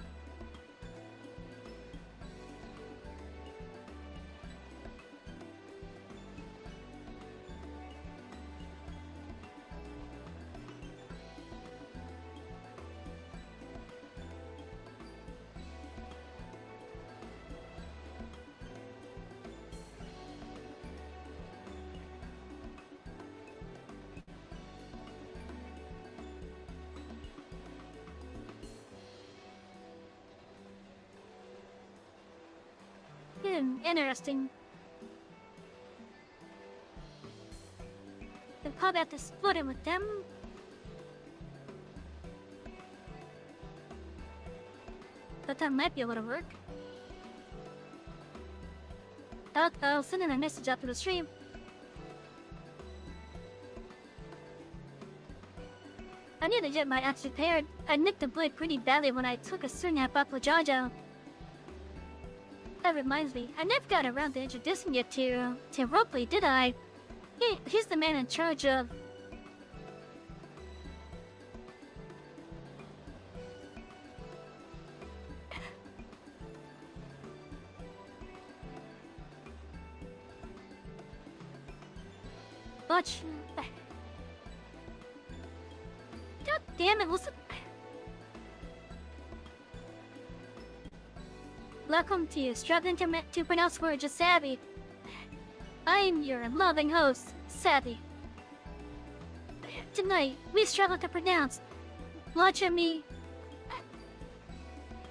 Interesting. Then probably have to split it with them. But that might be able to work. I'll send in a message after the stream. I need to get my axe repaired. I nicked the blade pretty badly when I took a swing at Buffalo Jaja. That reminds me, I never got around to introducing you to Ropley, did I? He's the man in charge of... Butch... God damn it, listen... Welcome to you, struggling to pronounce words of Savy. I'm your loving host, Savy. Tonight, we struggle to pronounce Lachami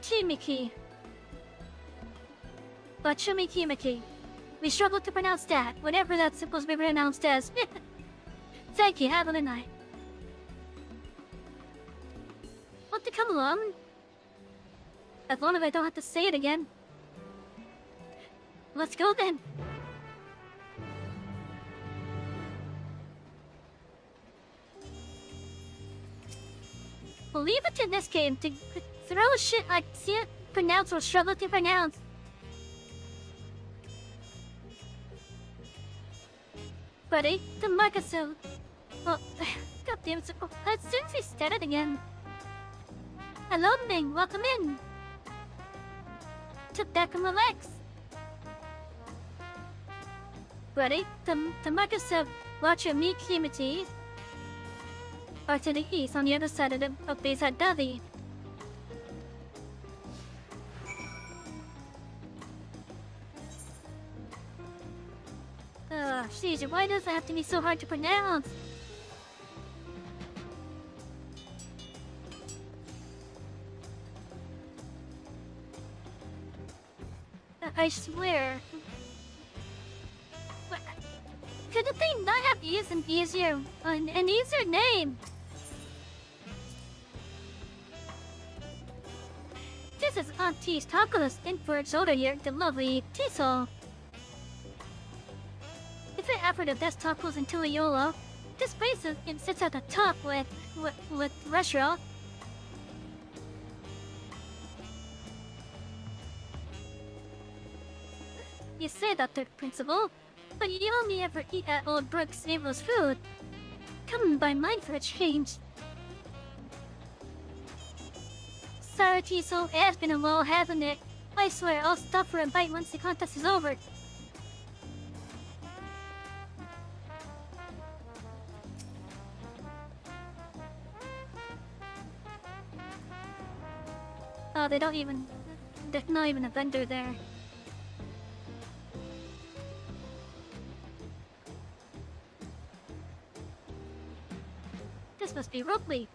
Kimiki. Lachami Kimiki. We struggle to pronounce that, whatever that's supposed to be pronounced as. Thank you, have a good night. Want to come along? As long as I don't have to say it again. Let's go then. We'll leave it to this game to throw shit I can't pronounce or struggle to pronounce. Buddy, the Marcaso. Oh, goddamn it. Oh, as soon as he started again. Hello, Ming. Welcome in. Sit back and relax. Buddy, the markers of Lachami Kimiti are to the east on the other side of Bayside Davi. Jeez, why does it have to be so hard to pronounce? I swear. Couldn't they not have used an easier name? This is Auntie's Tacos in for its older year, the lovely Tisol. If it ever the best tacos in Tuliolo, this place sits at the top with restaurant. You say that, third principal, but you only ever eat at Old Brooks Abel's food. Come by mine for a change. Sorry, Tisol, it's been a while, hasn't it? I swear I'll stop for a bite once the contest is over. Oh, there's not even a vendor there. This must be Ropley.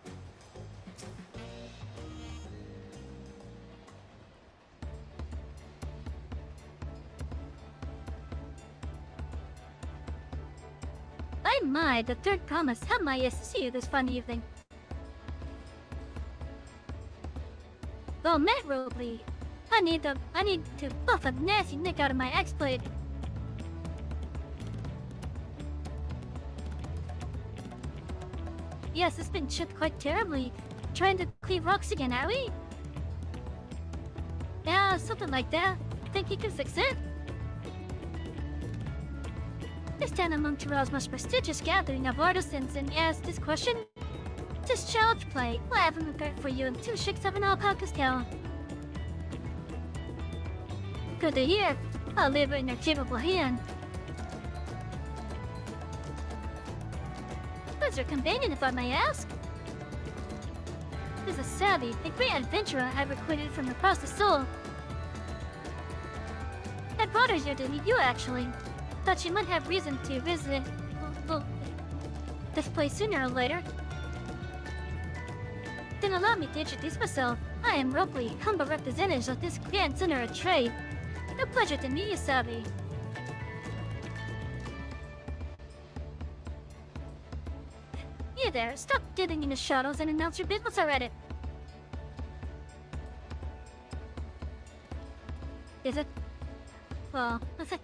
My, the third promise. How am I to see you this fun evening? Well met, Robley. I need to buff a nasty nick out of my X-Blade. Yes, it's been chipped quite terribly. Trying to cleave rocks again, are we? Yeah, something like that. Think you can fix it? This town among Tyrell's most prestigious gathering of artisans, and ask this question? This child's play. We'll have him prepared for you in 2 shakes of an alpaca's tail. Good to hear. I'll leave it in your capable hand. Who's your companion, if I may ask? This is Savy, a great adventurer I recruited from across the soul. I brought her here to meet you, actually. Thought she might have reason to visit this place sooner or later. Then allow me to introduce myself. I am Ropley, humble representative of this grand center of trade. A pleasure to meet you, Savy. You there, stop digging in the shadows and announce your business already. Is it? Well, what's it?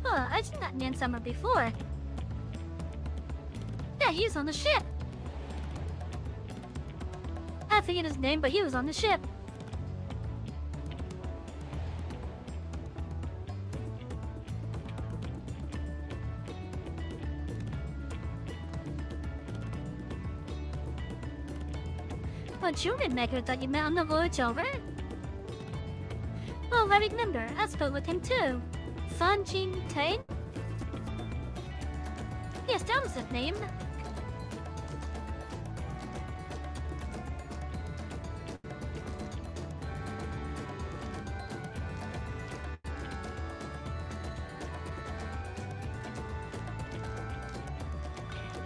Oh, I've seen that man somewhere before. Yeah, he's on the ship. I forget his name, but he was on the ship. But you remember that you met on the voyage over? Oh, I remember. I spoke with him too. Fan Jing Tain? Yes, that was his name.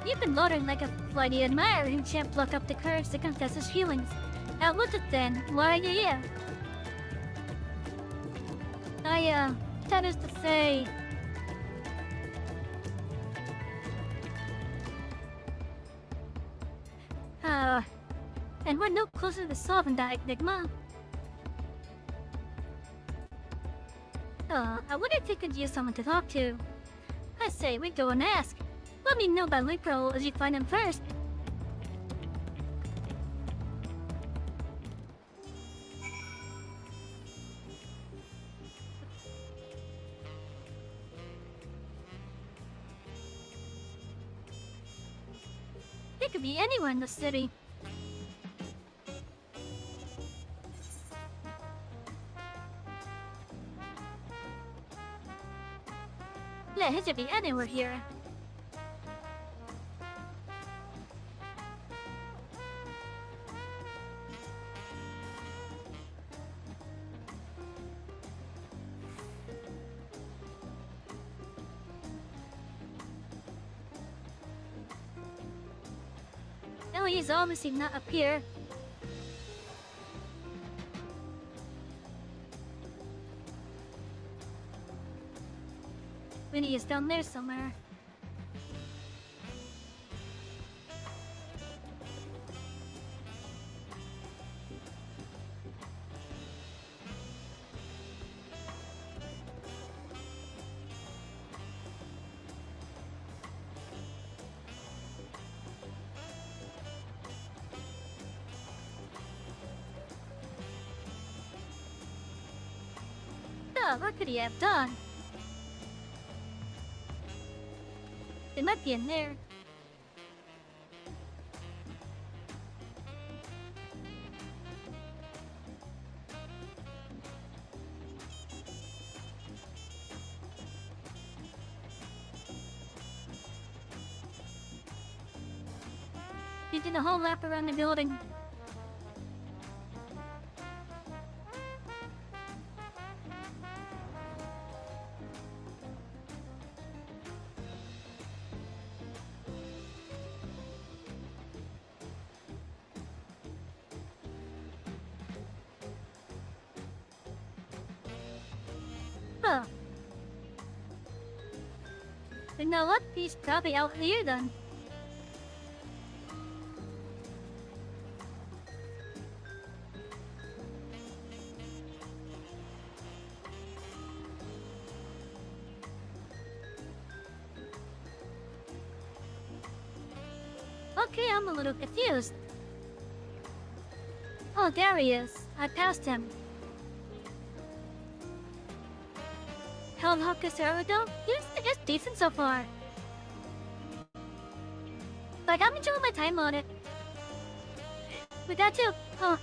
You've been loitering like a flighty admirer who can't pluck up the courage to confess his feelings. Now look at then, why are you here? That is to say... and we're no closer to solving that enigma. I wonder if you could use someone to talk to. I say, we go and ask. Let me know by link roll as you find him first. It could be anywhere in the city. Yeah, it could be anywhere here. No, he's obviously not up here. Winnie is down there somewhere. Oh, what could he have done? They might be in there. He did a whole lap around the building. Huh. You know what? He's probably out here then. Okay, I'm a little confused. Oh, there he is. I passed him. Hellhawker's Aerodome? It's decent so far. Like, I'm enjoying my time on it. We got to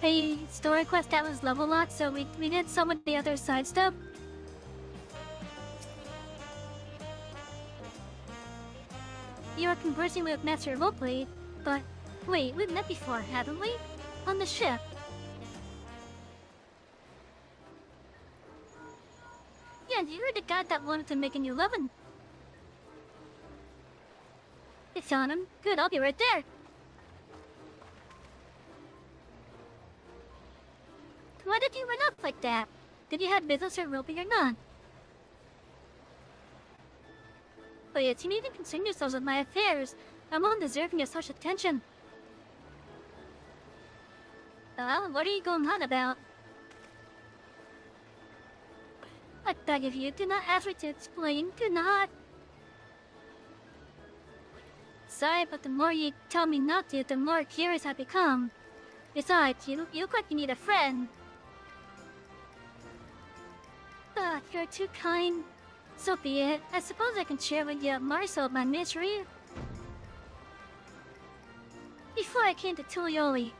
a story quest that was level locked, so we did some of the other side stuff. You are conversing with Master Roleplay, but wait, we've met before, haven't we? On the ship. Yeah, you're the guy that wanted to make a new oven. You found him? Good, I'll be right there. Why did you run off like that? Did you have business at Ruby or not? But yet you need to concern yourselves with my affairs. I'm undeserving of such attention. What are you going on about? I beg of you, do not ask me to explain. Do not. Sorry, but the more you tell me not to, the more curious I become. Besides, you look like you need a friend. You're too kind. So be it. I suppose I can share with you a morsel of my misery. Before I came to Tulioli,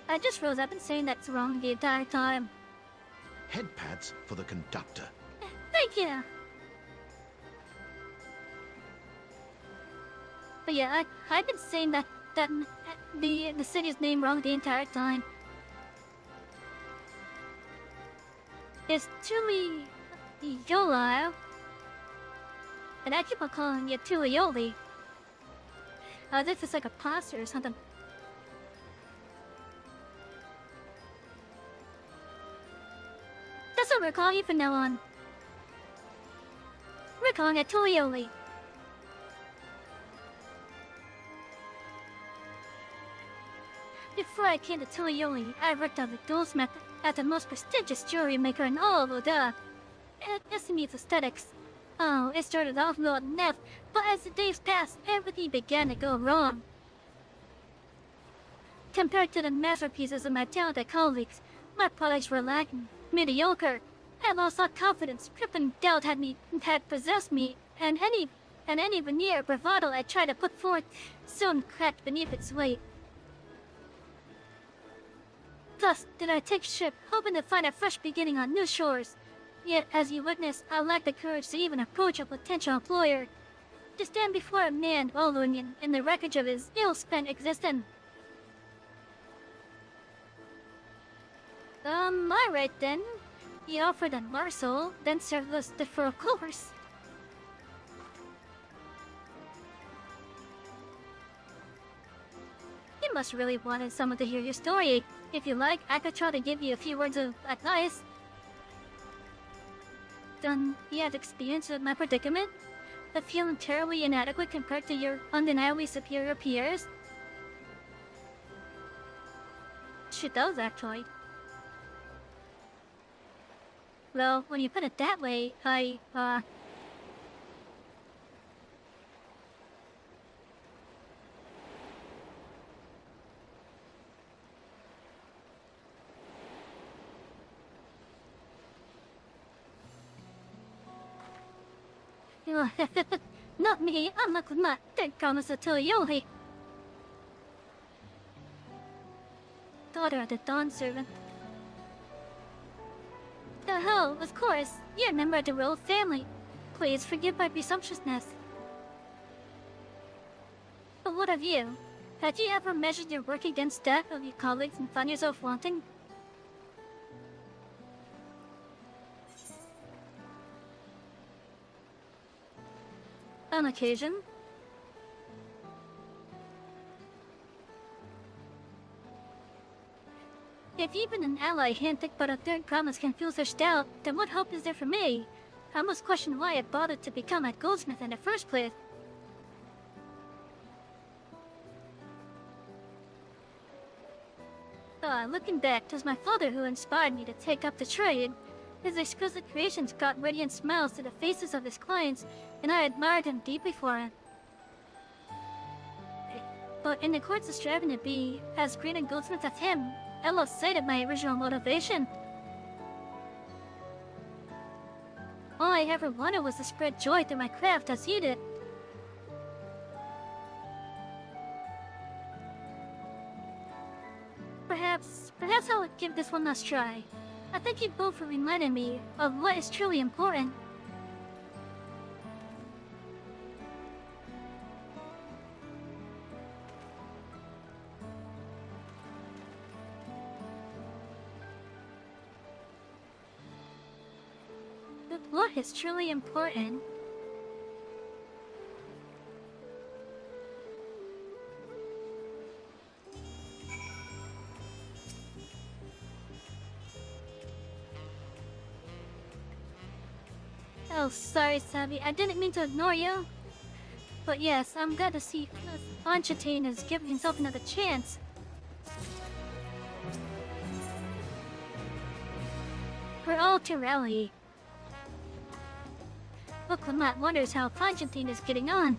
I just rose up and saying that's wrong the entire time. Head pads for the conductor. Thank you. But yeah, I've been saying that the city's name wrong the entire time. It's Tulioli, and I keep on calling it Tulioli. As if it's like a pasta or something. That's what we're calling it from now on. We're calling it Tulioli. Before I came to Tulioli, I worked as a goldsmith at the most prestigious jewelry maker in all of Oda. It meets aesthetics. Oh, it started off low enough, but as the days passed, everything began to go wrong. Compared to the masterpieces of my talented colleagues, my products were lacking, mediocre. I lost all confidence, crippling doubt had possessed me, and any veneer of bravado I tried to put forth soon cracked beneath its weight. Thus did I take ship, hoping to find a fresh beginning on new shores. Yet, as you witness, I lacked the courage to even approach a potential employer. To stand before a man wallowing in the wreckage of his ill-spent existence. Alright then. He offered a morsel, then served us the full course. You must really wanted someone to hear your story. If you like, I could try to give you a few words of advice. Then, you had experience with my predicament? Of feeling terribly inadequate compared to your undeniably superior peers? She does, actually. Well, when you put it that way, not me, I'm not gonna take promise to tell you. Daughter of the Dawn Servant. The hell, of course, you're a member of the royal family. Please forgive my presumptuousness. But what of you? Had you ever measured your work against that of your colleagues and found yourself wanting? On occasion. If even an ally hinted but a third promise can feel such doubt, then what hope is there for me? I must question why I bothered to become a goldsmith in the first place. Looking back, it was my father who inspired me to take up the trade. His exquisite creations brought radiant smiles to the faces of his clients, and I admired him deeply for it. But in the course of striving to be as great a goldsmith as him, I lost sight of my original motivation. All I ever wanted was to spread joy through my craft as he did. Perhaps I'll give this one last try. I thank you both for reminding me of what is truly important. But what is truly important? Oh, sorry, Savy. I didn't mean to ignore you. But yes, I'm glad to see Constantine is giving himself another chance. We're all to rally. Look, Lamont wonders how Constantine is getting on.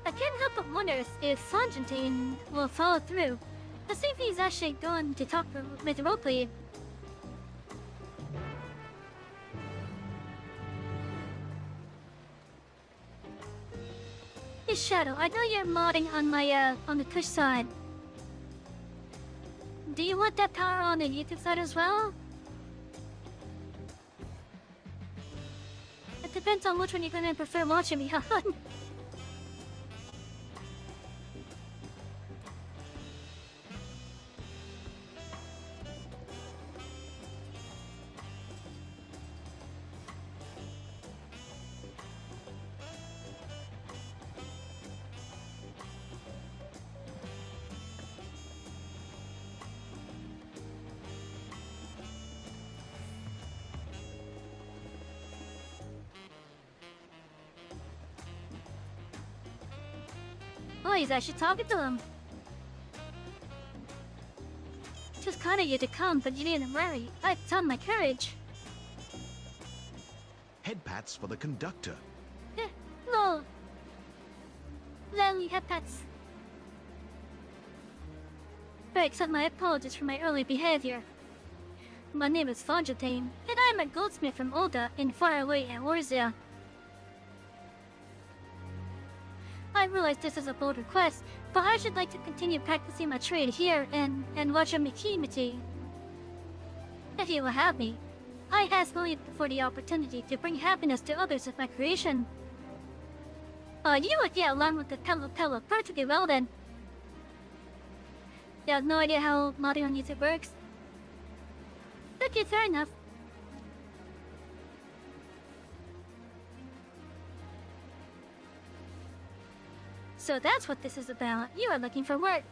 I can't help but wonder if Constantine will follow through. Let's see if he's actually going to talk with Ropley. Hey, Shadow, I know you're modding on my on the Twitch side. Do you want that power on the YouTube side as well? It depends on which one you're gonna prefer watching me on. Oh, he's actually talking to him. Just kind of you to come, but you needn't worry. I've done my courage. Head pats for the conductor. No. Lily head pats. But accept my apologies for my early behavior. My name is Constantine, and I'm a goldsmith from Olda in faraway Eorzea. I realize this is a bold request, but I should like to continue practicing my trade here and watch a Mikimiti. If you will have me, I ask only for the opportunity to bring happiness to others with my creation. You would get along with the Pello perfectly well then. You have no idea how modding on YouTube works? Okay, fair enough. So that's what this is about. You are looking for work.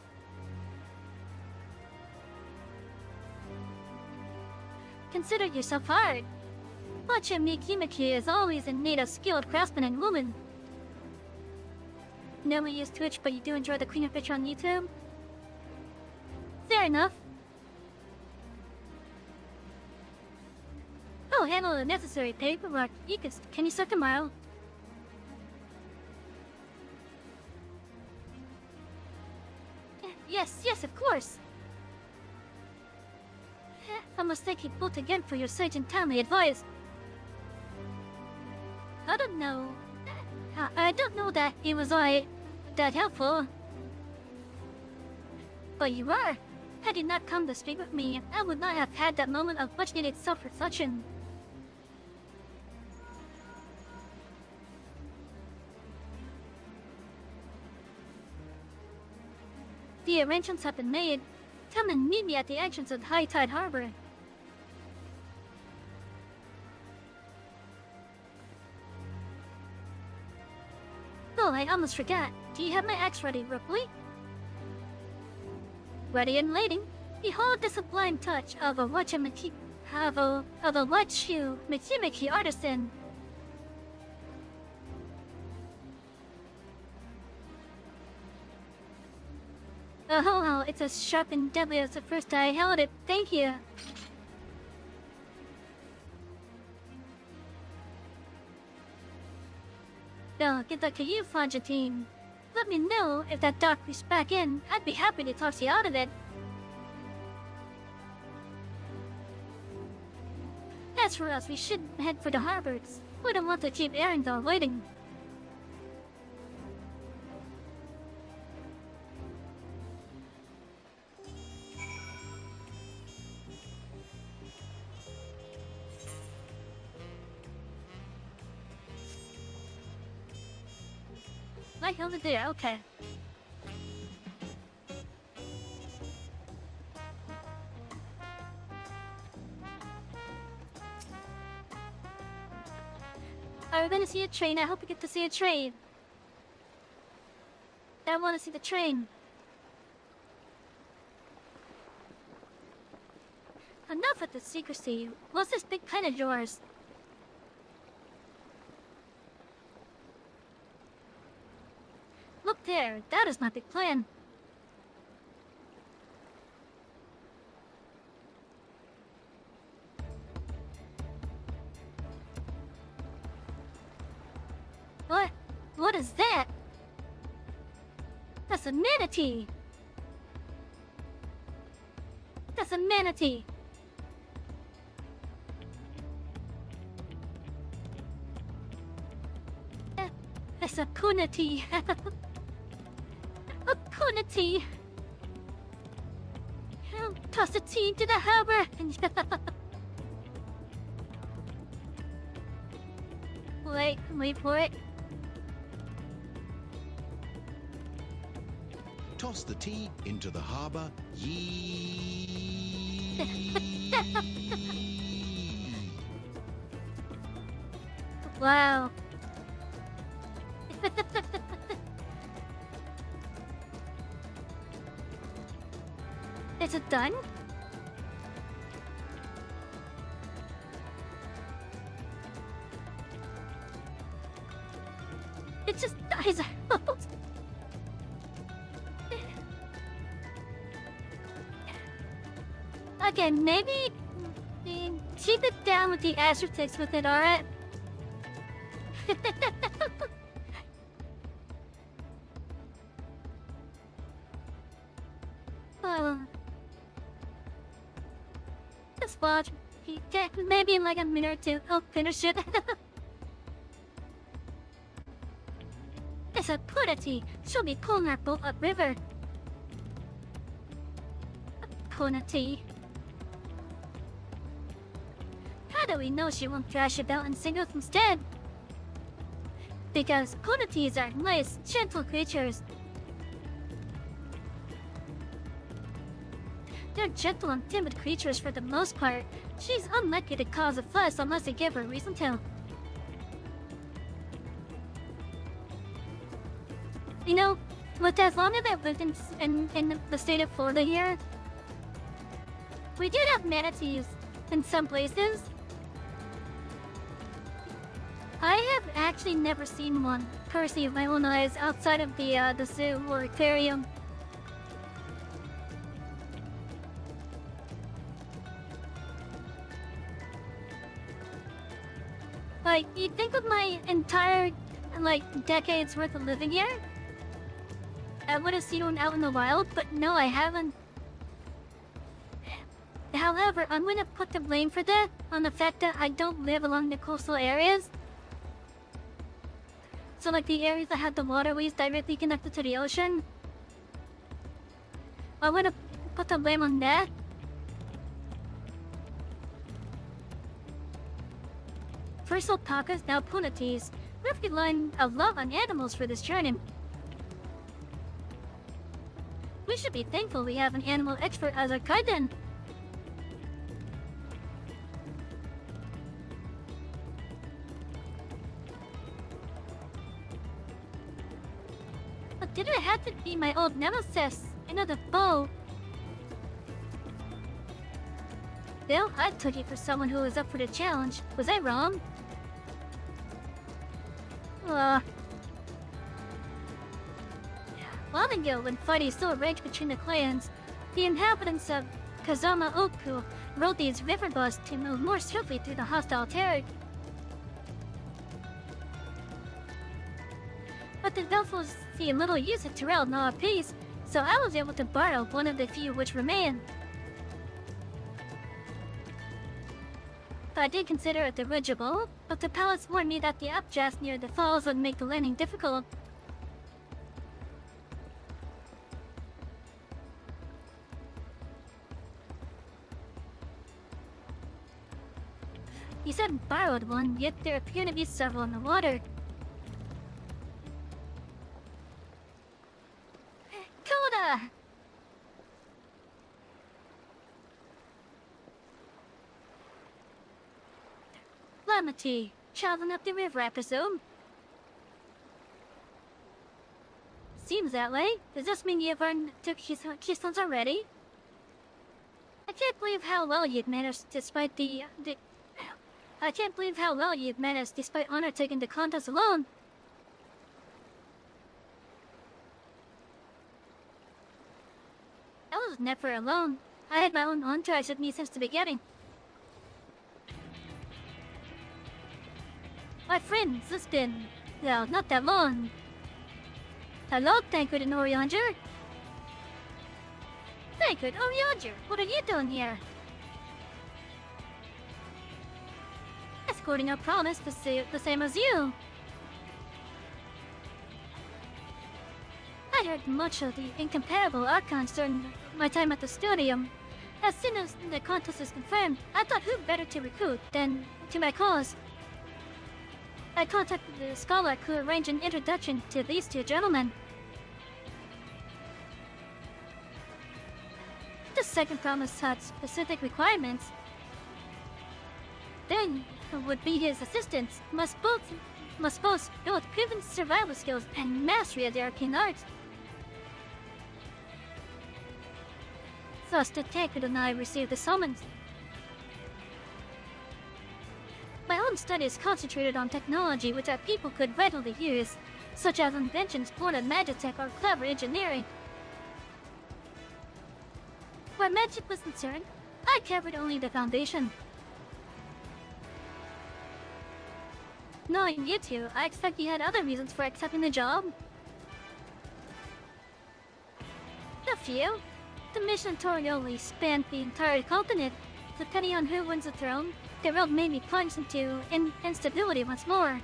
Consider yourself hired. But your Mikimiki is always in need of skilled craftsmen and women. No one use Twitch, but you do enjoy the Queen of Picture on YouTube? Fair enough. Oh, handle the necessary paperwork. Can you start tomorrow? Yes, of course. I must thank you both again for your sage and timely advice. I don't know that it was that helpful. But you are. Had you not come to speak with me, I would not have had that moment of much-needed self-reflection. The arrangements have been made. Come and meet me at the entrance of High Tide Harbor. Oh, I almost forgot. Do you have my axe ready, Ripley? Ready and waiting. Behold the sublime touch of a Mikimiki artisan. Oh, it's as sharp and deadly as the first I held it. Thank you. Well, good luck to you, Constantine. Let me know if that dock is back in. I'd be happy to toss you out of it. As for us, we should head for the harbors. We don't want to keep Arendelle waiting. Right over there, okay. We're gonna see a train. I hope we get to see a train. I want to see the train. Enough with the secrecy. What's this big pen of yours? there. That is my big plan. What? What is that? That's a manatee! That's a manatee! That's a kunatee! A kunatee! Toss the tea into the harbor! Wait for it. Toss the tea into the harbor. Yee. Wow. Is it done? It just dies out. Okay, maybe keep it down with the asterisks with it, alright? Just watch. Maybe in like a minute or two, I'll finish it. It's a punity. She'll be pulling our boat upriver. Punity. How do we know she won't thrash about and sing us instead? Because punities are nice, gentle creatures. They're gentle and timid creatures for the most part. She's unlikely to cause a fuss unless they give her a reason to. You know, with as long as I've lived in the state of Florida here, we did have manatees in some places. I have actually never seen one, personally, with my own eyes, outside of the zoo or aquarium. Like, you'd think with my entire, like, decades worth of living here, I would have seen one out in the wild, but no, I haven't. However, I'm gonna put the blame for that on the fact that I don't live along the coastal areas. So like the areas that have the waterways directly connected to the ocean. I'm gonna put the blame on that. First alpacas, now punities. We've relied a lot on animals for this journey. We should be thankful we have an animal expert as our guide then. But did it have to be my old nemesis? Another bow. Bill, I took you for someone who was up for the challenge. Was I wrong? Long ago, when fighting still raged between the clans, the inhabitants of Kazama Oku rode these riverboats to move more swiftly through the hostile territory. But the vessels see little use of Terrell and all peace, so I was able to borrow one of the few which remain. I did consider it dirigible, but the pilots warned me that the updrafts near the falls would make the landing difficult. You said borrowed one, yet there appear to be several in the water. Coda! Lamity, traveling up the river, I presume. Seems that way. Does this mean you've earned 2 keystones already? I can't believe how well you've managed despite I can't believe how well you've managed despite honor taking the contest alone. was never alone. I had my own entourage with me since the beginning. My friends, it's been, well, not that long. Hello, Tankard and Oriander. Tankard, Oriander, what are you doing here? Escorting our promise to say the same as you. I heard much of the incomparable archons during my time at the stadium. As soon as the contest was confirmed, I thought who better to recruit than to my cause. I contacted the scholar who arranged an introduction to these two gentlemen. The second promise had specific requirements. Then would be his assistants must both proven survival skills and mastery of the arcane arts. Thus, the Tankard and I received the summons. My own studies concentrated on technology which our people could readily use, such as inventions born of magitech or clever engineering. Where magic was concerned, I covered only the foundation. Knowing you two, I expect you had other reasons for accepting the job. A few. The mission territorially spanned the entire continent. Depending on who wins the throne, the world may be plunged into instability once more.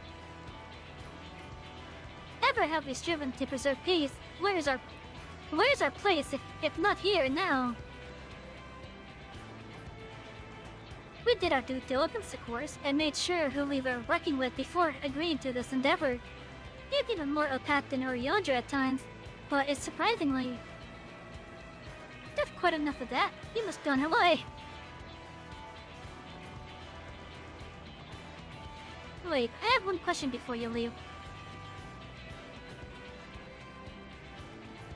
Ever have we striven to preserve peace? Where is our place if not here and now? We did our due diligence, of course, and made sure who we were working with before agreeing to this endeavor. It's even more opaque than Oriander at times, but it's surprisingly. That's quite enough of that. You must be on her way. Wait, I have one question before you leave.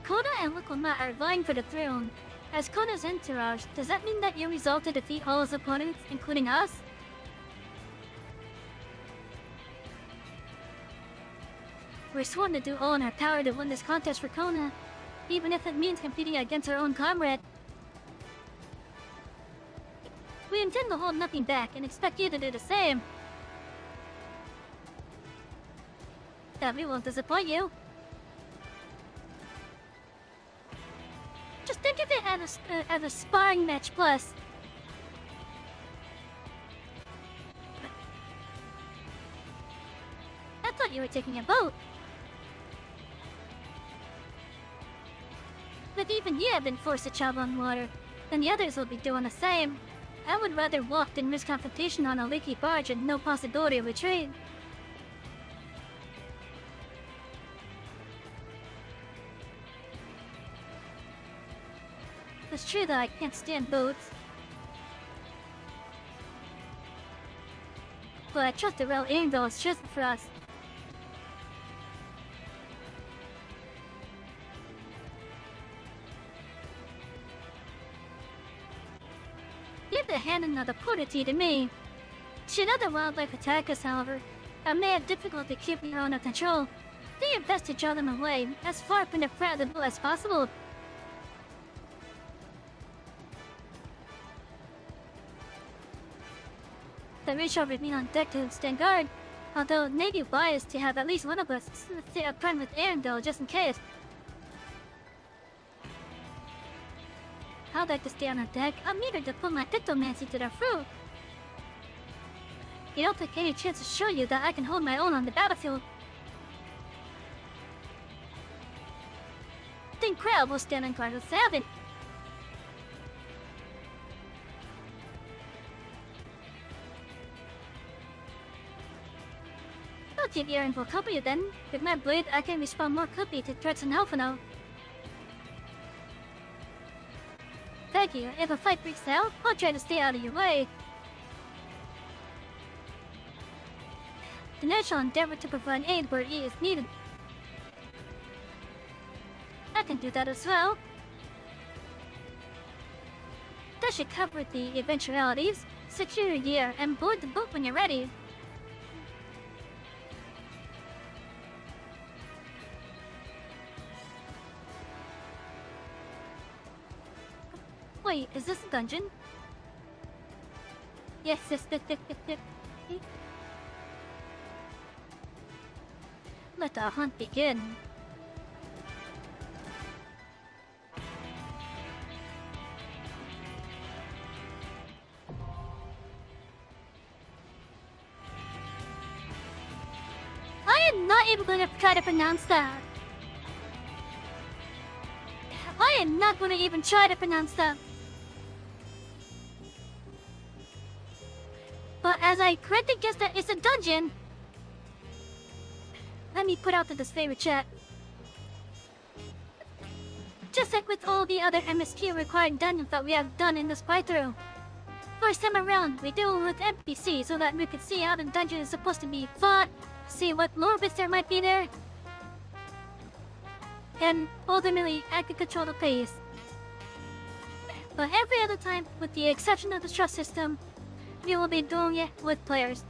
Kona and Wukoma are vying for the throne. As Kona's entourage, does that mean that you resolve to defeat all his opponents, including us? We're sworn to do all in our power to win this contest for Kona, even if it means competing against our own comrade. We intend to hold nothing back and expect you to do the same. That we won't disappoint you. Just think of it as a sparring match plus. I thought you were taking a boat. But even you have been forced to travel on water, then the others will be doing the same. I would rather walk than risk confrontation on a leaky barge and no possibility of retreat. It's true that I can't stand boats. But I trust the rail Erenville is chosen for us. Leave the handling of the portity to me. Should other wildlife attack us, however, I may have difficulty keeping her under control. Do your best to draw them away, as far from the front of the boat as possible. The rich shall remain on deck to stand guard, although it may be wise to have at least one of us stay up front with Arendelle just in case. I'd like to stay on the deck. I'm eager to put my diplomacy to the fruit. You don't take any chance to show you that I can hold my own on the battlefield. Think Crab will stand on guard with Savy. I'll keep Eren for company then. With my blade, I can respond more quickly to threats in Alphino. Thank you. If a fight breaks out, I'll try to stay out of your way. The Knight shall endeavor to provide aid where it is needed. I can do that as well. That should cover the eventualities. Secure your gear and board the boat when you're ready. Wait, is this a dungeon? Yes, yes. Let the hunt begin. I am not even going to try to pronounce that. I am not going to even try to pronounce that. But as I correctly guess that it's a dungeon, let me put out the disclaimer chat. Just like with all the other MSQ required dungeons that we have done in this playthrough. First time around, we deal with NPCs so that we can see how the dungeon is supposed to be fought, see what lore bits there might be there, and ultimately I can control the pace. But every other time, with the exception of the trust system, we will be doing it with players.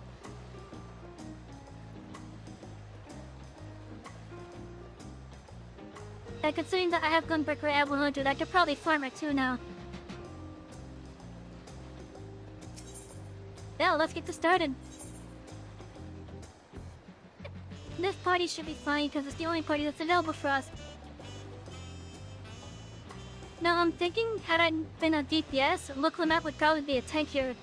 And considering that I have Gunbreaker at 100, I could probably farm it too now. Well, let's get this started. This party should be fine because it's the only party that's available for us. Now I'm thinking, had I been a DPS, Lamette would probably be a tank here.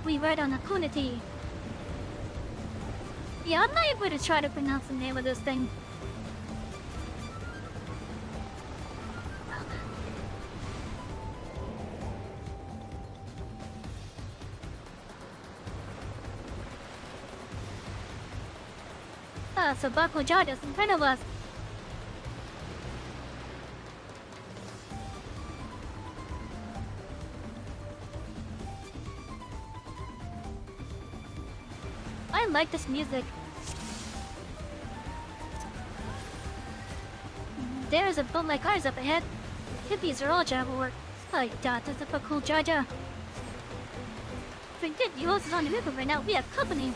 We ride on Akunity. Yeah, I'm not even going to try to pronounce the name of this thing. So Baku Jarda's in front of us. I like this music. There's a boat like ours up ahead. Hippies are all Java work. I doubt there's a cool Jaja. Forget you host is on the river right now. We have company.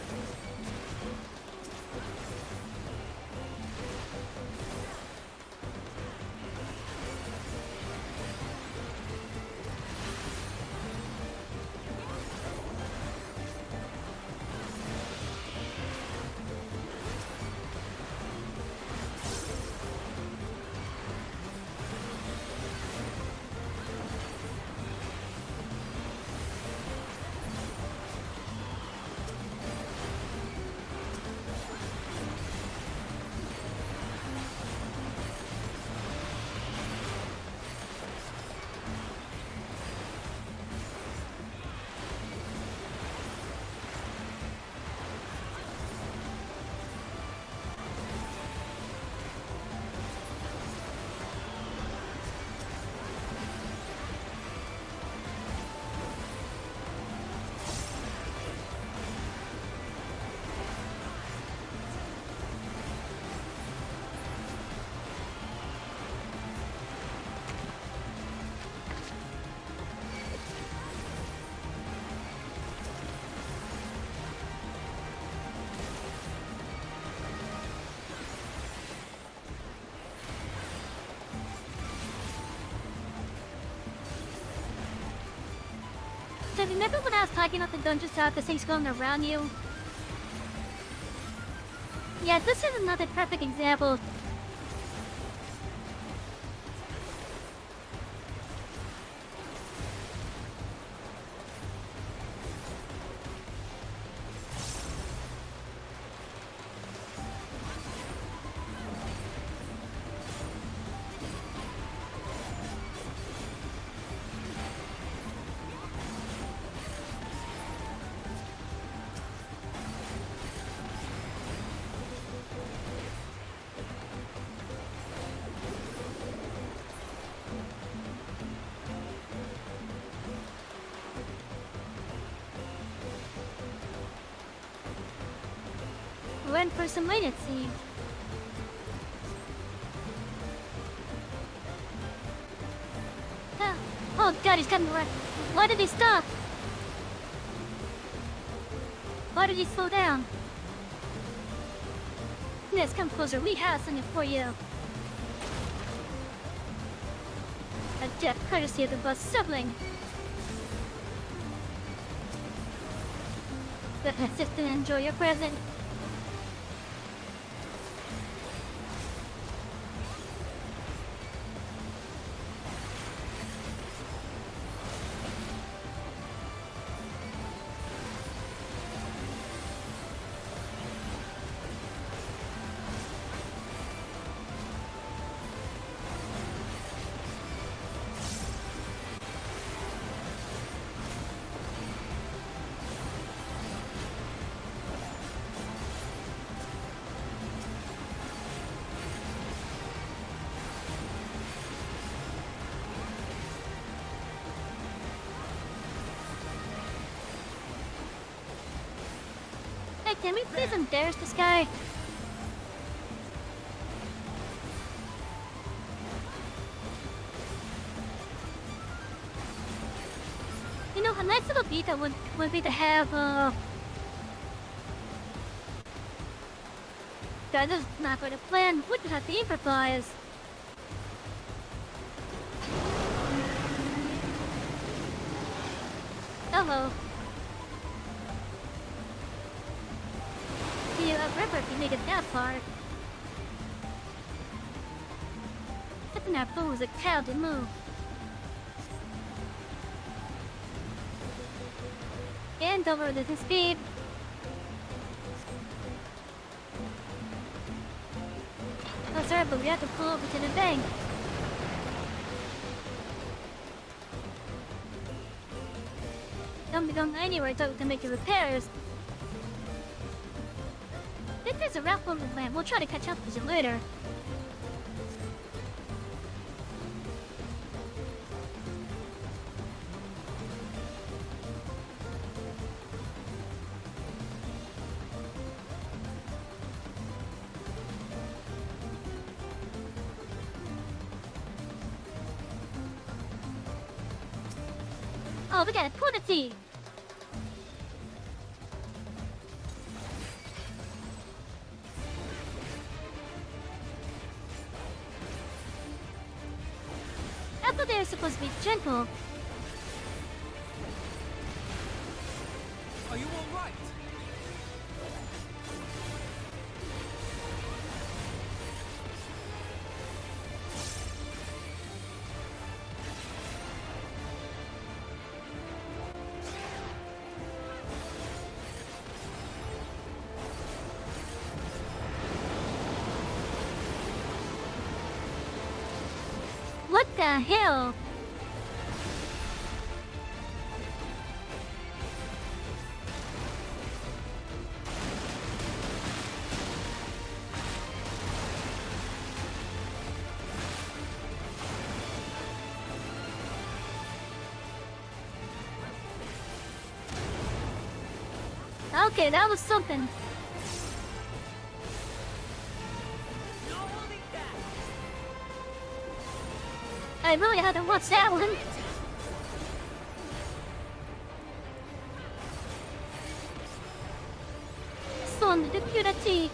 So remember when I was talking about the dungeons to have the things going around you? Yeah, this is another perfect example. Went for some leniency. Oh god, he's coming right. Why did he stop? Why did he slow down? Yes, come closer. We have something for you. A jet courtesy of the bus sibling. The assistant, enjoy your present. Hey, can we please embarrass this guy? You know, a nice little beta would be to have, that is not going to plan. Would have to improvise. Hello. You river if you made it that far. Hitting that fool was a cowardly move. And over the speed. Oh, sorry, but we have to pull over to the bank. Don't be going anywhere until we can make the repairs. If there's a wrap on the plan, we'll try to catch up with you later. Oh, we got a quantity! I thought they were supposed to be gentle. Are you all right? What the hell? Okay, that was something. I really had to watch that one. Son de purity.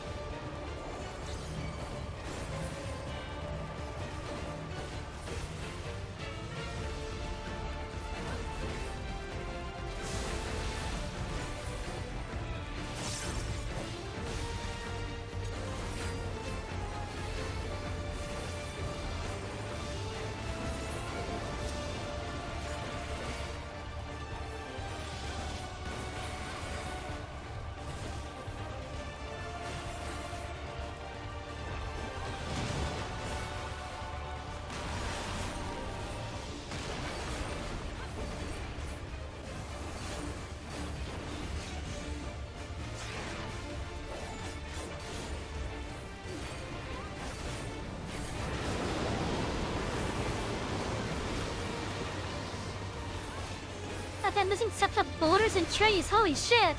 I've been missing such up boulders and trees, holy shit!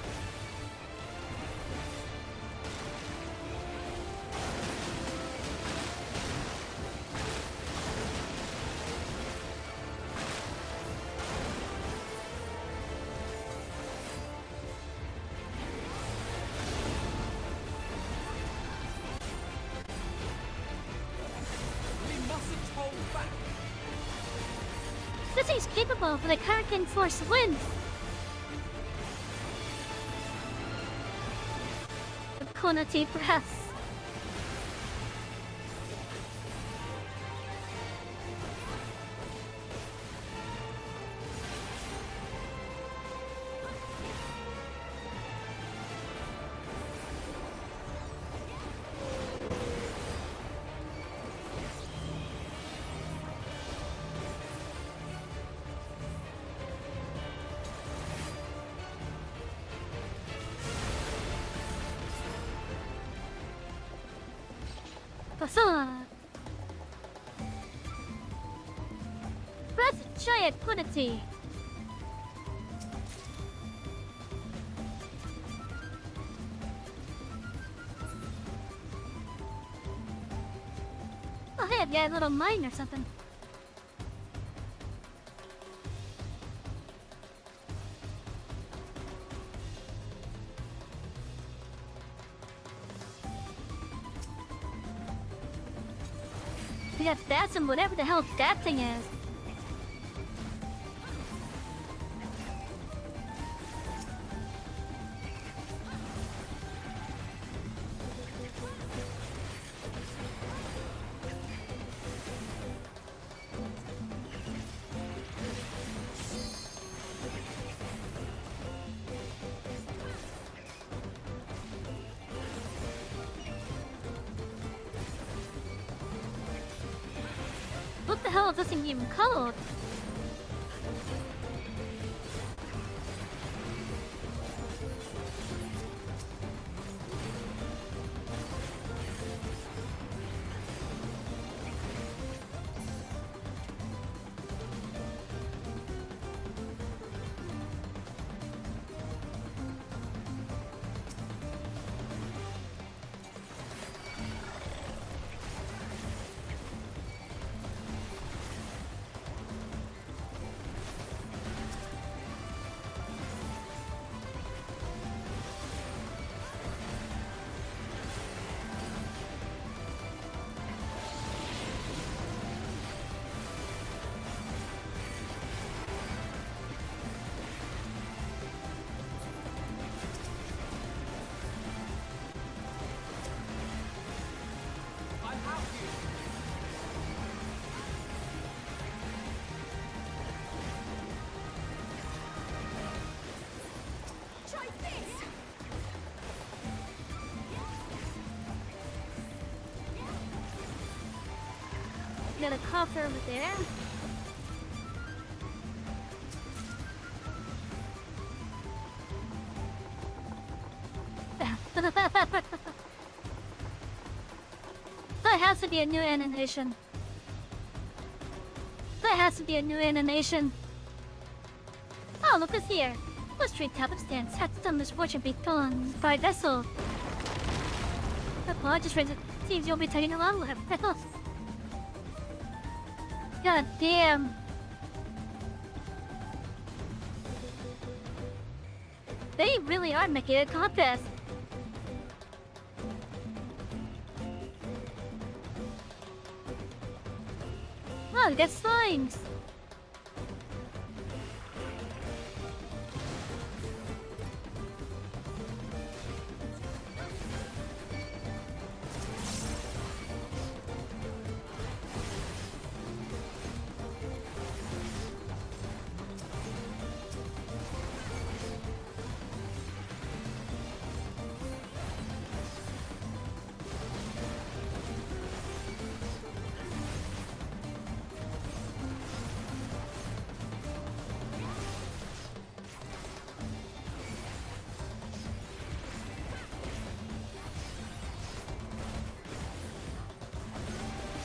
This is capable for the hurricane force winds. The Konati Press. That's giant quantity. Oh, hey, yeah, a little mine or something. Yeah, that's and whatever the hell that thing is. What the hell is this thing even called? Got a coffer over there. That has to be a new animation. That has to be a new animation. Oh, look who's here. What's trade tablet stands? Had some misfortune become by vessel. I just read it. Seems you'll be taking along with her. God damn. They really are making a contest. Oh, that's slimes.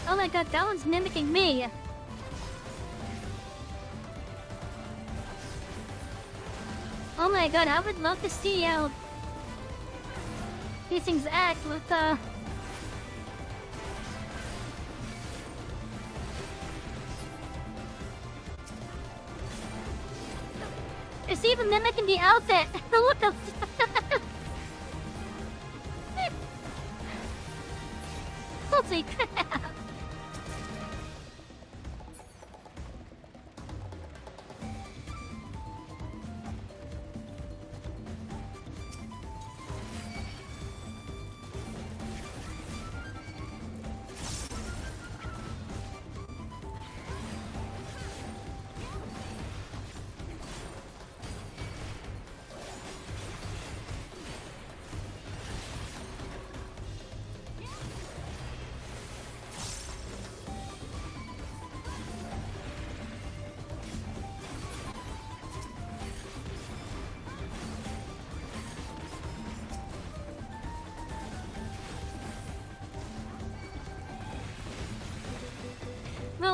Oh my god, that one's mimicking me. Oh my god, I would love to see how these things act with it's even mimicking the outfit. Look at holy crap.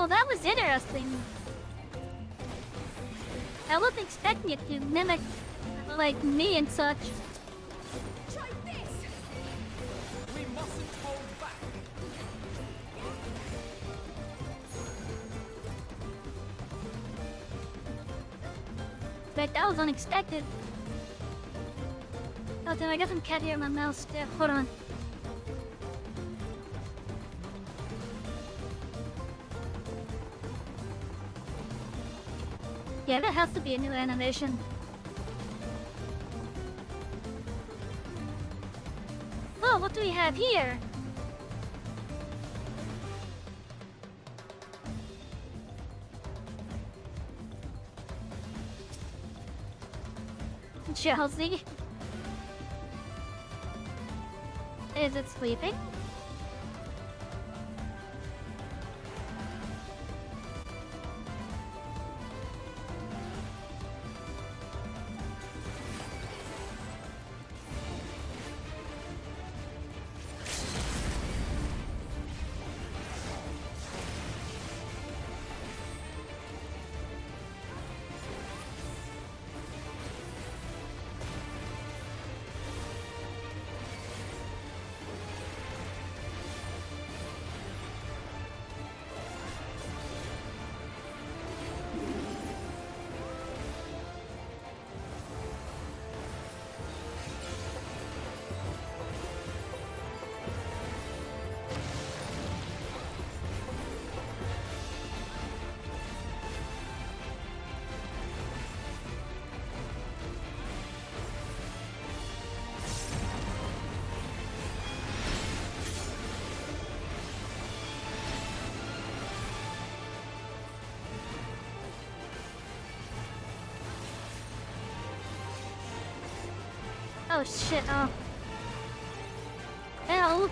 Well, that was interesting. I wasn't expecting it to mimic, like, me and such. Try this! We mustn't hold back. But that was unexpected. Oh, damn, I guess I can't hear my mouse there. Hold on. Yeah, that has to be a new animation. Oh, what do we have here? Chelsea? Is it sleeping? Oh shit, oh. Ow!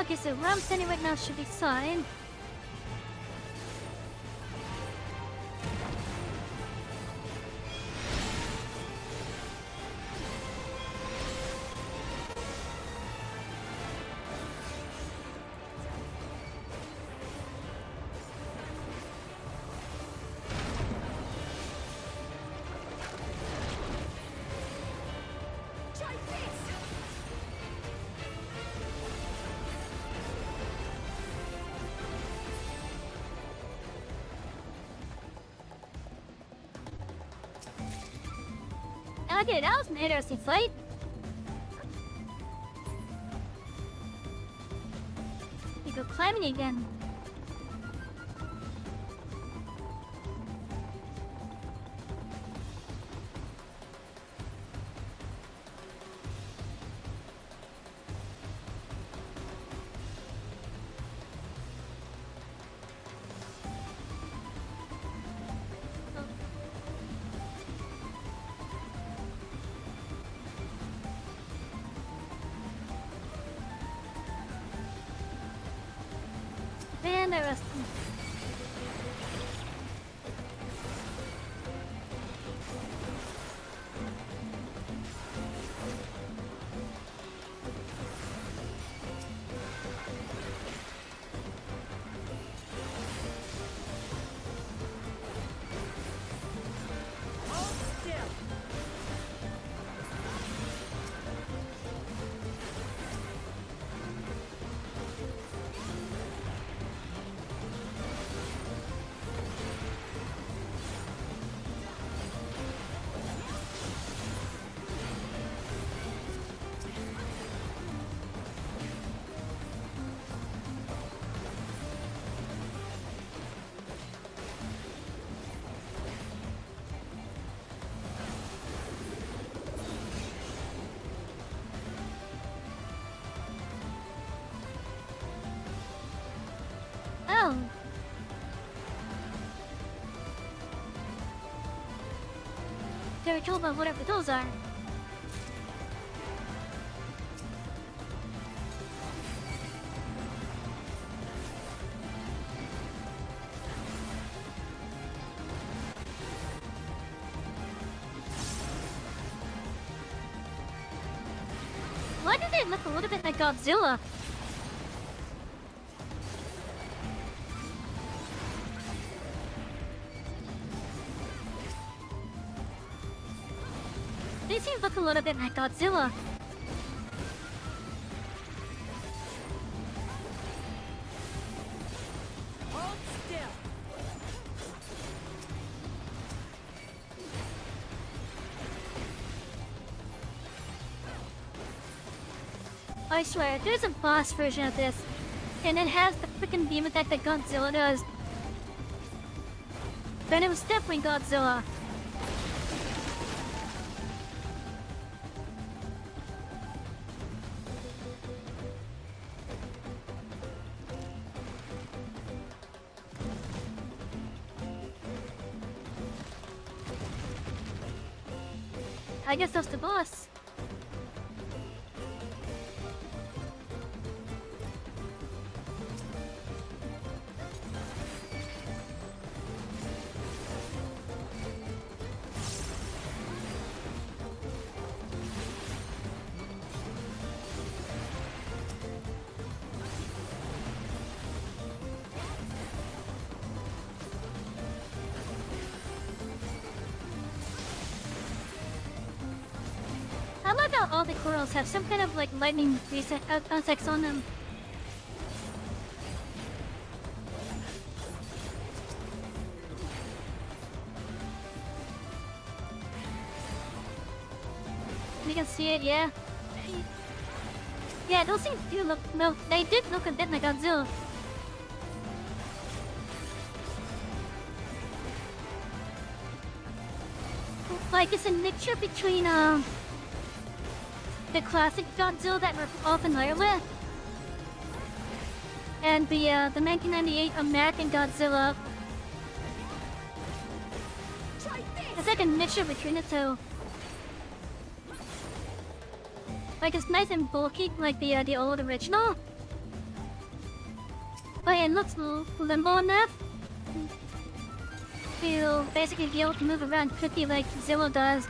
Okay, so where I'm standing right now should be fine. Okay, that was an interesting fight. You go climbing again. interesting. Oh. They're told about whatever those are. Why do they look a little bit like Godzilla? They seem to look a little bit like Godzilla. Hold still. I swear, there's a boss version of this, and it has the freaking beam attack that Godzilla does. Then it was definitely Godzilla. I guess that's the boss. I love how all the corals have some kind of like lightning effects on them. You can see it, yeah. Yeah, those things do look, no, they did look a bit like Godzilla. Like it's a mixture between the classic Godzilla that we're all familiar with and the 1998 American Godzilla. It's like a mixture between the two. Like it's nice and bulky, like the old original, but it looks limbo enough to basically be able to move around quickly like Zilla does.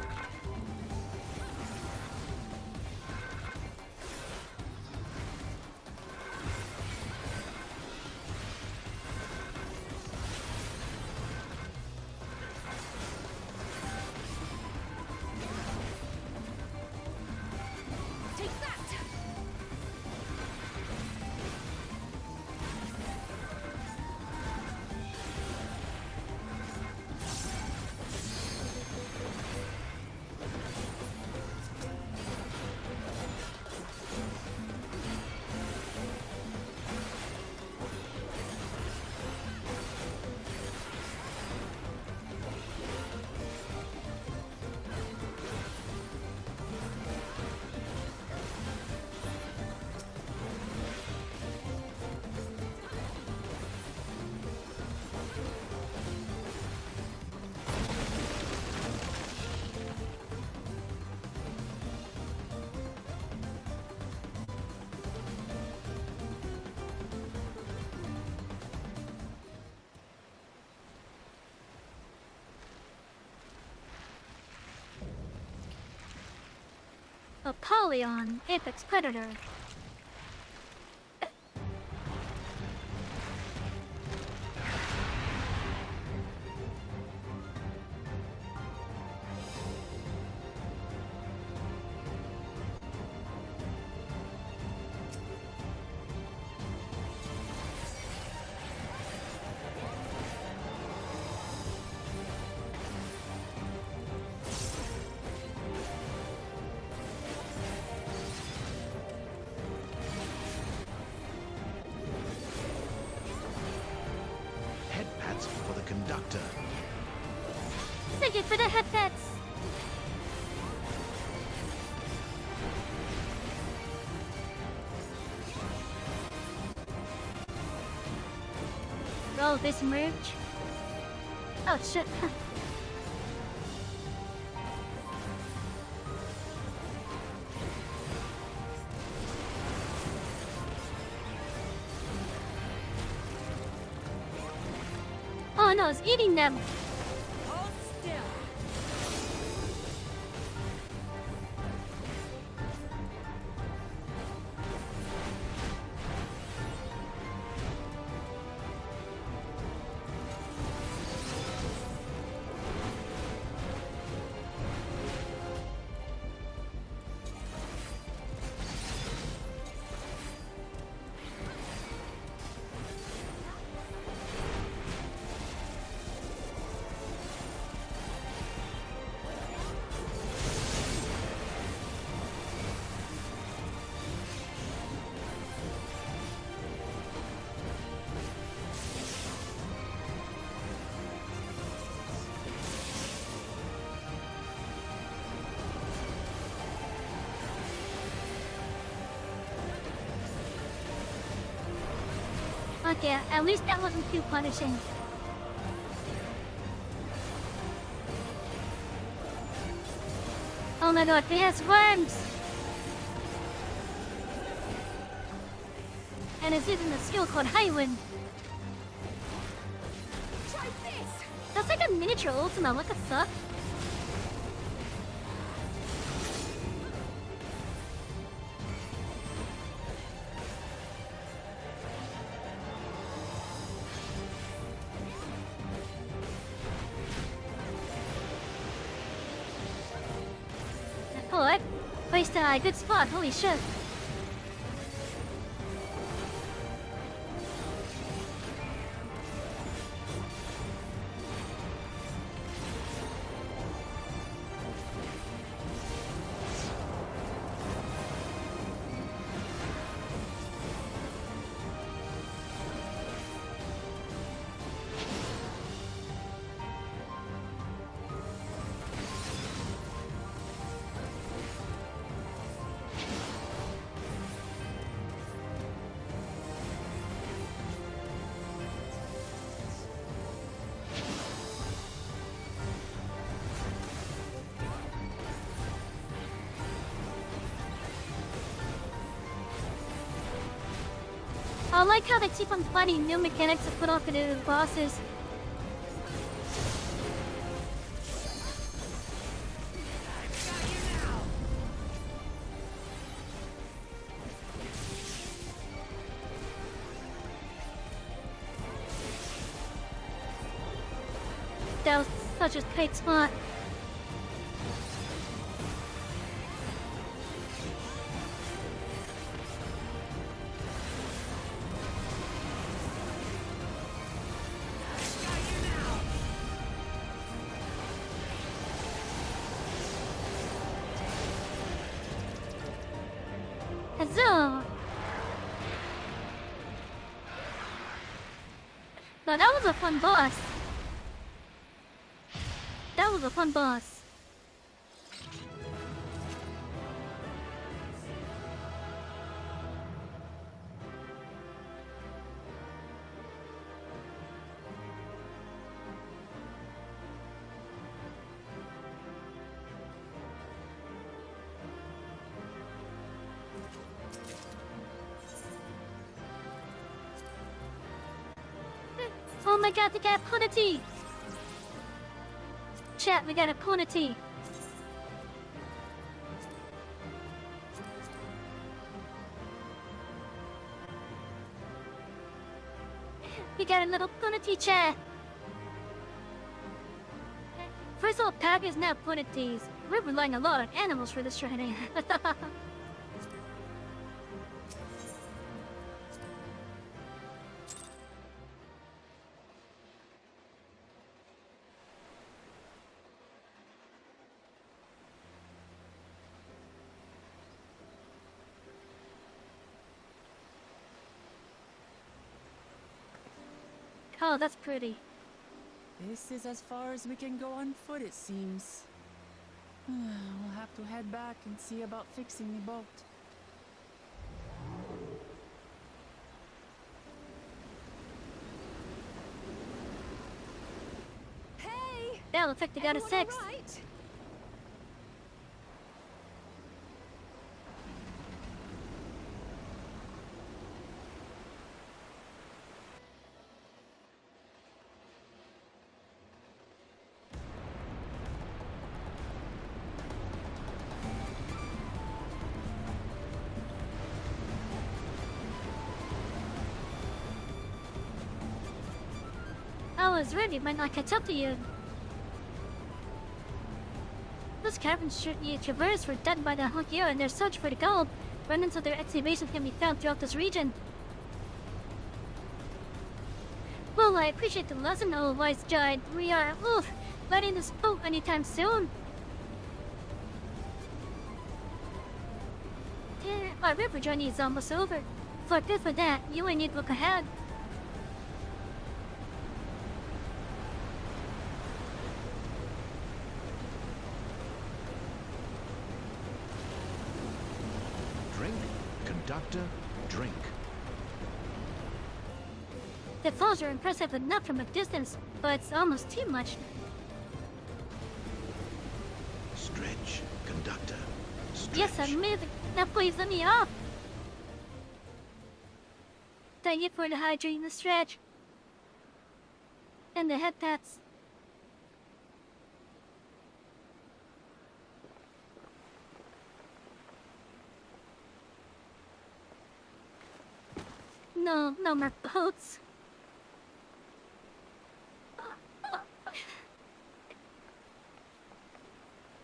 Apollyon, apex predator. Head pats for the conductor. Thank you for the headsets. Roll this merge. Oh shit. Oh no, it's eating them. Hold still. Okay, at least that wasn't too punishing. Oh my god, it has worms! And it's using a skill called High Wind. Try this! That's like a miniature ultimate, what the fuck? Oh, I placed a good spot, holy shit. I like how they keep on finding new mechanics to put off into the bosses. That was such a tight spot. Huzzah! Now that was a fun boss. That was a fun boss. Oh my god, we got punity! Chat, we got a punity! We got a little punity chair. First of all, Pack is now punities. We're relying a lot on animals for this training. Oh, that's pretty. This is as far as we can go on foot, it seems. We'll have to head back and see about fixing the boat. Hey! That looks like they got a Everyone 6. all right? I was ready, might not catch up to you. Those caverns should be traversed were done by the Hokia in their search for the gold. Remnants of their excavation can be found throughout this region. Well, I appreciate the lesson, old wise giant. We are, letting this boat anytime soon. Our river journey is almost over. For good for that, you ain't need to look ahead. Drink, conductor, drink. The falls are impressive enough from a distance, but it's almost too much. Stretch, conductor, stretch. Yes, I'm moving. Now please let me off. Thank you for the hydrating the stretch. And the head pats. No more boats.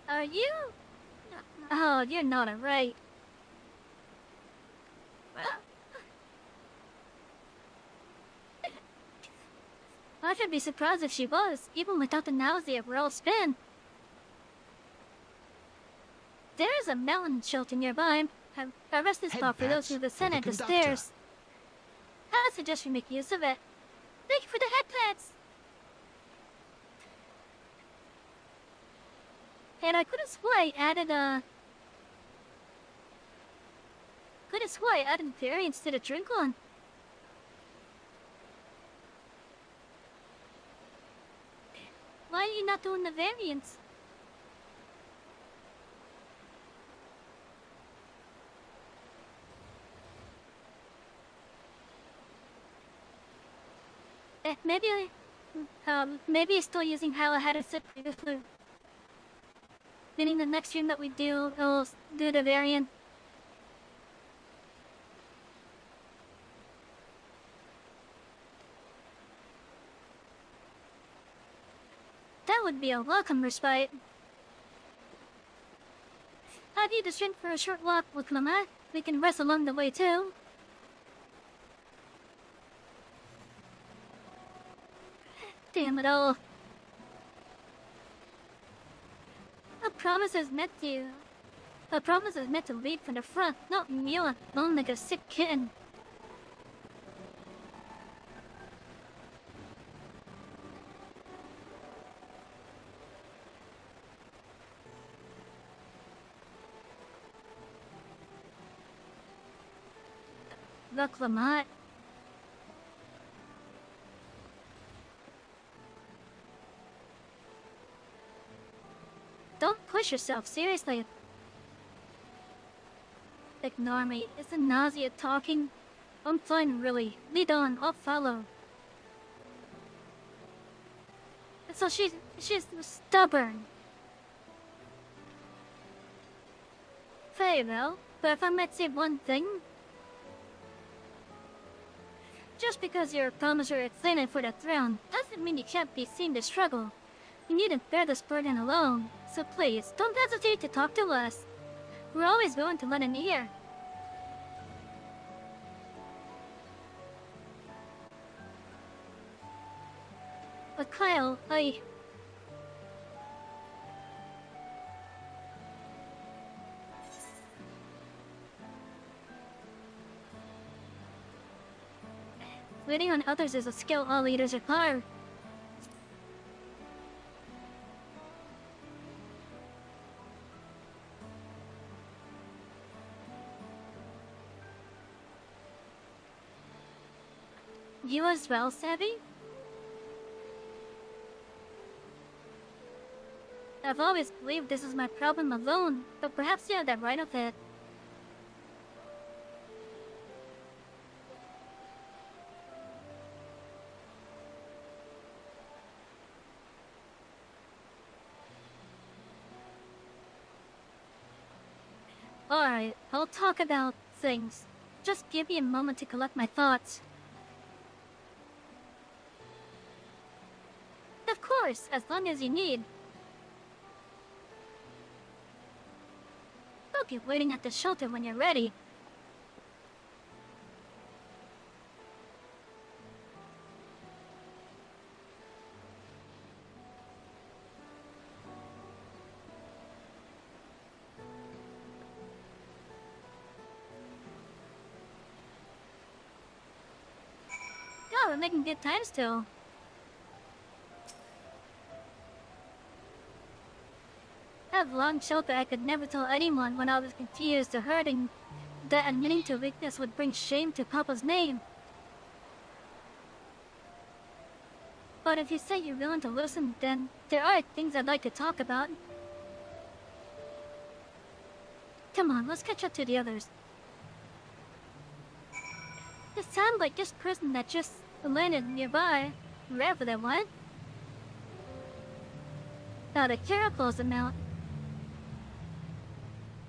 Are you? Oh, you're not alright. I should be surprised if she was, even without the nausea we're all spin. There's a mountain shelter nearby. A resting spot for those who descend at the stairs. I suggest we make use of it. Thank you for the head pads! And I could have sworn I added a... Could have sworn I added a fairy instead of drink one. Why are you not doing the variants? Maybe he's still using how I had it set previously. Meaning the next stream that we do, we'll do the variant. That would be a welcome respite. I need to strength for a short walk with Mama. We can rest along the way too. Damn it all. A promise is meant to... A promise is meant to lead from the front, not mew alone like a sick kitten. Look, Lamont. Don't push yourself, seriously. Ignore me. Isn't nausea talking? I'm fine, really. Lead on, I'll follow. So she's stubborn. Fair though, but if I might say one thing... Just because you're a promisor excited for the throne doesn't mean you can't be seen to struggle. You needn't bear this burden alone, so please, don't hesitate to talk to us. We're always willing to lend an ear. But Kyle, waiting on others is a skill all leaders require. You as well, Savy? I've always believed this is my problem alone, but perhaps you have that right of it. Alright, I'll talk about things. Just give me a moment to collect my thoughts. Of course, as long as you need. I'll be waiting at the shelter when you're ready. God, we're making good time still. I've long felt that I could never tell anyone when I was confused or hurting, that admitting to weakness would bring shame to Papa's name. But if you say you're willing to listen, then there are things I'd like to talk about. Come on, let's catch up to the others. It sounds like this person that just landed nearby, wherever they went. Now the caracals amount.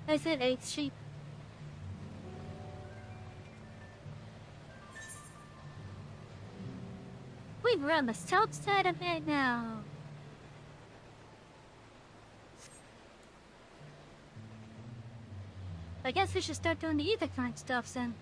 I said 8 sheep. We're on the south side of it now. I guess we should start doing the Etheirys stuff then.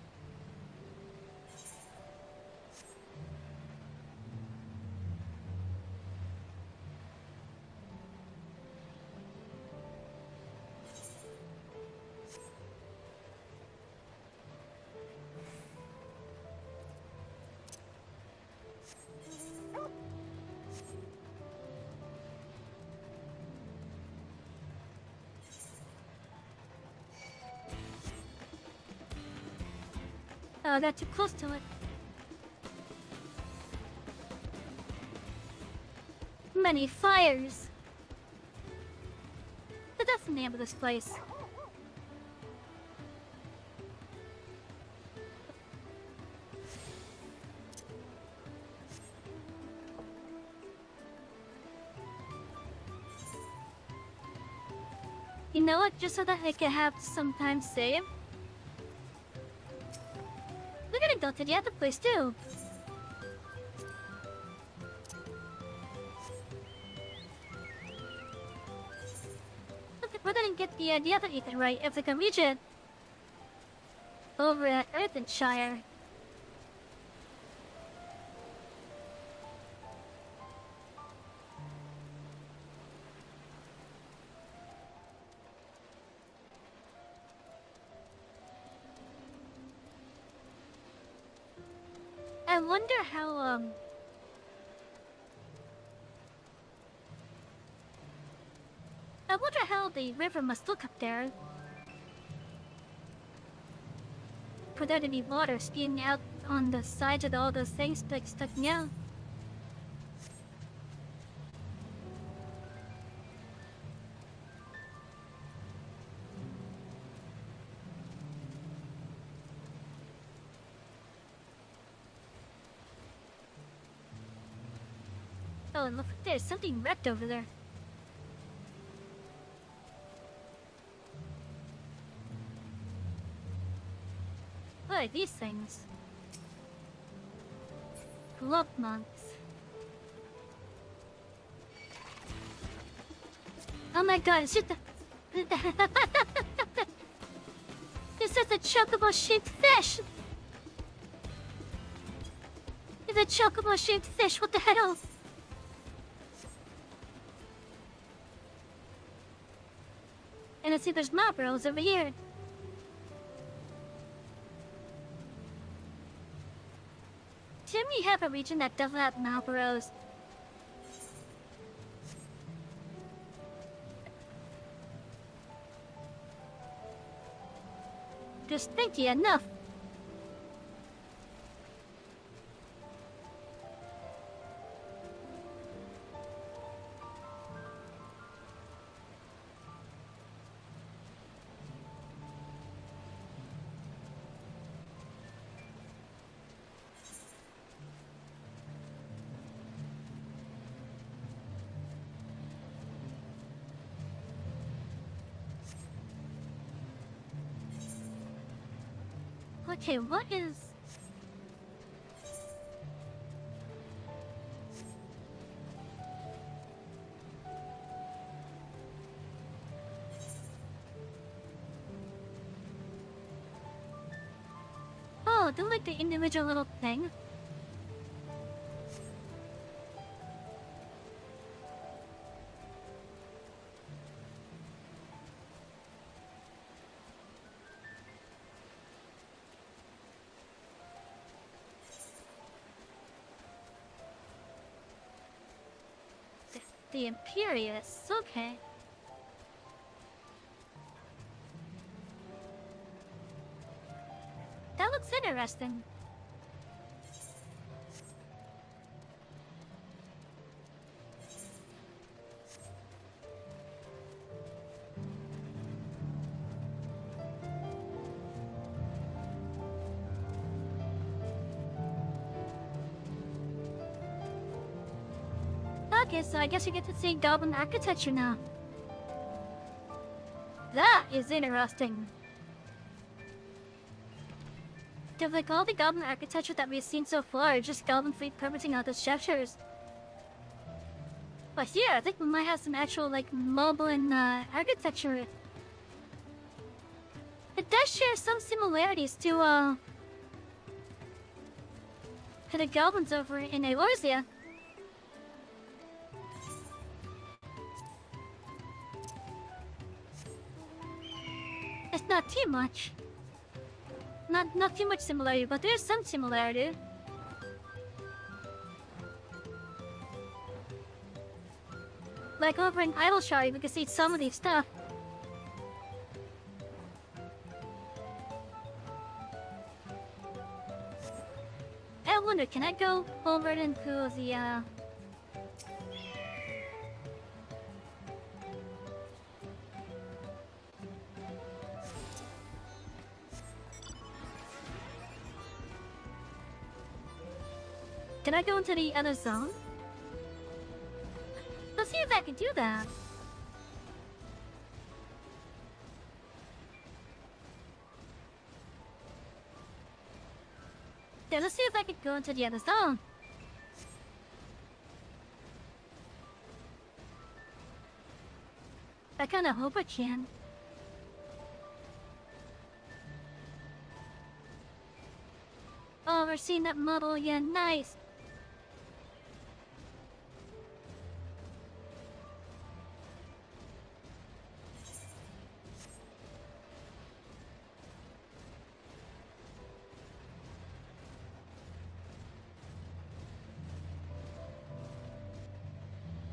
Oh, I got too close to it. Many fires. But that's the name of this place. You know what? Just so that I can have some time saved. We're gonna go to the other place too. We're gonna get the other Ethan right if we can reach it. Over at Earthenshire. I wonder how, I wonder how the river must look up there. For there to be water spewing out on the sides of all those things like sticking out. Oh, and look, there's something wrecked over there. What are these things? Blood monks. Oh my god, it's just this is a chocobo-shaped fish! It's a chocobo-shaped fish, what the hell? And I see there's Marlboros over here. Didn't we have a region that doesn't have Marlboros? Just stinky enough. Okay, what is... Oh, they're like the individual little thing. The Etheirys, okay. That looks interesting. Okay, so I guess you get to see goblin architecture now. That is interesting. Like all the goblin architecture that we've seen so far are just goblin fleet permitting out the structures. But here, I think we might have some actual like mobile and architecture. It does share some similarities to the goblins over in Eorzea. It's not too much. Not too much similarity, but there's some similarity. Like over in Idleshire, we can see some of these stuff. I wonder, can I go over into the Can I go into the other zone? Let's see if I can do that. Yeah, let's see if I can go into the other zone. I kinda hope I can. Oh, we're seeing that model again. Nice.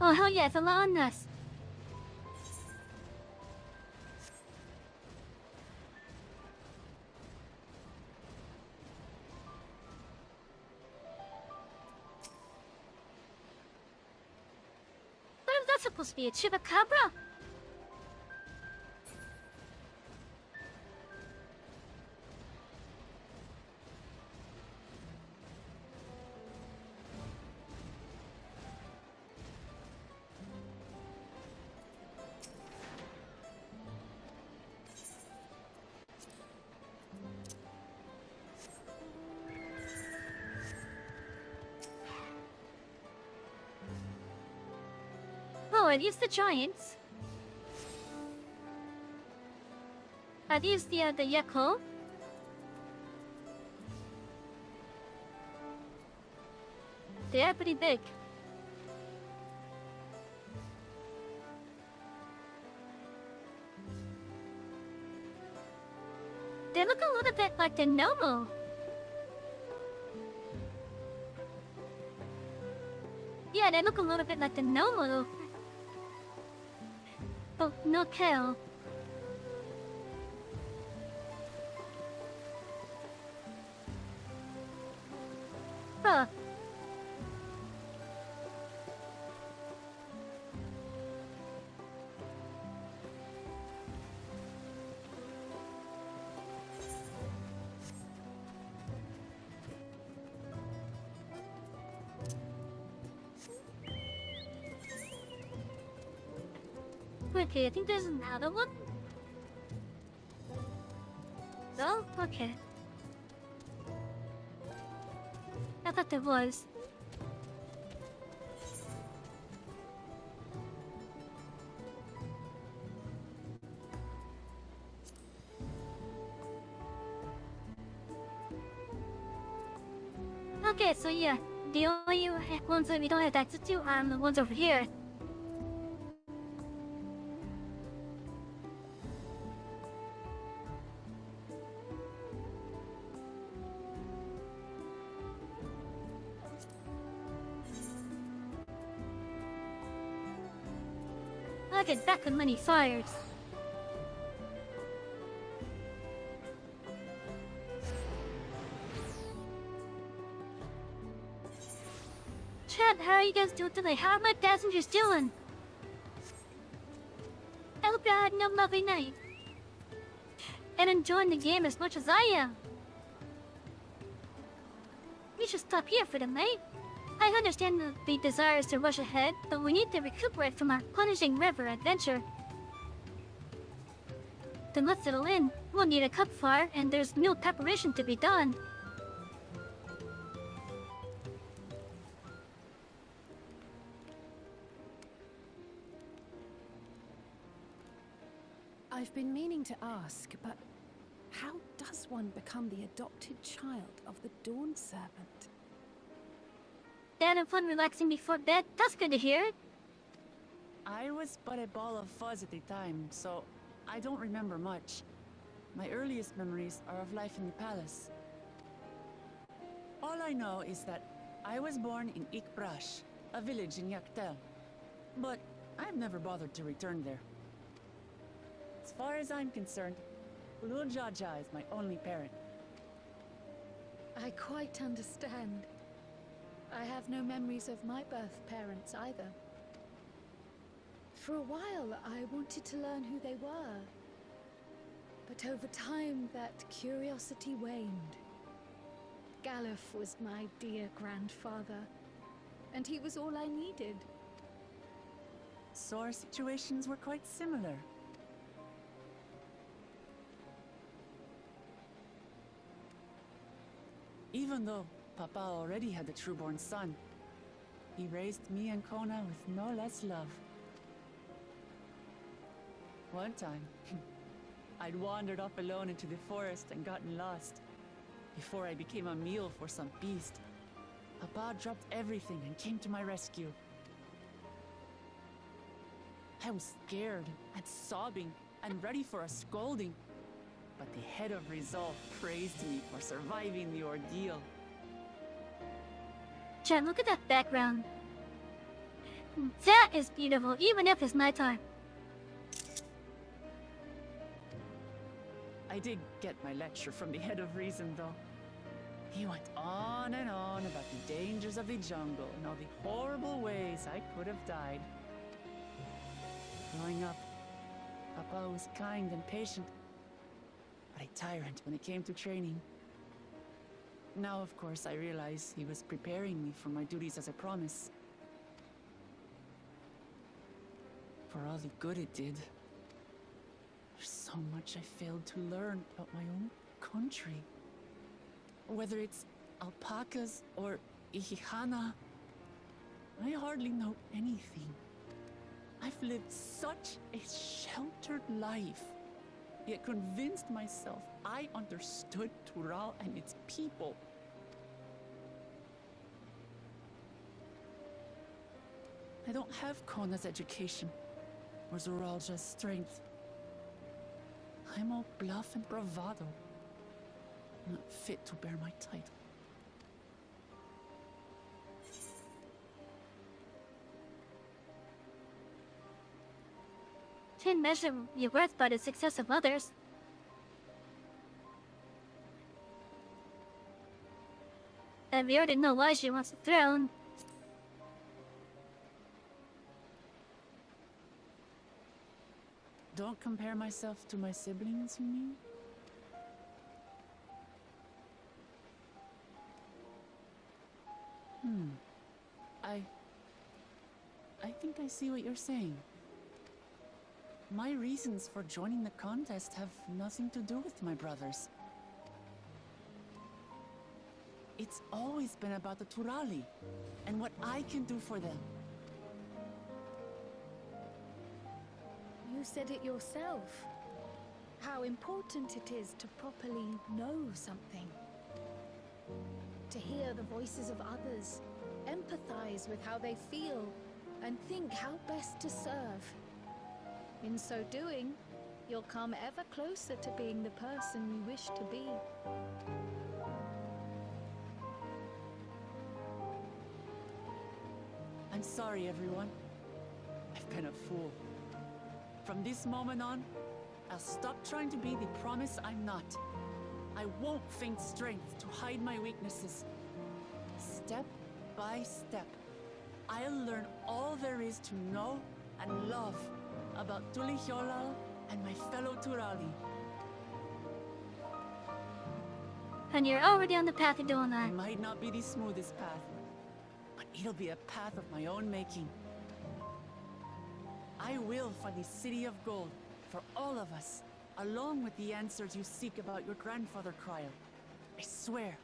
Oh, hell yeah, it's allowing us. What is that supposed to be? A chupacabra? are these the giants? Are these the Yeko? They are pretty big. They look a little bit like the Nomo. Yeah, they look a little bit like the Nomo. Oh, no kale. Huh. Okay, I think there's another one. No? Okay. I thought there was. Okay, so yeah, the only ones that we don't have access to are the ones over here. I'll get back on many fires. Chat, how are you guys doing today? How are my passengers doing? I hope you had a lovely night and enjoying the game as much as I am. We should stop here for the night. I understand the desires to rush ahead, but we need to recuperate from our punishing river adventure. Then let's settle in. We'll need a campfire, and there's meal preparation to be done. I've been meaning to ask, but how does one become the adopted child of the Dawn Servant? Dad and fun relaxing before bed? That's good to hear. I was but a ball of fuzz at the time, so I don't remember much. My earliest memories are of life in the palace. All I know is that I was born in Ikbrash, a village in Yaktel. But I've never bothered to return there. As far as I'm concerned, Lul Jaja is my only parent. I quite understand. I have no memories of my birth parents either. For a while, I wanted to learn who they were. But over time, that curiosity waned. Galuf was my dear grandfather, and he was all I needed. So our situations were quite similar. Even though Papa already had a trueborn son, he raised me and Kona with no less love. One time, I'd wandered off alone into the forest and gotten lost. Before I became a meal for some beast, Papa dropped everything and came to my rescue. I was scared and sobbing and ready for a scolding, but the head of Resolve praised me for surviving the ordeal. Chat, look at that background. That is beautiful, even if it's nighttime. I did get my lecture from the head of reason, though. He went on and on about the dangers of the jungle and all the horrible ways I could have died. Growing up, Papa was kind and patient, but a tyrant when it came to training. Now, of course, I realize he was preparing me for my duties as a promise. For all the good it did. There's so much I failed to learn about my own country. Whether it's alpacas or Ihihana, I hardly know anything. I've lived such a sheltered life, yet convinced myself I understood Tural and its people. I don't have Kona's education, or Zoralja's strength. I'm all bluff and bravado, not fit to bear my title. Can't measure your worth by the success of others. And we already know why she wants the throne. Don't compare myself to my siblings, you mean? I think I see what you're saying. My reasons for joining the contest have nothing to do with my brothers. It's always been about the Turali, and what I can do for them. You said it yourself. How important it is to properly know something. To hear the voices of others, empathize with how they feel, and think how best to serve. In so doing, you'll come ever closer to being the person you wish to be. I'm sorry, everyone. I've been a fool. From this moment on, I'll stop trying to be the promise I'm not. I won't feign strength to hide my weaknesses. Step by step, I'll learn all there is to know and love about Tulihyolal and my fellow Turali. And you're already on the path to doing that. It might not be the smoothest path, but it'll be a path of my own making. I will find the City of Gold for all of us, along with the answers you seek about your grandfather, Cryle. I swear.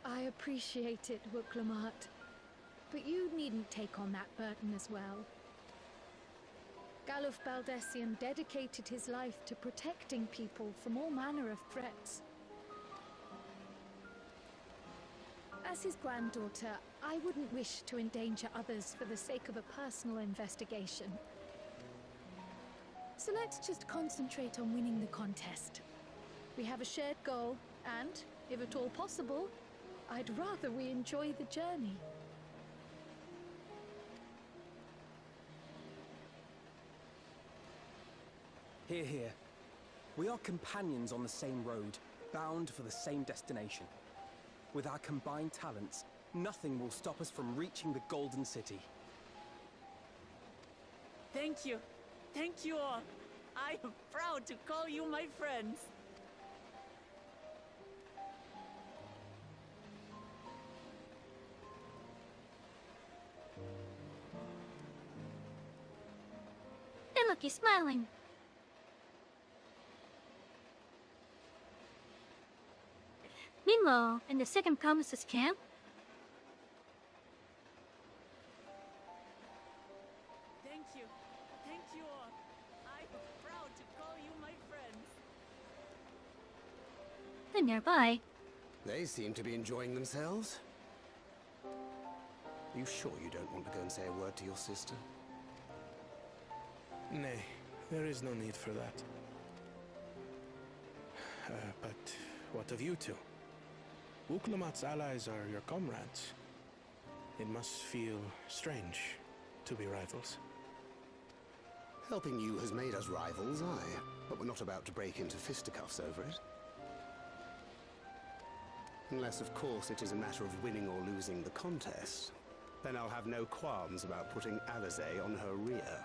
I appreciate it, Wuklamat. But you needn't take on that burden as well. Galuf Baldessian dedicated his life to protecting people from all manner of threats. As his granddaughter, I wouldn't wish to endanger others for the sake of a personal investigation. So let's just concentrate on winning the contest. We have a shared goal, and, if at all possible, I'd rather we enjoy the journey. Hear, hear. We are companions on the same road, bound for the same destination. With our combined talents, nothing will stop us from reaching the Golden City. Thank you. Thank you all. I am proud to call you my friends. Hey, look, he's smiling. Meanwhile, in the second promises camp, Thank you. Thank you all. I am proud to call you my friends. and nearby. They seem to be enjoying themselves. Are you sure you don't want to go and say a word to your sister? Nay, there is no need for that. But what of you two? Wuklamat's allies are your comrades. It must feel strange to be rivals. Helping you has made us rivals, aye. But we're not about to break into fisticuffs over it. Unless, of course, it is a matter of winning or losing the contest. Then I'll have no qualms about putting Alizé on her rear.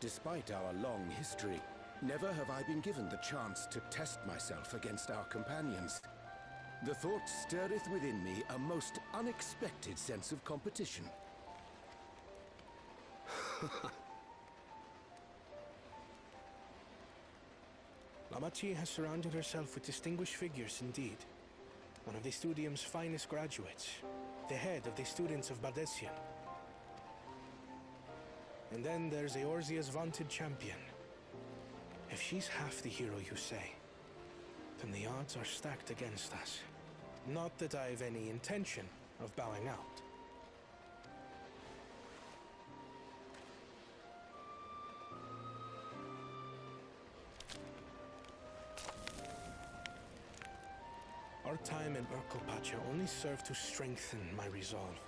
Despite our long history, never have I been given the chance to test myself against our companions. The thought stirreth within me a most unexpected sense of competition. Lamachi has surrounded herself with distinguished figures indeed. one of the studium's finest graduates, the head of the students of Bardessian. And then there's Eorzea's vaunted champion. If she's half the hero you say, then the odds are stacked against us. Not that I've any intention of bowing out. Our time in Urkelpacha only served to strengthen my resolve.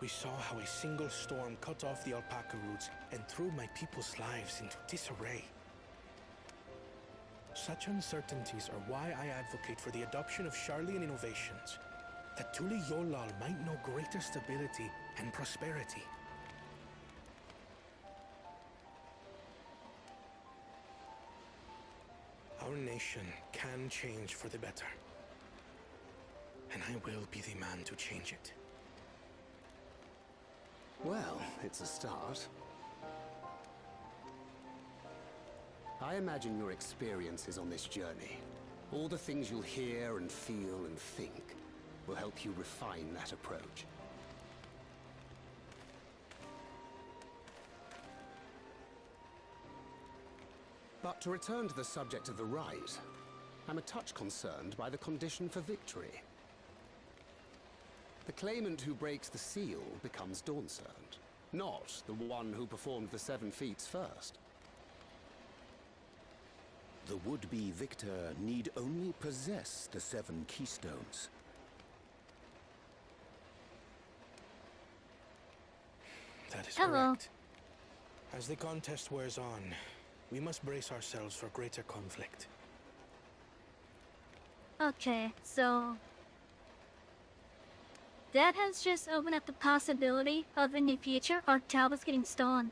We saw how a single storm cut off the alpaca roots and threw my people's lives into disarray. Such uncertainties are why I advocate for the adoption of Sharlayan innovations, that Tuli Yolal might know greater stability and prosperity. Our nation can change for the better, and I will be the man to change it. Well, it's a start. I imagine your experiences on this journey, all the things you'll hear and feel and think, will help you refine that approach. But to return to the subject of the rite, I'm a touch concerned by the condition for victory. The claimant who breaks the seal becomes Dawn Servant, not the one who performed the 7 feats first. The would-be victor need only possess the 7 keystones. That is correct. As the contest wears on, we must brace ourselves for greater conflict. Okay, so that has just opened up the possibility of in the future our tablets getting stolen.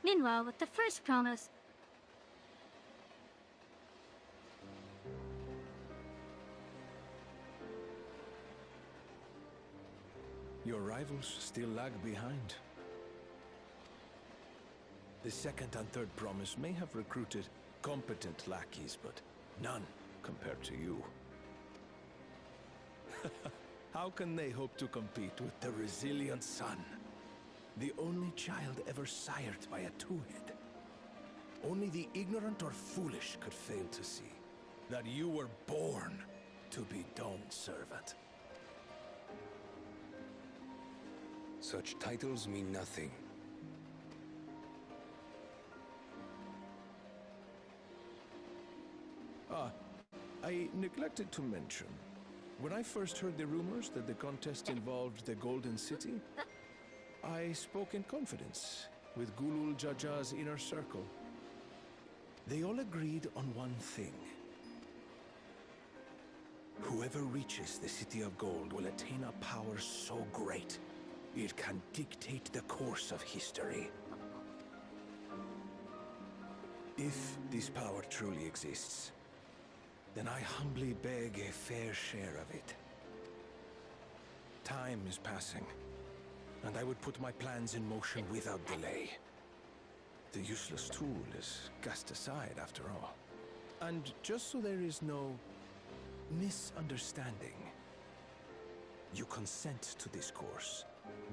Meanwhile, with the first promise, your rivals still lag behind. The second and third promise may have recruited competent lackeys, but none compared to you. How can they hope to compete with the resilient sun? The only child ever sired by a two-head. Only the ignorant or foolish could fail to see that you were born to be Dawn's servant. Such titles mean nothing. I neglected to mention, when I first heard the rumors that the contest involved the Golden City, I spoke in confidence with Gulul Jaja's inner circle. They all agreed on one thing. Whoever reaches the City of Gold will attain a power so great, it can dictate the course of history. If this power truly exists, then I humbly beg a fair share of it. Time is passing, and I would put my plans in motion without delay. The useless tool is cast aside after all. And just so there is no misunderstanding, you consent to this course,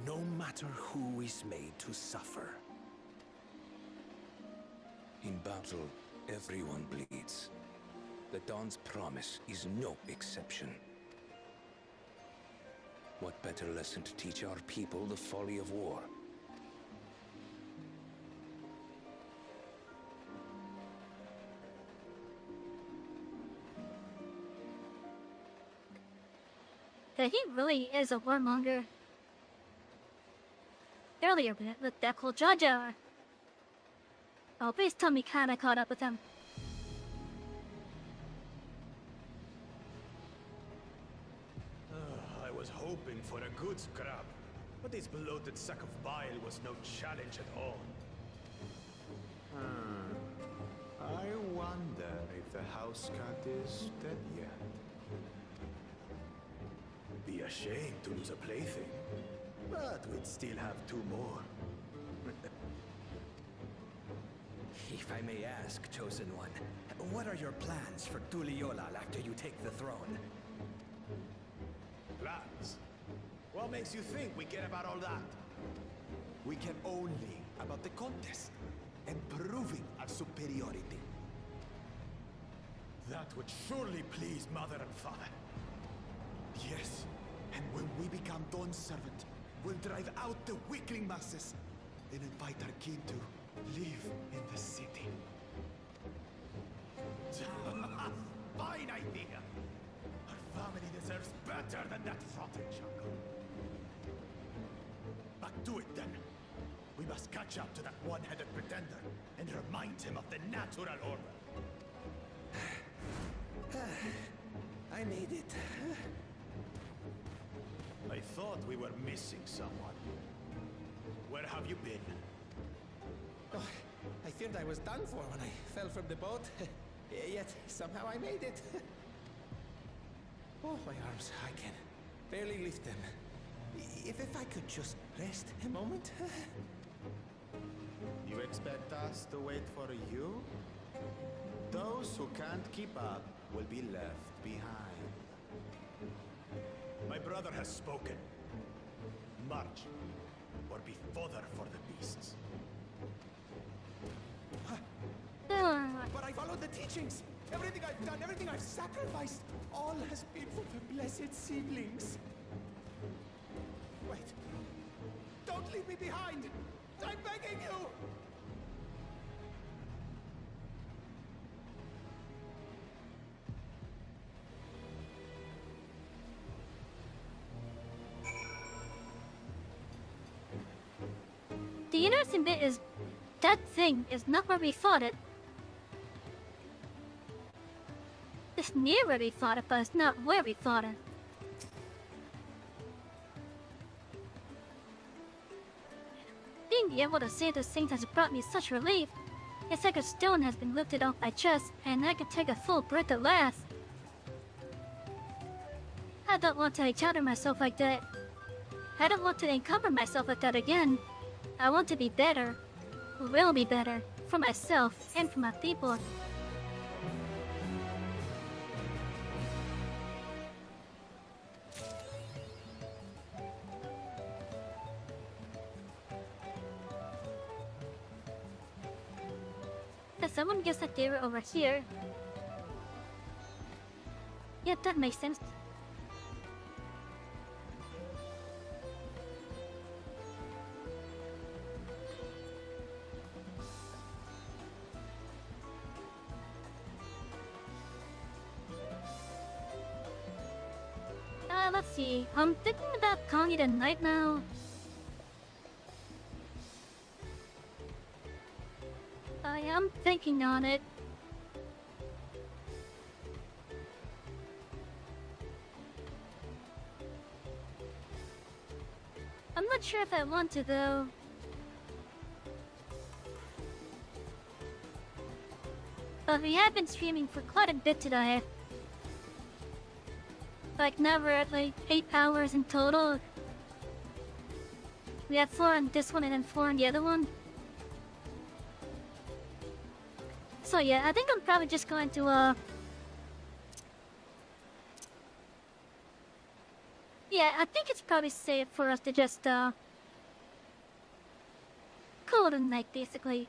no matter who is made to suffer. In battle, everyone bleeds. The Dawn's promise is no exception. What better lesson to teach our people the folly of war? that he really is a warmonger. Earlier with that whole Jaja. Oh, please tell me kinda caught up with him. I was hoping for a good scrap, but this bloated sack of bile was no challenge at all. I wonder if the house cat is dead yet. a shame to lose a plaything, but we'd still have 2 more. If I may ask, Chosen One, what are your plans for Tuliolal after you take the throne? Plans? What makes you think we care about all that? We care only about the contest and proving our superiority. That would surely please Mother and Father. Yes, and when we become Dawn's servant, we'll drive out the weakling masses and invite our king to live in the city. Fine idea! Our family deserves better than that rotten jungle. But do it then. We must catch up to that one-headed pretender and remind him of the natural order. I made it. I thought we were missing someone. Where have you been? Oh, I feared I was done for when I fell from the boat. Yet, somehow I made it. Oh, my arms, I can barely lift them. If I could just rest a moment. You expect us to wait for you? Those who can't keep up will be left behind. My brother has spoken. March, or be fodder for the beasts. But I followed the teachings. Everything I've done, everything I've sacrificed, all has been for the blessed seedlings. Wait. Don't leave me behind! I'm begging you! The interesting bit is that thing is not where we fought it. It's near where we fought it, but it's not where we fought it. Being able to say those things has brought me such relief. It's like a stone has been lifted off my chest, and I can take a full breath at last. I don't want to encounter myself like that. I don't want to encumber myself like that again. I want to be better. Will be better. For myself and for my people. Someone gets a theory over here. Yeah, that makes sense. Let's see. I'm thinking about calling it a night now. I am thinking on it. I'm not sure if I want to though. But we have been streaming for quite a bit today. Like now we're at like 8 hours in total. We had 4 on this one and then 4 on the other one. So yeah, I think I'm probably just going to yeah, I think it's probably safe for us to just call it a night basically.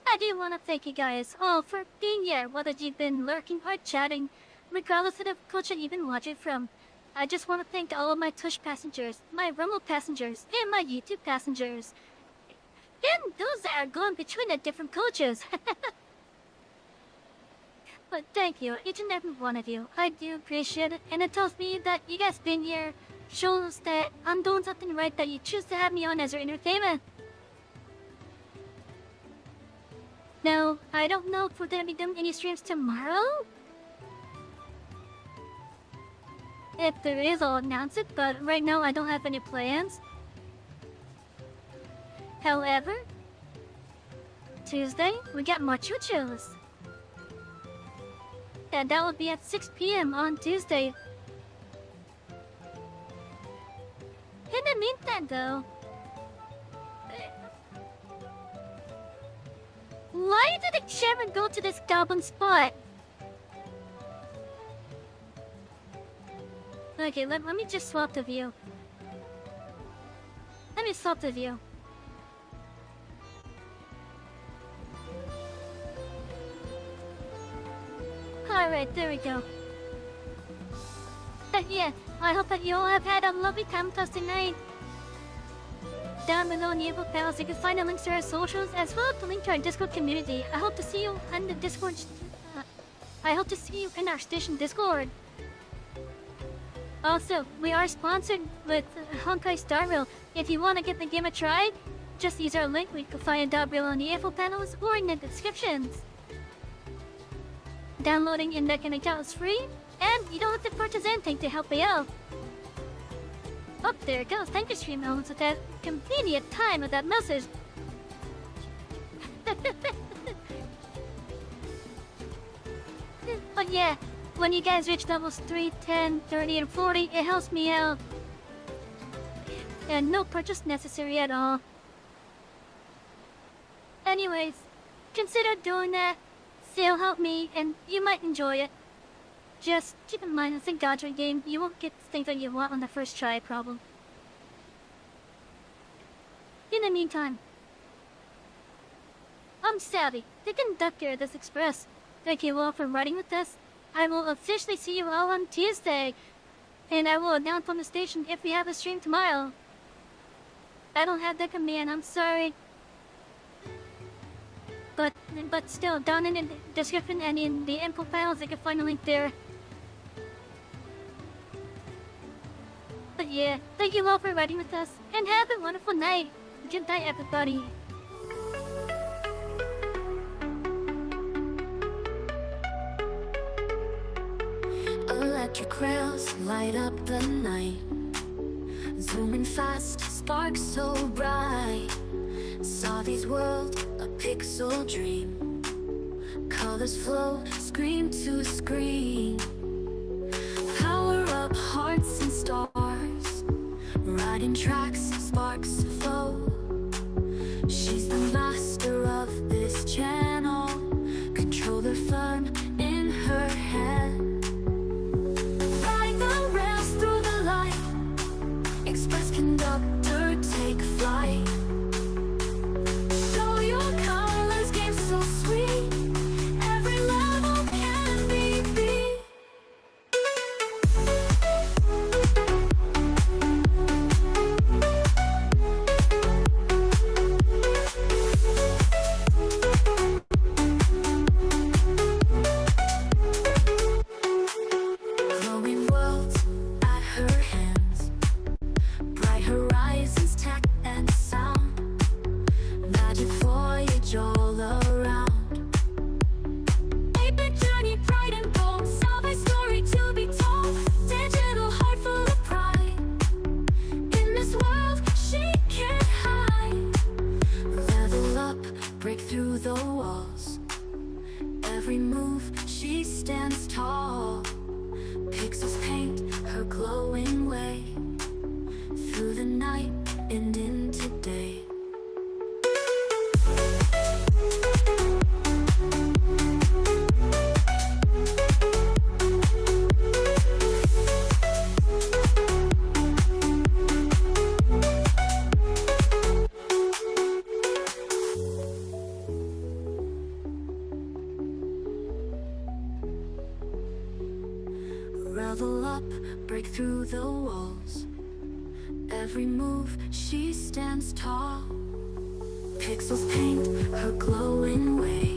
I do want to thank you guys all for being here, whether you've been lurking or chatting, regardless of the culture you've been watching from. I just want to thank all of my Twitch passengers, my Rumble passengers, and my YouTube passengers. And those that are going between the different cultures. But thank you, each and every one of you. I do appreciate it, and it tells me that you guys being here shows that I'm doing something right, that you choose to have me on as your entertainment. Now, I don't know if we're gonna be doing any streams tomorrow. If there is, I'll announce it, but right now I don't have any plans. However, Tuesday, we got more choo-choos. And that will be at 6 PM on Tuesday. the meantime, though, why did the chairman go to this goblin spot? Okay, let me just swap the view. Let me swap the view. Alright, there we go. Yeah, I hope that you all have had a lovely time with us tonight. Down below in the info panels, you can find the links to our socials as well as the link to our Discord community. I hope to see you in the Discord. I hope to see you in our station Discord. Also, we are sponsored with Honkai Star Rail. If you want to give the game a try, just use our link. We can find it down below in the info panels or in the descriptions. Downloading and decking account is free, and you don't have to purchase anything to help me out. Oh, there it goes. Thank you, Stream Elements, at that convenient time of that message. But yeah, when you guys reach levels 3, 10, 30, and 40, it helps me out. And no purchase necessary at all. Anyways, consider doing that. It'll help me, and you might enjoy it. Just keep in mind, it's a gacha game. You won't get things that you want on the first try, problem. In the meantime, I'm Savy, the conductor of this express. Thank you all for riding with us. I will officially see you all on Tuesday, and I will announce on the station if we have a stream tomorrow. I don't have the command, I'm sorry. But still, down in the description and in the info files, you can find a link there. But yeah, thank you all for riding with us, and have a wonderful night. Good night, everybody. Electric rails light up the night, zooming fast, sparks so bright. Savy's world, a pixel dream. Colors flow, screen to screen. Power up hearts and stars, riding tracks, sparks flow. She's the master of this channel, controller firm in her hand. Ride the rails through the light, express conductor, take flight. Show your colors, game so sweet, every level can be beat. Glowing worlds at her hands, bright horizons, tech and sound, magic voyage all around. Epic journey, pride and bold, Savy's story to be told. Digital heart full of pride, in this world she can't hide. Level up, break through the walls, every move she stands tall. Pixels paint her glowing way, through the night and into day. Level up, break through the walls, every move she stands tall. Pixels paint her glowing way,